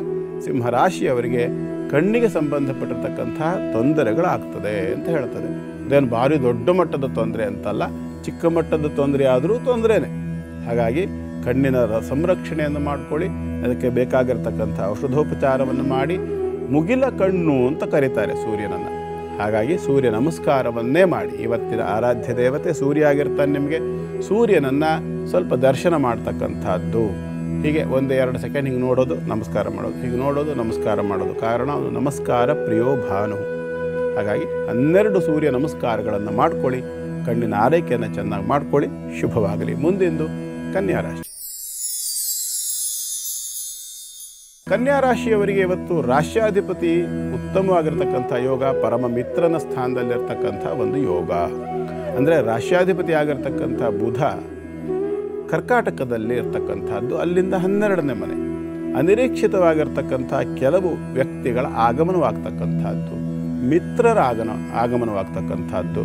ಸಿಂಹರಾಶಿಯವರಿಗೆ ಕಣ್ಣಿಗೆ ಸಂಬಂಧಪಟ್ಟಿರ್ತಕ್ಕಂತಹ ತೊಂದರೆಗಳಾಗ್ತದೆ ಅಂತ ಹೇಳ್ತದೆ. ಅದೇನು ಭಾರಿ ದೊಡ್ಡ ಮಟ್ಟದ ತೊಂದರೆ ಅಂತಲ್ಲ, ಚಿಕ್ಕ ಮಟ್ಟದ ತೊಂದರೆ ಆದರೂ ತೊಂದರೆನೇ. ಹಾಗಾಗಿ ಕಣ್ಣಿನ ಸಂರಕ್ಷಣೆಯನ್ನು ಮಾಡಿಕೊಳ್ಳಿ. ಅದಕ್ಕೆ ಬೇಕಾಗಿರ್ತಕ್ಕಂಥ ಔಷಧೋಪಚಾರವನ್ನು ಮಾಡಿ, ಮುಗಿಲ ಕಣ್ಣು ಅಂತ ಕರೀತಾರೆ ಸೂರ್ಯನನ್ನು. ಹಾಗಾಗಿ ಸೂರ್ಯ ನಮಸ್ಕಾರವನ್ನೇ ಮಾಡಿ. ಇವತ್ತಿನ ಆರಾಧ್ಯ ದೇವತೆ ಸೂರ್ಯ ಆಗಿರ್ತಾನೆ. ನಿಮಗೆ ಸೂರ್ಯನನ್ನು ಸ್ವಲ್ಪ ದರ್ಶನ ಮಾಡ್ತಕ್ಕಂಥದ್ದು. ಹೀಗೆ 1-2 ಸೆಕೆಂಡ್ ಹಿಂಗೆ ನೋಡೋದು, ನಮಸ್ಕಾರ ಮಾಡೋದು, ಹೀಗೆ ನೋಡೋದು, ನಮಸ್ಕಾರ ಮಾಡೋದು. ಕಾರಣ ಅವನು ನಮಸ್ಕಾರ ಪ್ರಿಯೋ ಭಾನು. ಹಾಗಾಗಿ 12 ಸೂರ್ಯ ನಮಸ್ಕಾರಗಳನ್ನು ಮಾಡ್ಕೊಳ್ಳಿ. ಕಣ್ಣಿನ ಆರೈಕೆಯನ್ನು ಚೆನ್ನಾಗಿ ಮಾಡ್ಕೊಳ್ಳಿ. ಶುಭವಾಗಲಿ. ಮುಂದಿಂದು ಕನ್ಯಾ ರಾಶಿ. ಕನ್ಯಾ ರಾಶಿಯವರಿಗೆ ಇವತ್ತು ರಾಶ್ಯಾಧಿಪತಿ ಉತ್ತಮವಾಗಿರ್ತಕ್ಕಂಥ ಯೋಗ, ಪರಮ ಮಿತ್ರನ ಸ್ಥಾನದಲ್ಲಿರ್ತಕ್ಕಂಥ ಒಂದು ಯೋಗ. ಅಂದರೆ ರಾಶ್ಯಾಧಿಪತಿ ಆಗಿರ್ತಕ್ಕಂಥ ಬುಧ ಕರ್ಕಾಟಕದಲ್ಲಿ ಇರ್ತಕ್ಕಂಥದ್ದು, ಅಲ್ಲಿಂದ 12ನೇ ಮನೆ. ಅನಿರೀಕ್ಷಿತವಾಗಿರ್ತಕ್ಕಂಥ ಕೆಲವು ವ್ಯಕ್ತಿಗಳ ಆಗಮನವಾಗ್ತಕ್ಕಂಥದ್ದು, ಮಿತ್ರರ ಆಗಮನವಾಗ್ತಕ್ಕಂಥದ್ದು,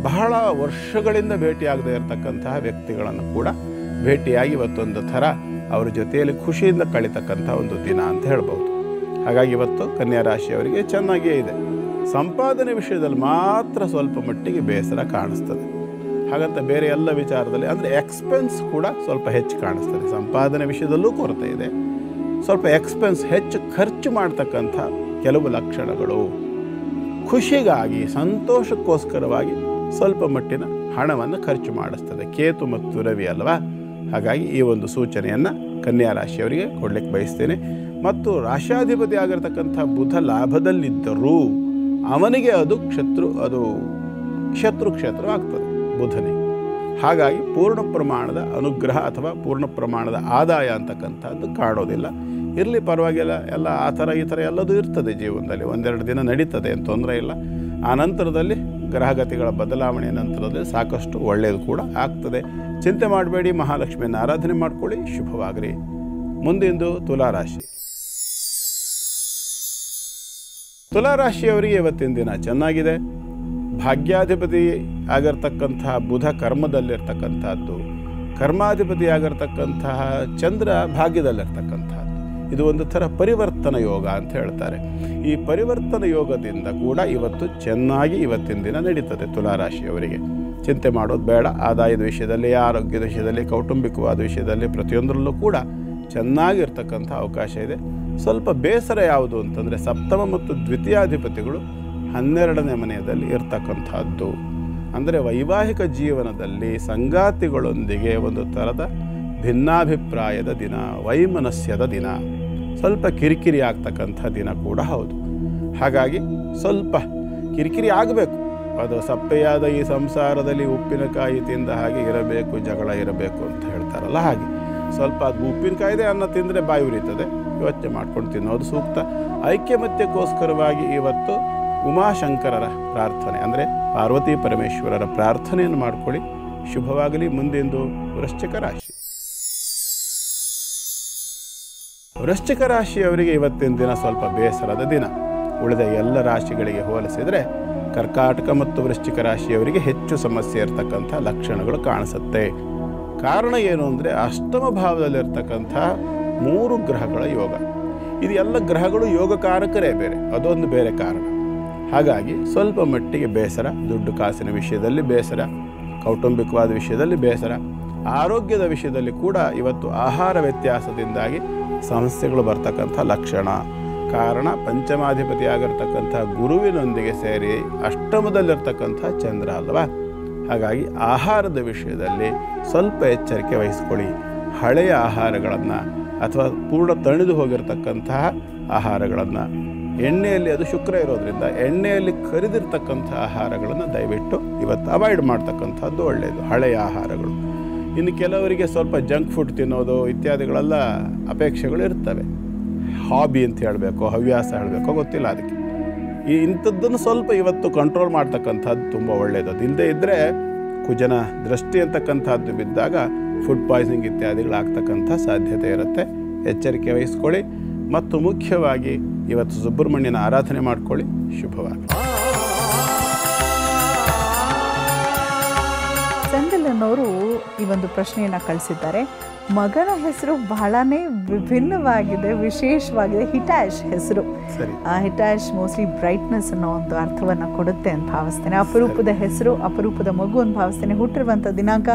ಬಹಳ ವರ್ಷಗಳಿಂದ ಭೇಟಿಯಾಗದೇ ಇರತಕ್ಕಂತಹ ವ್ಯಕ್ತಿಗಳನ್ನು ಕೂಡ ಭೇಟಿಯಾಗಿ ಇವತ್ತೊಂದು ಥರ ಅವರ ಜೊತೆಯಲ್ಲಿ ಖುಷಿಯಿಂದ ಕಳೀತಕ್ಕಂಥ ಒಂದು ದಿನ ಅಂತ ಹೇಳ್ಬೋದು. ಹಾಗಾಗಿ ಇವತ್ತು ಕನ್ಯಾ ರಾಶಿಯವರಿಗೆ ಚೆನ್ನಾಗಿಯೇ ಇದೆ. ಸಂಪಾದನೆ ವಿಷಯದಲ್ಲಿ ಮಾತ್ರ ಸ್ವಲ್ಪ ಮಟ್ಟಿಗೆ ಬೇಸರ ಕಾಣಿಸ್ತದೆ. ಹಾಗಂತ ಬೇರೆ ಎಲ್ಲ ವಿಚಾರದಲ್ಲಿ ಅಂದರೆ ಎಕ್ಸ್ಪೆನ್ಸ್ ಕೂಡ ಸ್ವಲ್ಪ ಹೆಚ್ಚು ಕಾಣಿಸ್ತದೆ. ಸಂಪಾದನೆ ವಿಷಯದಲ್ಲೂ ಕೊರತೆ ಇದೆ. ಸ್ವಲ್ಪ ಎಕ್ಸ್ಪೆನ್ಸ್ ಹೆಚ್ಚು ಖರ್ಚು ಮಾಡ್ತಕ್ಕಂಥ ಕೆಲವು ಲಕ್ಷಣಗಳು. ಖುಷಿಗಾಗಿ, ಸಂತೋಷಕ್ಕೋಸ್ಕರವಾಗಿ ಸ್ವಲ್ಪ ಮಟ್ಟಿನ ಹಣವನ್ನು ಖರ್ಚು ಮಾಡಿಸ್ತದೆ ಕೇತು ಮತ್ತು ರವಿ ಅಲ್ವಾ. ಹಾಗಾಗಿ ಈ ಒಂದು ಸೂಚನೆಯನ್ನು ಕನ್ಯಾ ರಾಶಿಯವರಿಗೆ ಕೊಡಲಿಕ್ಕೆ ಬಯಸ್ತೇನೆ. ಮತ್ತು ರಾಶ್ಯಾಧಿಪತಿ ಆಗಿರ್ತಕ್ಕಂಥ ಬುಧ ಲಾಭದಲ್ಲಿದ್ದರೂ ಅವನಿಗೆ ಅದು ಶತ್ರು ಕ್ಷೇತ್ರ ಆಗ್ತದೆ ಬುಧನಿಗೆ. ಹಾಗಾಗಿ ಪೂರ್ಣ ಪ್ರಮಾಣದ ಅನುಗ್ರಹ ಅಥವಾ ಪೂರ್ಣ ಪ್ರಮಾಣದ ಆದಾಯ ಅಂತಕ್ಕಂಥದ್ದು ಕಾಣೋದಿಲ್ಲ. ಇರಲಿ, ಪರವಾಗಿಲ್ಲ, ಎಲ್ಲ ಆ ಥರ ಈ ಥರ ಎಲ್ಲದೂ ಇರ್ತದೆ ಜೀವನದಲ್ಲಿ. 1-2 ದಿನ ನಡೀತದೆ, ಏನು ತೊಂದರೆ ಇಲ್ಲ. ಆ ನಂತರದಲ್ಲಿ ಗ್ರಹಗತಿಗಳ ಬದಲಾವಣೆಯ ನಂತರದಲ್ಲಿ ಸಾಕಷ್ಟು ಒಳ್ಳೆಯದು ಕೂಡ ಆಗ್ತದೆ. ಚಿಂತೆ ಮಾಡಬೇಡಿ, ಮಹಾಲಕ್ಷ್ಮಿಯನ್ನು ಆರಾಧನೆ ಮಾಡ್ಕೊಳ್ಳಿ, ಶುಭವಾಗಲಿ. ಮುಂದಿಂದು ತುಲಾರಾಶಿ. ತುಲಾರಾಶಿಯವರಿಗೆ ಇವತ್ತಿನ ದಿನ ಚೆನ್ನಾಗಿದೆ. ಭಾಗ್ಯಾಧಿಪತಿ ಆಗಿರ್ತಕ್ಕಂತಹ ಬುಧ ಕರ್ಮದಲ್ಲಿರ್ತಕ್ಕಂಥದ್ದು, ಕರ್ಮಾಧಿಪತಿ ಆಗಿರ್ತಕ್ಕಂತಹ ಚಂದ್ರ ಭಾಗ್ಯದಲ್ಲಿರ್ತಕ್ಕಂಥದ್ದು. ಇದು ಒಂದು ಥರ ಪರಿವರ್ತನ ಯೋಗ ಅಂತ ಹೇಳ್ತಾರೆ. ಈ ಪರಿವರ್ತನ ಯೋಗದಿಂದ ಕೂಡ ಇವತ್ತು ಚೆನ್ನಾಗಿ ಇವತ್ತಿನ ದಿನ ನಡೀತದೆ ತುಲಾರಾಶಿಯವರಿಗೆ. ಚಿಂತೆ ಮಾಡೋದು ಬೇಡ. ಆದಾಯದ ವಿಷಯದಲ್ಲಿ, ಆರೋಗ್ಯದ ವಿಷಯದಲ್ಲಿ, ಕೌಟುಂಬಿಕವಾದ ವಿಷಯದಲ್ಲಿ ಪ್ರತಿಯೊಂದರಲ್ಲೂ ಕೂಡ ಚೆನ್ನಾಗಿರ್ತಕ್ಕಂಥ ಅವಕಾಶ ಇದೆ. ಸ್ವಲ್ಪ ಬೇಸರ ಯಾವುದು ಅಂತಂದರೆ ಸಪ್ತಮ ಮತ್ತು ದ್ವಿತೀಯಾಧಿಪತಿಗಳು 12ನೇ ಮನೆಯಲ್ಲಿ ಇರ್ತಕ್ಕಂಥದ್ದು. ಅಂದರೆ ವೈವಾಹಿಕ ಜೀವನದಲ್ಲಿ ಸಂಗಾತಿಗಳೊಂದಿಗೆ ಒಂದು ಥರದ ಭಿನ್ನಾಭಿಪ್ರಾಯದ ದಿನ, ವೈಮನಸ್ಯದ ದಿನ, ಸ್ವಲ್ಪ ಕಿರಿಕಿರಿ ಆಗ್ತಕ್ಕಂಥ ದಿನ ಕೂಡ ಹೌದು. ಹಾಗಾಗಿ ಸ್ವಲ್ಪ ಕಿರಿಕಿರಿ ಆಗಬೇಕು. ಅದು ಸಪ್ಪೆಯಾದ ಈ ಸಂಸಾರದಲ್ಲಿ ಉಪ್ಪಿನಕಾಯಿ ತಿಂದ ಹಾಗೆ ಇರಬೇಕು, ಜಗಳ ಇರಬೇಕು ಅಂತ ಹೇಳ್ತಾರಲ್ಲ ಹಾಗೆ. ಸ್ವಲ್ಪ ಅದು ಉಪ್ಪಿನಕಾಯಿದೆ ಅನ್ನ ತಿಂದರೆ ಬಾಯಿ ಉರಿತದೆ, ಯೋಚನೆ ಮಾಡ್ಕೊಂಡು ತಿನ್ನೋದು ಸೂಕ್ತ. ಐಕ್ಯಮತ್ಯಕ್ಕೋಸ್ಕರವಾಗಿ ಇವತ್ತು ಉಮಾಶಂಕರರ ಪ್ರಾರ್ಥನೆ ಅಂದರೆ ಪಾರ್ವತಿ ಪರಮೇಶ್ವರರ ಪ್ರಾರ್ಥನೆಯನ್ನು ಮಾಡಿಕೊಳ್ಳಿ, ಶುಭವಾಗಲಿ. ಮುಂದೆಂದು ವೃಶ್ಚಿಕ ರಾಶಿ. ವೃಶ್ಚಿಕ ರಾಶಿಯವರಿಗೆ ಇವತ್ತಿನ ದಿನ ಸ್ವಲ್ಪ ಬೇಸರದ ದಿನ. ಉಳಿದ ಎಲ್ಲ ರಾಶಿಗಳಿಗೆ ಹೋಲಿಸಿದರೆ ಕರ್ಕಾಟಕ ಮತ್ತು ವೃಶ್ಚಿಕ ರಾಶಿಯವರಿಗೆ ಹೆಚ್ಚು ಸಮಸ್ಯೆ ಇರತಕ್ಕಂಥ ಲಕ್ಷಣಗಳು ಕಾಣಿಸುತ್ತೆ. ಕಾರಣ ಏನು ಅಂದರೆ ಅಷ್ಟಮ ಭಾವದಲ್ಲಿರ್ತಕ್ಕಂಥ 3 ಗ್ರಹಗಳ ಯೋಗ. ಇದು ಎಲ್ಲ ಗ್ರಹಗಳು ಯೋಗಕಾರಕರೇ ಬೇರೆ, ಅದೊಂದು ಬೇರೆ ಕಾರಣ. ಹಾಗಾಗಿ ಸ್ವಲ್ಪ ಮಟ್ಟಿಗೆ ಬೇಸರ, ದುಡ್ಡು ಕಾಸಿನ ವಿಷಯದಲ್ಲಿ ಬೇಸರ, ಕೌಟುಂಬಿಕವಾದ ವಿಷಯದಲ್ಲಿ ಬೇಸರ, ಆರೋಗ್ಯದ ವಿಷಯದಲ್ಲಿ ಕೂಡ ಇವತ್ತು ಆಹಾರ ವ್ಯತ್ಯಾಸದಿಂದಾಗಿ ಸಮಸ್ಯೆಗಳು ಬರ್ತಕ್ಕಂಥ ಲಕ್ಷಣ. ಕಾರಣ ಪಂಚಮಾಧಿಪತಿ ಆಗಿರ್ತಕ್ಕಂಥ ಗುರುವಿನೊಂದಿಗೆ ಸೇರಿ ಅಷ್ಟಮದಲ್ಲಿರ್ತಕ್ಕಂಥ ಚಂದ್ರ ಅಲ್ವಾ. ಹಾಗಾಗಿ ಆಹಾರದ ವಿಷಯದಲ್ಲಿ ಸ್ವಲ್ಪ ಎಚ್ಚರಿಕೆ ವಹಿಸ್ಕೊಳ್ಳಿ. ಹಳೆಯ ಆಹಾರಗಳನ್ನು ಅಥವಾ ಪೂರ್ಣ ತಣಿದು ಹೋಗಿರ್ತಕ್ಕಂತಹ ಆಹಾರಗಳನ್ನು, ಎಣ್ಣೆಯಲ್ಲಿ ಅದು ಶುಕ್ರ ಇರೋದ್ರಿಂದ ಎಣ್ಣೆಯಲ್ಲಿ ಕರಿದಿರ್ತಕ್ಕಂಥ ಆಹಾರಗಳನ್ನು ದಯವಿಟ್ಟು ಇವತ್ತು ಅವಾಯ್ಡ್ ಮಾಡ್ತಕ್ಕಂಥದ್ದು ಒಳ್ಳೆಯದು, ಹಳೆಯ ಆಹಾರಗಳು. ಇನ್ನು ಕೆಲವರಿಗೆ ಸ್ವಲ್ಪ ಜಂಕ್ ಫುಡ್ ತಿನ್ನೋದು ಇತ್ಯಾದಿಗಳೆಲ್ಲ ಅಪೇಕ್ಷೆಗಳು ಇರ್ತವೆ. ಹಾಬಿ ಅಂತ ಹೇಳಬೇಕು, ಹವ್ಯಾಸ ಹೇಳಬೇಕು, ಗೊತ್ತಿಲ್ಲ. ಅದಕ್ಕೆ ಇಂಥದ್ದನ್ನು ಸ್ವಲ್ಪ ಇವತ್ತು ಕಂಟ್ರೋಲ್ ಮಾಡ್ತಕ್ಕಂಥದ್ದು ತುಂಬ ಒಳ್ಳೆಯದು. ಅದು ಇಲ್ಲದೆ ಇದ್ದರೆ ಕುಜನ ದೃಷ್ಟಿ ಅಂತಕ್ಕಂಥದ್ದು ಬಿದ್ದಾಗ ಫುಡ್ ಪಾಯ್ಸನಿಂಗ್ ಇತ್ಯಾದಿಗಳಾಗ್ತಕ್ಕಂಥ ಸಾಧ್ಯತೆ ಇರುತ್ತೆ. ಎಚ್ಚರಿಕೆ ವಹಿಸ್ಕೊಳ್ಳಿ. ಮತ್ತು ಮುಖ್ಯವಾಗಿ ಇವತ್ತು ಸುಬ್ರಹ್ಮಣ್ಯನ ಆರಾಧನೆ ಮಾಡ್ಕೊಳ್ಳಿ, ಶುಭವಾಗಿ. ಚಂದಲನವರು ಈ ಒಂದು ಪ್ರಶ್ನೆಯನ್ನು ಕಳಿಸಿದ್ದಾರೆ. ಮಗನ ಹೆಸರು ಬಹಳನೇ ವಿಭಿನ್ನವಾಗಿದೆ, ವಿಶೇಷವಾಗಿದೆ. ಹಿಟಾಶ್ ಹೆಸರು. ಹಿಟಾಶ್ ಮೋಸ್ಟ್ಲಿ ಬ್ರೈಟ್ನೆಸ್ ಅನ್ನೋ ಒಂದು ಅರ್ಥವನ್ನು ಕೊಡುತ್ತೆ ಅಂತ ಭಾವಿಸ್ತೇನೆ. ಅಪರೂಪದ ಹೆಸರು, ಅಪರೂಪದ ಮಗು ಅಂತ ಭಾವಿಸ್ತೇನೆ. ಹುಟ್ಟಿರುವಂಥ ದಿನಾಂಕ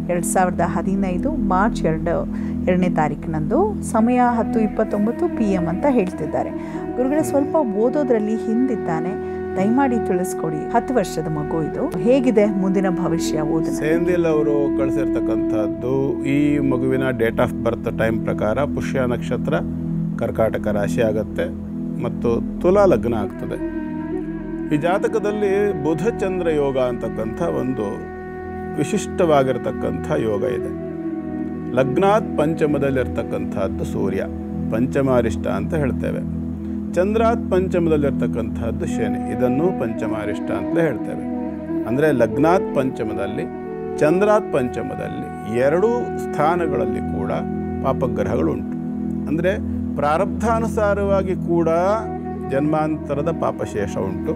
2015 ಮಾರ್ಚ್ 2ನೇ ತಾರೀಕಿನಂದು. ಸಮಯ 10:29 PM ಅಂತ ಹೇಳ್ತಿದ್ದಾರೆ. ಗುರುಗಳೇ, ಸ್ವಲ್ಪ ಓದೋದ್ರಲ್ಲಿ ಹಿಂದಿದ್ದಾನೆ, ದಯಮಾಡಿ ತಿಳಿಸ್ಕೊಡಿ. 10 ವರ್ಷದ ಮಗು ಇದು. ಹೇಗಿದೆ ಮುಂದಿನ ಭವಿಷ್ಯ? ಓದು ಸೇಂದಿಲ್ ಅವರು ಕಳಿಸಿರ್ತಕ್ಕಂಥದ್ದು ಈ ಮಗುವಿನ ಡೇಟ್ ಆಫ್ ಬರ್ತ್ ಟೈಮ್ ಪ್ರಕಾರ ಪುಷ್ಯ ನಕ್ಷತ್ರ, ಕರ್ಕಾಟಕ ರಾಶಿ ಆಗುತ್ತೆ ಮತ್ತು ತುಲಾ ಲಗ್ನ ಆಗ್ತದೆ. ಈ ಜಾತಕದಲ್ಲಿ ಬುಧ ಚಂದ್ರ ಯೋಗ ಅಂತಕ್ಕಂಥ ಒಂದು ವಿಶಿಷ್ಟವಾಗಿರ್ತಕ್ಕಂಥ ಯೋಗ ಇದೆ. ಲಗ್ನಾತ್ ಪಂಚಮದಲ್ಲಿರ್ತಕ್ಕಂಥದ್ದು ಸೂರ್ಯ, ಪಂಚಮಾರಿಷ್ಟ ಅಂತ ಹೇಳ್ತೇವೆ. ಚಂದ್ರಾತ್ ಪಂಚಮದಲ್ಲಿರ್ತಕ್ಕಂಥದ್ದು ಶನಿ, ಇದನ್ನು ಪಂಚಮಾರಿಷ್ಟ ಅಂತ ಹೇಳ್ತೇವೆ. ಅಂದರೆ ಲಗ್ನಾತ್ ಪಂಚಮದಲ್ಲಿ, ಚಂದ್ರಾತ್ ಪಂಚಮದಲ್ಲಿ 2 ಸ್ಥಾನಗಳಲ್ಲಿ ಕೂಡ ಪಾಪಗ್ರಹಗಳು ಉಂಟು. ಅಂದರೆ ಪ್ರಾರಬ್ಧಾನುಸಾರವಾಗಿ ಕೂಡ ಜನ್ಮಾಂತರದ ಪಾಪಶೇಷ ಉಂಟು.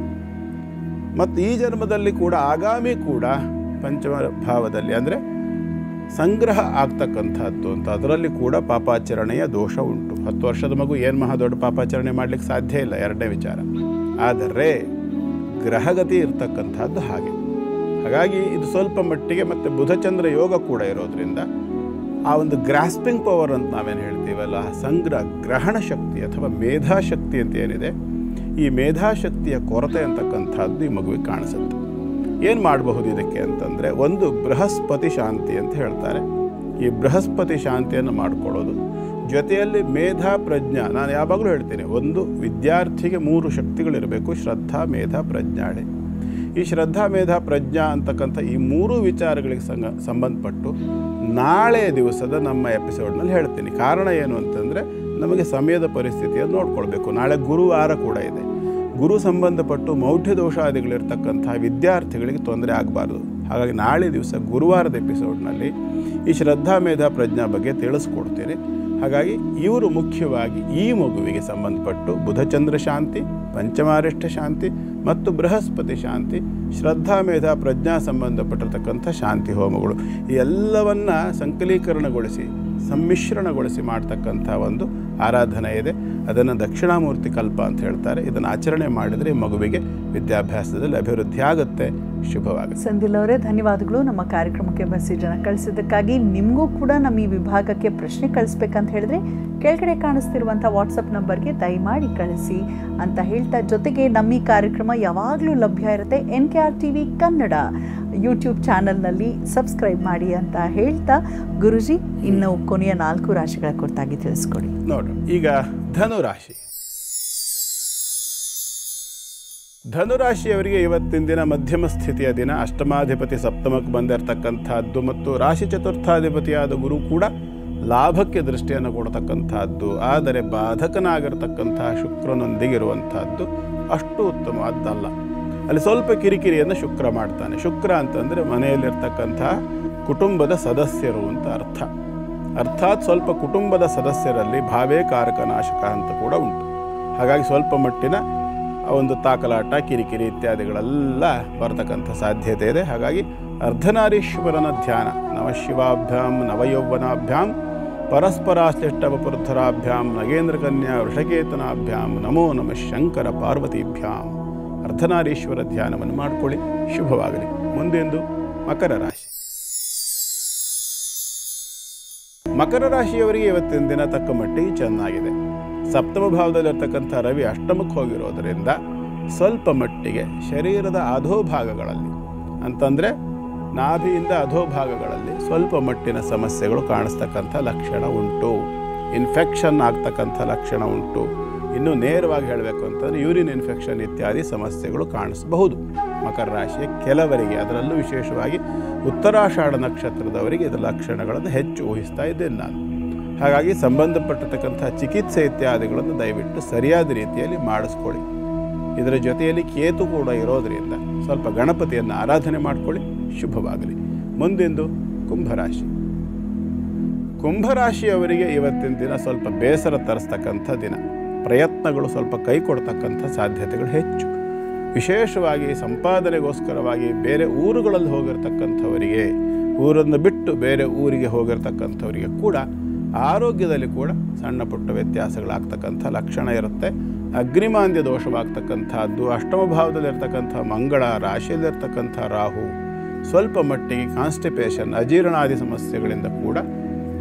ಮತ್ತು ಈ ಜನ್ಮದಲ್ಲಿ ಕೂಡ ಆಗಾಮಿ ಕೂಡ ಪಂಚಮ ಭಾವದಲ್ಲಿ ಅಂದರೆ ಸಂಗ್ರಹ ಆಗ್ತಕ್ಕಂಥದ್ದು ಅಂತ, ಅದರಲ್ಲಿ ಕೂಡ ಪಾಪಾಚರಣೆಯ ದೋಷ ಉಂಟು. 10 ವರ್ಷದ ಮಗು ಏನು ಮಹಾ ದೊಡ್ಡ ಪಾಪಾಚರಣೆ ಮಾಡಲಿಕ್ಕೆ ಸಾಧ್ಯ ಇಲ್ಲ, ಎರಡನೇ ವಿಚಾರ. ಆದರೆ ಗ್ರಹಗತಿ ಇರ್ತಕ್ಕಂಥದ್ದು ಹಾಗೆ. ಹಾಗಾಗಿ ಇದು ಸ್ವಲ್ಪ ಮಟ್ಟಿಗೆ ಮತ್ತು ಬುಧಚಂದ್ರ ಯೋಗ ಕೂಡ ಇರೋದ್ರಿಂದ ಆ ಒಂದು ಗ್ರಾಸ್ಪಿಂಗ್ ಪವರ್ ಅಂತ ನಾವೇನು ಹೇಳ್ತೀವಲ್ಲ, ಸಂಗ್ರಹ, ಗ್ರಹಣ ಶಕ್ತಿ ಅಥವಾ ಮೇಧಾಶಕ್ತಿ ಅಂತ ಏನಿದೆ, ಈ ಮೇಧಾಶಕ್ತಿಯ ಕೊರತೆ ಅಂತಕ್ಕಂಥದ್ದು ಈ ಮಗುವಿಗೆ ಕಾಣಿಸುತ್ತೆ. ಏನು ಮಾಡಬಹುದು ಇದಕ್ಕೆ ಅಂತಂದರೆ, ಒಂದು ಬೃಹಸ್ಪತಿ ಶಾಂತಿ ಅಂತ ಹೇಳ್ತಾರೆ. ಈ ಬೃಹಸ್ಪತಿ ಶಾಂತಿಯನ್ನು ಮಾಡಿಕೊಳ್ಳೋದು, ಜೊತೆಯಲ್ಲಿ ಮೇಧಾ ಪ್ರಜ್ಞಾ. ನಾನು ಯಾವಾಗಲೂ ಹೇಳ್ತೀನಿ, ಒಂದು ವಿದ್ಯಾರ್ಥಿಗೆ 3 ಶಕ್ತಿಗಳಿರಬೇಕು: ಶ್ರದ್ಧಾ, ಮೇಧಾ, ಪ್ರಜ್ಞಾಳೆ. ಈ ಶ್ರದ್ಧಾ, ಮೇಧಾ, ಪ್ರಜ್ಞಾ ಅಂತಕ್ಕಂಥ ಈ 3 ವಿಚಾರಗಳಿಗೆ ಸಂಬಂಧಪಟ್ಟು ನಾಳೆ ದಿವಸದ ನಮ್ಮ ಎಪಿಸೋಡ್ನಲ್ಲಿ ಹೇಳ್ತೀನಿ. ಕಾರಣ ಏನು ಅಂತಂದರೆ, ನಮಗೆ ಸಮಯದ ಪರಿಸ್ಥಿತಿಯನ್ನು ನೋಡ್ಕೊಳ್ಬೇಕು. ನಾಳೆ ಗುರುವಾರ ಕೂಡ ಇದೆ. ಗುರು ಸಂಬಂಧಪಟ್ಟು ಮೌಢ್ಯ ದೋಷಾದಿಗಳಿರ್ತಕ್ಕಂಥ ವಿದ್ಯಾರ್ಥಿಗಳಿಗೆ ತೊಂದರೆ ಆಗಬಾರ್ದು. ಹಾಗಾಗಿ ನಾಳೆ ದಿವಸ ಗುರುವಾರದ ಎಪಿಸೋಡ್ನಲ್ಲಿ ಈ ಶ್ರದ್ಧಾ ಮೇಧ ಪ್ರಜ್ಞಾ ಬಗ್ಗೆ ತಿಳಿಸ್ಕೊಡ್ತೇನೆ. ಹಾಗಾಗಿ ಇವರು ಮುಖ್ಯವಾಗಿ ಈ ಮಗುವಿಗೆ ಸಂಬಂಧಪಟ್ಟು ಬುಧಚಂದ್ರ ಶಾಂತಿ, ಪಂಚಮಾರಿಷ್ಠ ಶಾಂತಿ ಮತ್ತು ಬೃಹಸ್ಪತಿ ಶಾಂತಿ, ಶ್ರದ್ಧಾ ಮೇಧ ಪ್ರಜ್ಞಾ ಸಂಬಂಧಪಟ್ಟಿರ್ತಕ್ಕಂಥ ಶಾಂತಿ ಹೋಮಗಳು ಈ ಎಲ್ಲವನ್ನು ಸಂಕಲೀಕರಣಗೊಳಿಸಿ ಸಮ್ಮಿಶ್ರಣಗೊಳಿಸಿ ಮಾಡ್ತಕ್ಕಂಥ ಒಂದು ಆರಾಧನೆ ಇದೆ. ಅದನ್ನು ದಕ್ಷಿಣಾಮೂರ್ತಿ ಕಲ್ಪ ಅಂತ ಹೇಳ್ತಾರೆ. ಇದನ್ನು ಆಚರಣೆ ಮಾಡಿದರೆ ಈ ಮಗುವಿಗೆ ವಿದ್ಯಾಭ್ಯಾಸದಲ್ಲಿ ಅಭಿವೃದ್ಧಿ ಆಗುತ್ತೆ. ಶುಭವಾಗುತ್ತೆ. ಸಂದಿಲ್ ಅವರೇ, ಧನ್ಯವಾದಗಳು ನಮ್ಮ ಕಾರ್ಯಕ್ರಮಕ್ಕೆ ಮೆಸೇಜನ್ನು ಕಳಿಸಿದ್ದಕ್ಕಾಗಿ. ನಿಮಗೂ ಕೂಡ ನಮ್ಮ ಈ ವಿಭಾಗಕ್ಕೆ ಪ್ರಶ್ನೆ ಕಳಿಸ್ಬೇಕಂತ ಹೇಳಿದ್ರೆ ಕೆಳಗಡೆ ಕಾಣಿಸ್ತಿರುವಂಥ ವಾಟ್ಸಪ್ ನಂಬರ್ಗೆ ದಯಮಾಡಿ ಕಳಿಸಿ ಅಂತ ಹೇಳ್ತಾ, ಜೊತೆಗೆ ನಮ್ಮ ಈ ಕಾರ್ಯಕ್ರಮ ಯಾವಾಗಲೂ ಲಭ್ಯ ಇರುತ್ತೆ NKR TV ಕನ್ನಡ ಯೂಟ್ಯೂಬ್ ಚಾನಲ್ನಲ್ಲಿ ಸಬ್ಸ್ಕ್ರೈಬ್ ಮಾಡಿ ಅಂತ ಹೇಳ್ತಾ, ಗುರುಜಿ ಇನ್ನು ಕೊನೆಯ 4 ರಾಶಿಗಳ ಕುರಿತಾಗಿ ತಿಳಿಸ್ಕೊಡಿ. ನೋಡು, ಈಗ ಧನುರಾಶಿ. ಧನುರಾಶಿಯವರಿಗೆ ಇವತ್ತಿನ ದಿನ ಮಧ್ಯಮ ಸ್ಥಿತಿಯ ದಿನ. ಅಷ್ಟಮಾಧಿಪತಿ ಸಪ್ತಮಕ್ಕೆ ಬಂದಿರತಕ್ಕಂಥದ್ದು ಮತ್ತು ರಾಶಿ ಚತುರ್ಥಾಧಿಪತಿಯಾದ ಗುರು ಕೂಡ ಲಾಭಕ್ಕೆ ದೃಷ್ಟಿಯನ್ನು ಕೊಡ್ತಕ್ಕಂಥದ್ದು. ಆದರೆ ಬಾಧಕನಾಗಿರ್ತಕ್ಕಂತಹ ಶುಕ್ರನೊಂದಿಗಿರುವಂಥದ್ದು ಅಷ್ಟು ಉತ್ತಮವಾದ್ದಲ್ಲ. ಅಲ್ಲಿ ಸ್ವಲ್ಪ ಕಿರಿಕಿರಿಯನ್ನು ಶುಕ್ರ ಮಾಡ್ತಾನೆ. ಶುಕ್ರ ಅಂತಂದರೆ ಮನೆಯಲ್ಲಿರ್ತಕ್ಕಂತಹ ಕುಟುಂಬದ ಸದಸ್ಯರು ಅಂತ ಅರ್ಥಾತ್ ಸ್ವಲ್ಪ ಕುಟುಂಬದ ಸದಸ್ಯರಲ್ಲಿ ಭಾವೇ ಕಾರಕನಾಶಕ ಅಂತ ಕೂಡ ಉಂಟು. ಹಾಗಾಗಿ ಸ್ವಲ್ಪ ಮಟ್ಟಿನ ಒಂದು ತಾಕಲಾಟ, ಕಿರಿಕಿರಿ ಇತ್ಯಾದಿಗಳೆಲ್ಲ ಬರ್ತಕ್ಕಂಥ ಸಾಧ್ಯತೆ ಇದೆ. ಹಾಗಾಗಿ ಅರ್ಧನಾರೀಶ್ವರನ ಧ್ಯಾನ, ನವಶಿವಾಭ್ಯಾಂ ನವಯೌವನಾಭ್ಯಾಂ ಪರಸ್ಪರಾಶ್ಲಿಷ್ಟವಪುರ್ಧರಾಭ್ಯಾಂ ನಗೇಂದ್ರ ಕನ್ಯಾ ವೃಷಕೇತನಾಭ್ಯಾಂ ನಮೋ ನಮಃ ಶಂಕರ ಪಾರ್ವತೀಭ್ಯಾಂ. ಅರ್ಧನಾರೀಶ್ವರ ಧ್ಯಾನವನ್ನು ಮಾಡಿಕೊಳ್ಳಿ. ಶುಭವಾಗಲಿ. ಮುಂದೆಂದು ಮಕರ ರಾಶಿ. ಮಕರ ರಾಶಿಯವರಿಗೆ ಇವತ್ತಿನ ದಿನ ತಕ್ಕ ಮಟ್ಟಿಗೆ ಚೆನ್ನಾಗಿದೆ. ಸಪ್ತಮ ಭಾವದಲ್ಲಿರ್ತಕ್ಕಂಥ ರವಿ ಅಷ್ಟಮಕ್ಕೆ ಹೋಗಿರೋದರಿಂದ ಸ್ವಲ್ಪ ಮಟ್ಟಿಗೆ ಶರೀರದ ಅಧೋಭಾಗಗಳಲ್ಲಿ ಅಂತಂದರೆ ನಾಭಿಯಿಂದ ಅಧೋಭಾಗಗಳಲ್ಲಿ ಸ್ವಲ್ಪ ಮಟ್ಟಿನ ಸಮಸ್ಯೆಗಳು ಕಾಣಿಸ್ತಕ್ಕಂಥ ಲಕ್ಷಣ ಉಂಟು. ಇನ್ಫೆಕ್ಷನ್ ಆಗ್ತಕ್ಕಂಥ ಲಕ್ಷಣ ಉಂಟು. ಇನ್ನು ನೇರವಾಗಿ ಹೇಳಬೇಕು ಅಂತಂದರೆ ಯೂರಿನ್ ಇನ್ಫೆಕ್ಷನ್ ಇತ್ಯಾದಿ ಸಮಸ್ಯೆಗಳು ಕಾಣಿಸಬಹುದು ಮಕರ ರಾಶಿಯ ಕೆಲವರಿಗೆ. ಅದರಲ್ಲೂ ವಿಶೇಷವಾಗಿ ಉತ್ತರಾಷಾಢ ನಕ್ಷತ್ರದವರಿಗೆ ಇದರ ಲಕ್ಷಣಗಳನ್ನು ಹೆಚ್ಚು ಊಹಿಸ್ತಾ ಇದ್ದೇನೆ ನಾನು. ಹಾಗಾಗಿ ಸಂಬಂಧಪಟ್ಟಿರ್ತಕ್ಕಂಥ ಚಿಕಿತ್ಸೆ ಇತ್ಯಾದಿಗಳನ್ನು ದಯವಿಟ್ಟು ಸರಿಯಾದ ರೀತಿಯಲ್ಲಿ ಮಾಡಿಸ್ಕೊಳ್ಳಿ. ಇದರ ಜೊತೆಯಲ್ಲಿ ಕೇತು ಕೂಡ ಇರೋದರಿಂದ ಸ್ವಲ್ಪ ಗಣಪತಿಯನ್ನು ಆರಾಧನೆ ಮಾಡಿಕೊಳ್ಳಿ. ಶುಭವಾಗಲಿ. ಮುಂದೆಂದು ಕುಂಭರಾಶಿ. ಕುಂಭರಾಶಿಯವರಿಗೆ ಇವತ್ತಿನ ದಿನ ಸ್ವಲ್ಪ ಬೇಸರ ತರಿಸ್ತಕ್ಕಂಥ ದಿನ. ಪ್ರಯತ್ನಗಳು ಸ್ವಲ್ಪ ಕೈ ಕೊಡ್ತಕ್ಕಂಥ ಸಾಧ್ಯತೆಗಳು ಹೆಚ್ಚು. ವಿಶೇಷವಾಗಿ ಸಂಪಾದನೆಗೋಸ್ಕರವಾಗಿ ಬೇರೆ ಊರುಗಳಲ್ಲಿ ಹೋಗಿರ್ತಕ್ಕಂಥವರಿಗೆ, ಊರನ್ನು ಬಿಟ್ಟು ಬೇರೆ ಊರಿಗೆ ಹೋಗಿರ್ತಕ್ಕಂಥವರಿಗೆ ಕೂಡ ಆರೋಗ್ಯದಲ್ಲಿ ಕೂಡ ಸಣ್ಣ ಪುಟ್ಟ ವ್ಯತ್ಯಾಸಗಳಾಗ್ತಕ್ಕಂಥ ಲಕ್ಷಣ ಇರುತ್ತೆ. ಅಗ್ನಿಮಾಂದ್ಯ ದೋಷವಾಗ್ತಕ್ಕಂಥದ್ದು, ಅಷ್ಟಮ ಭಾವದಲ್ಲಿರ್ತಕ್ಕಂಥ ಮಂಗಳ, ರಾಶಿಯಲ್ಲಿರ್ತಕ್ಕಂಥ ರಾಹು, ಸ್ವಲ್ಪ ಮಟ್ಟಿಗೆ ಕಾನ್ಸ್ಟಿಪೇಷನ್, ಅಜೀರ್ಣಾದಿ ಸಮಸ್ಯೆಗಳಿಂದ ಕೂಡ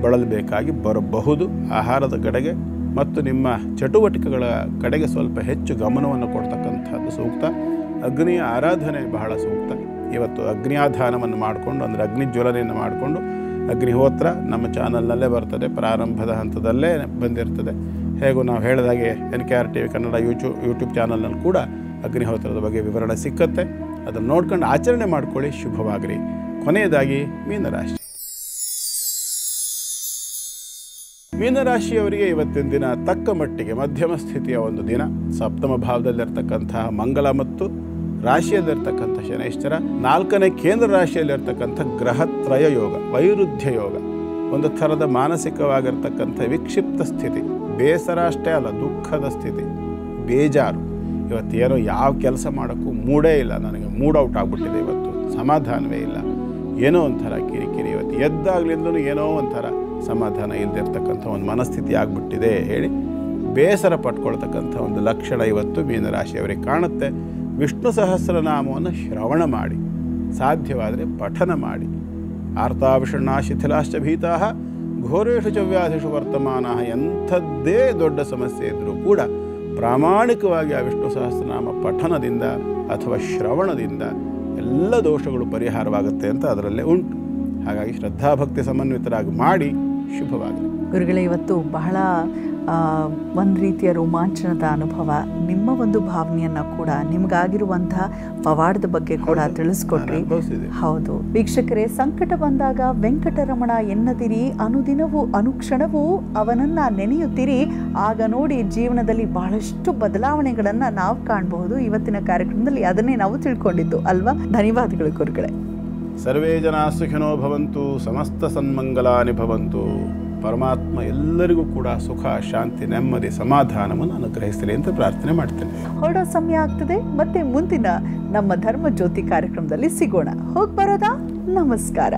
ಬಳಲಬೇಕಾಗಿ ಬರಬಹುದು. ಆಹಾರದ ಕಡೆಗೆ ಮತ್ತು ನಿಮ್ಮ ಚಟುವಟಿಕೆಗಳ ಕಡೆಗೆ ಸ್ವಲ್ಪ ಹೆಚ್ಚು ಗಮನವನ್ನು ಕೊಡ್ತಕ್ಕಂಥದ್ದು ಸೂಕ್ತ. ಅಗ್ನಿಯ ಆರಾಧನೆ ಬಹಳ ಸೂಕ್ತ. ಇವತ್ತು ಅಗ್ನಿಯಾಧಾನವನ್ನು ಮಾಡಿಕೊಂಡು, ಅಂದರೆ ಅಗ್ನಿ ಜ್ವಲನೆಯನ್ನು ಮಾಡಿಕೊಂಡು, ಅಗ್ನಿಹೋತ್ರ ನಮ್ಮ ಚಾನಲ್ನಲ್ಲೇ ಬರ್ತದೆ, ಪ್ರಾರಂಭದ ಹಂತದಲ್ಲೇ ಬಂದಿರ್ತದೆ. ಹೇಗೂ ನಾವು ಹೇಳಿದಾಗೆ NKR TV ಕನ್ನಡ ಯೂಟ್ಯೂಬ್ ಚಾನಲ್ನಲ್ಲಿ ಕೂಡ ಅಗ್ನಿಹೋತ್ರದ ಬಗ್ಗೆ ವಿವರಣೆ ಸಿಕ್ಕತ್ತೆ. ಅದನ್ನು ನೋಡ್ಕೊಂಡು ಆಚರಣೆ ಮಾಡ್ಕೊಳ್ಳಿ. ಶುಭವಾಗಲಿ. ಕೊನೆಯದಾಗಿ ಮೀನರಾಶಿ. ಮೀನರಾಶಿಯವರಿಗೆ ಇವತ್ತಿನ ದಿನ ತಕ್ಕ ಮಟ್ಟಿಗೆ ಮಧ್ಯಮ ಸ್ಥಿತಿಯ ಒಂದು ದಿನ. ಸಪ್ತಮ ಭಾವದಲ್ಲಿರ್ತಕ್ಕಂತಹ ಮಂಗಲ ಮತ್ತು ರಾಶಿಯಲ್ಲಿರ್ತಕ್ಕಂಥ ಶನೈಶ್ಚರ, 4ನೇ ಕೇಂದ್ರ ರಾಶಿಯಲ್ಲಿರ್ತಕ್ಕಂಥ ಗ್ರಹತ್ರಯ ಯೋಗ, ವೈರುಧ್ಯ ಯೋಗ, ಒಂದು ಥರದ ಮಾನಸಿಕವಾಗಿರ್ತಕ್ಕಂಥ ವಿಕ್ಷಿಪ್ತ ಸ್ಥಿತಿ, ಬೇಸರ ಅಷ್ಟೇ ಅಲ್ಲ, ದುಃಖದ ಸ್ಥಿತಿ, ಬೇಜಾರು. ಇವತ್ತೇನೋ ಯಾವ ಕೆಲಸ ಮಾಡೋಕ್ಕೂ ಮೂಡೇ ಇಲ್ಲ, ನನಗೆ ಮೂಡ್ ಔಟ್ ಆಗಿಬಿಟ್ಟಿದೆ, ಇವತ್ತು ಸಮಾಧಾನವೇ ಇಲ್ಲ, ಏನೋ ಒಂಥರ ಕಿರಿಕಿರಿ, ಇವತ್ತು ಎದ್ದಾಗಲಿಂದಲೂ ಏನೋ ಒಂಥರ ಸಮಾಧಾನ ಇಲ್ಲದಿರ್ತಕ್ಕಂಥ ಒಂದು ಮನಸ್ಥಿತಿ ಆಗಿಬಿಟ್ಟಿದೆ ಹೇಳಿ ಬೇಸರ ಪಟ್ಕೊಳ್ತಕ್ಕಂಥ ಒಂದು ಲಕ್ಷಣ ಇವತ್ತು ಮೀನರಾಶಿಯವರಿಗೆ ಕಾಣುತ್ತೆ. ವಿಷ್ಣು ಸಹಸ್ರನಾಮವನ್ನು ಶ್ರವಣ ಮಾಡಿ, ಸಾಧ್ಯವಾದರೆ ಪಠನ ಮಾಡಿ. ಆರ್ತಾವಿಷಣ್ಣಾ ಶಿಥಿಲಾಶ್ಚ ಭೀತಾ ಘೋರೇಷು ಚ ವ್ಯಾಧಿಷು ವರ್ತಮಾನ. ಎಂಥದ್ದೇ ದೊಡ್ಡ ಸಮಸ್ಯೆ ಇದ್ದರೂ ಕೂಡ ಪ್ರಾಮಾಣಿಕವಾಗಿ ಆ ವಿಷ್ಣು ಸಹಸ್ರನಾಮ ಪಠನದಿಂದ ಅಥವಾ ಶ್ರವಣದಿಂದ ಎಲ್ಲ ದೋಷಗಳು ಪರಿಹಾರವಾಗುತ್ತೆ ಅಂತ ಅದರಲ್ಲೇ ಉಂಟು. ಹಾಗಾಗಿ ಶ್ರದ್ಧಾಭಕ್ತಿ ಸಮನ್ವಿತರಾಗಿ ಮಾಡಿ. ಶುಭವಾಗಲಿ. ಗುರುಗಳೇ, ಇವತ್ತು ಬಹಳ ಒಂದು ರೀತಿಯ ರೋಮಾಂಚನದ ಅನುಭವ, ನಿಮ್ಮ ಒಂದು ಭಾವನೆಯನ್ನು ಕೂಡ, ನಿಮಗಾಗಿರುವಂತಹ ಪವಾಡದ ಬಗ್ಗೆ ಕೂಡ ತಿಳಿಸ್ಕೊಟ್ರಿ. ಹೌದು ವೀಕ್ಷಕರೇ, ಸಂಕಟ ಬಂದಾಗ ವೆಂಕಟರಮಣ ಎನ್ನದಿರಿ, ಅನುದಿನವೂ ಅನುಕ್ಷಣವೂ ಅವನನ್ನು ನೆನೆಯುತ್ತೀರಿ, ಆಗ ನೋಡಿ ಜೀವನದಲ್ಲಿ ಬಹಳಷ್ಟು ಬದಲಾವಣೆಗಳನ್ನು ನಾವು ಕಾಣಬಹುದು. ಇವತ್ತಿನ ಕಾರ್ಯಕ್ರಮದಲ್ಲಿ ಅದನ್ನೇ ನಾವು ತಿಳ್ಕೊಂಡಿದ್ದು ಅಲ್ವಾ? ಧನ್ಯವಾದಗಳು ಗುರುಗಳೇ. ಸರ್ವೇ ಜನಾ ಸುಖಿನೋ ಭವಂತು, ಸಮಸ್ತ ಸನ್ಮಂಗಲಾನಿ ಭವಂತು. ಪರಮಾತ್ಮ ಎಲ್ಲರಿಗೂ ಕೂಡ ಸುಖ, ಶಾಂತಿ, ನೆಮ್ಮದಿ, ಸಮಾಧಾನವನ್ನು ಅನುಗ್ರಹಿಸಲಿ ಅಂತ ಪ್ರಾರ್ಥನೆ ಮಾಡ್ತೇನೆ. ಹೊರಡೋ ಸಮಯ ಆಗ್ತದೆ. ಮತ್ತೆ ಮುಂದಿನ ನಮ್ಮ ಧರ್ಮ ಜ್ಯೋತಿ ಕಾರ್ಯಕ್ರಮದಲ್ಲಿ ಸಿಗೋಣ. ಹೋಗಿ ಬರೋದಾ? ನಮಸ್ಕಾರ.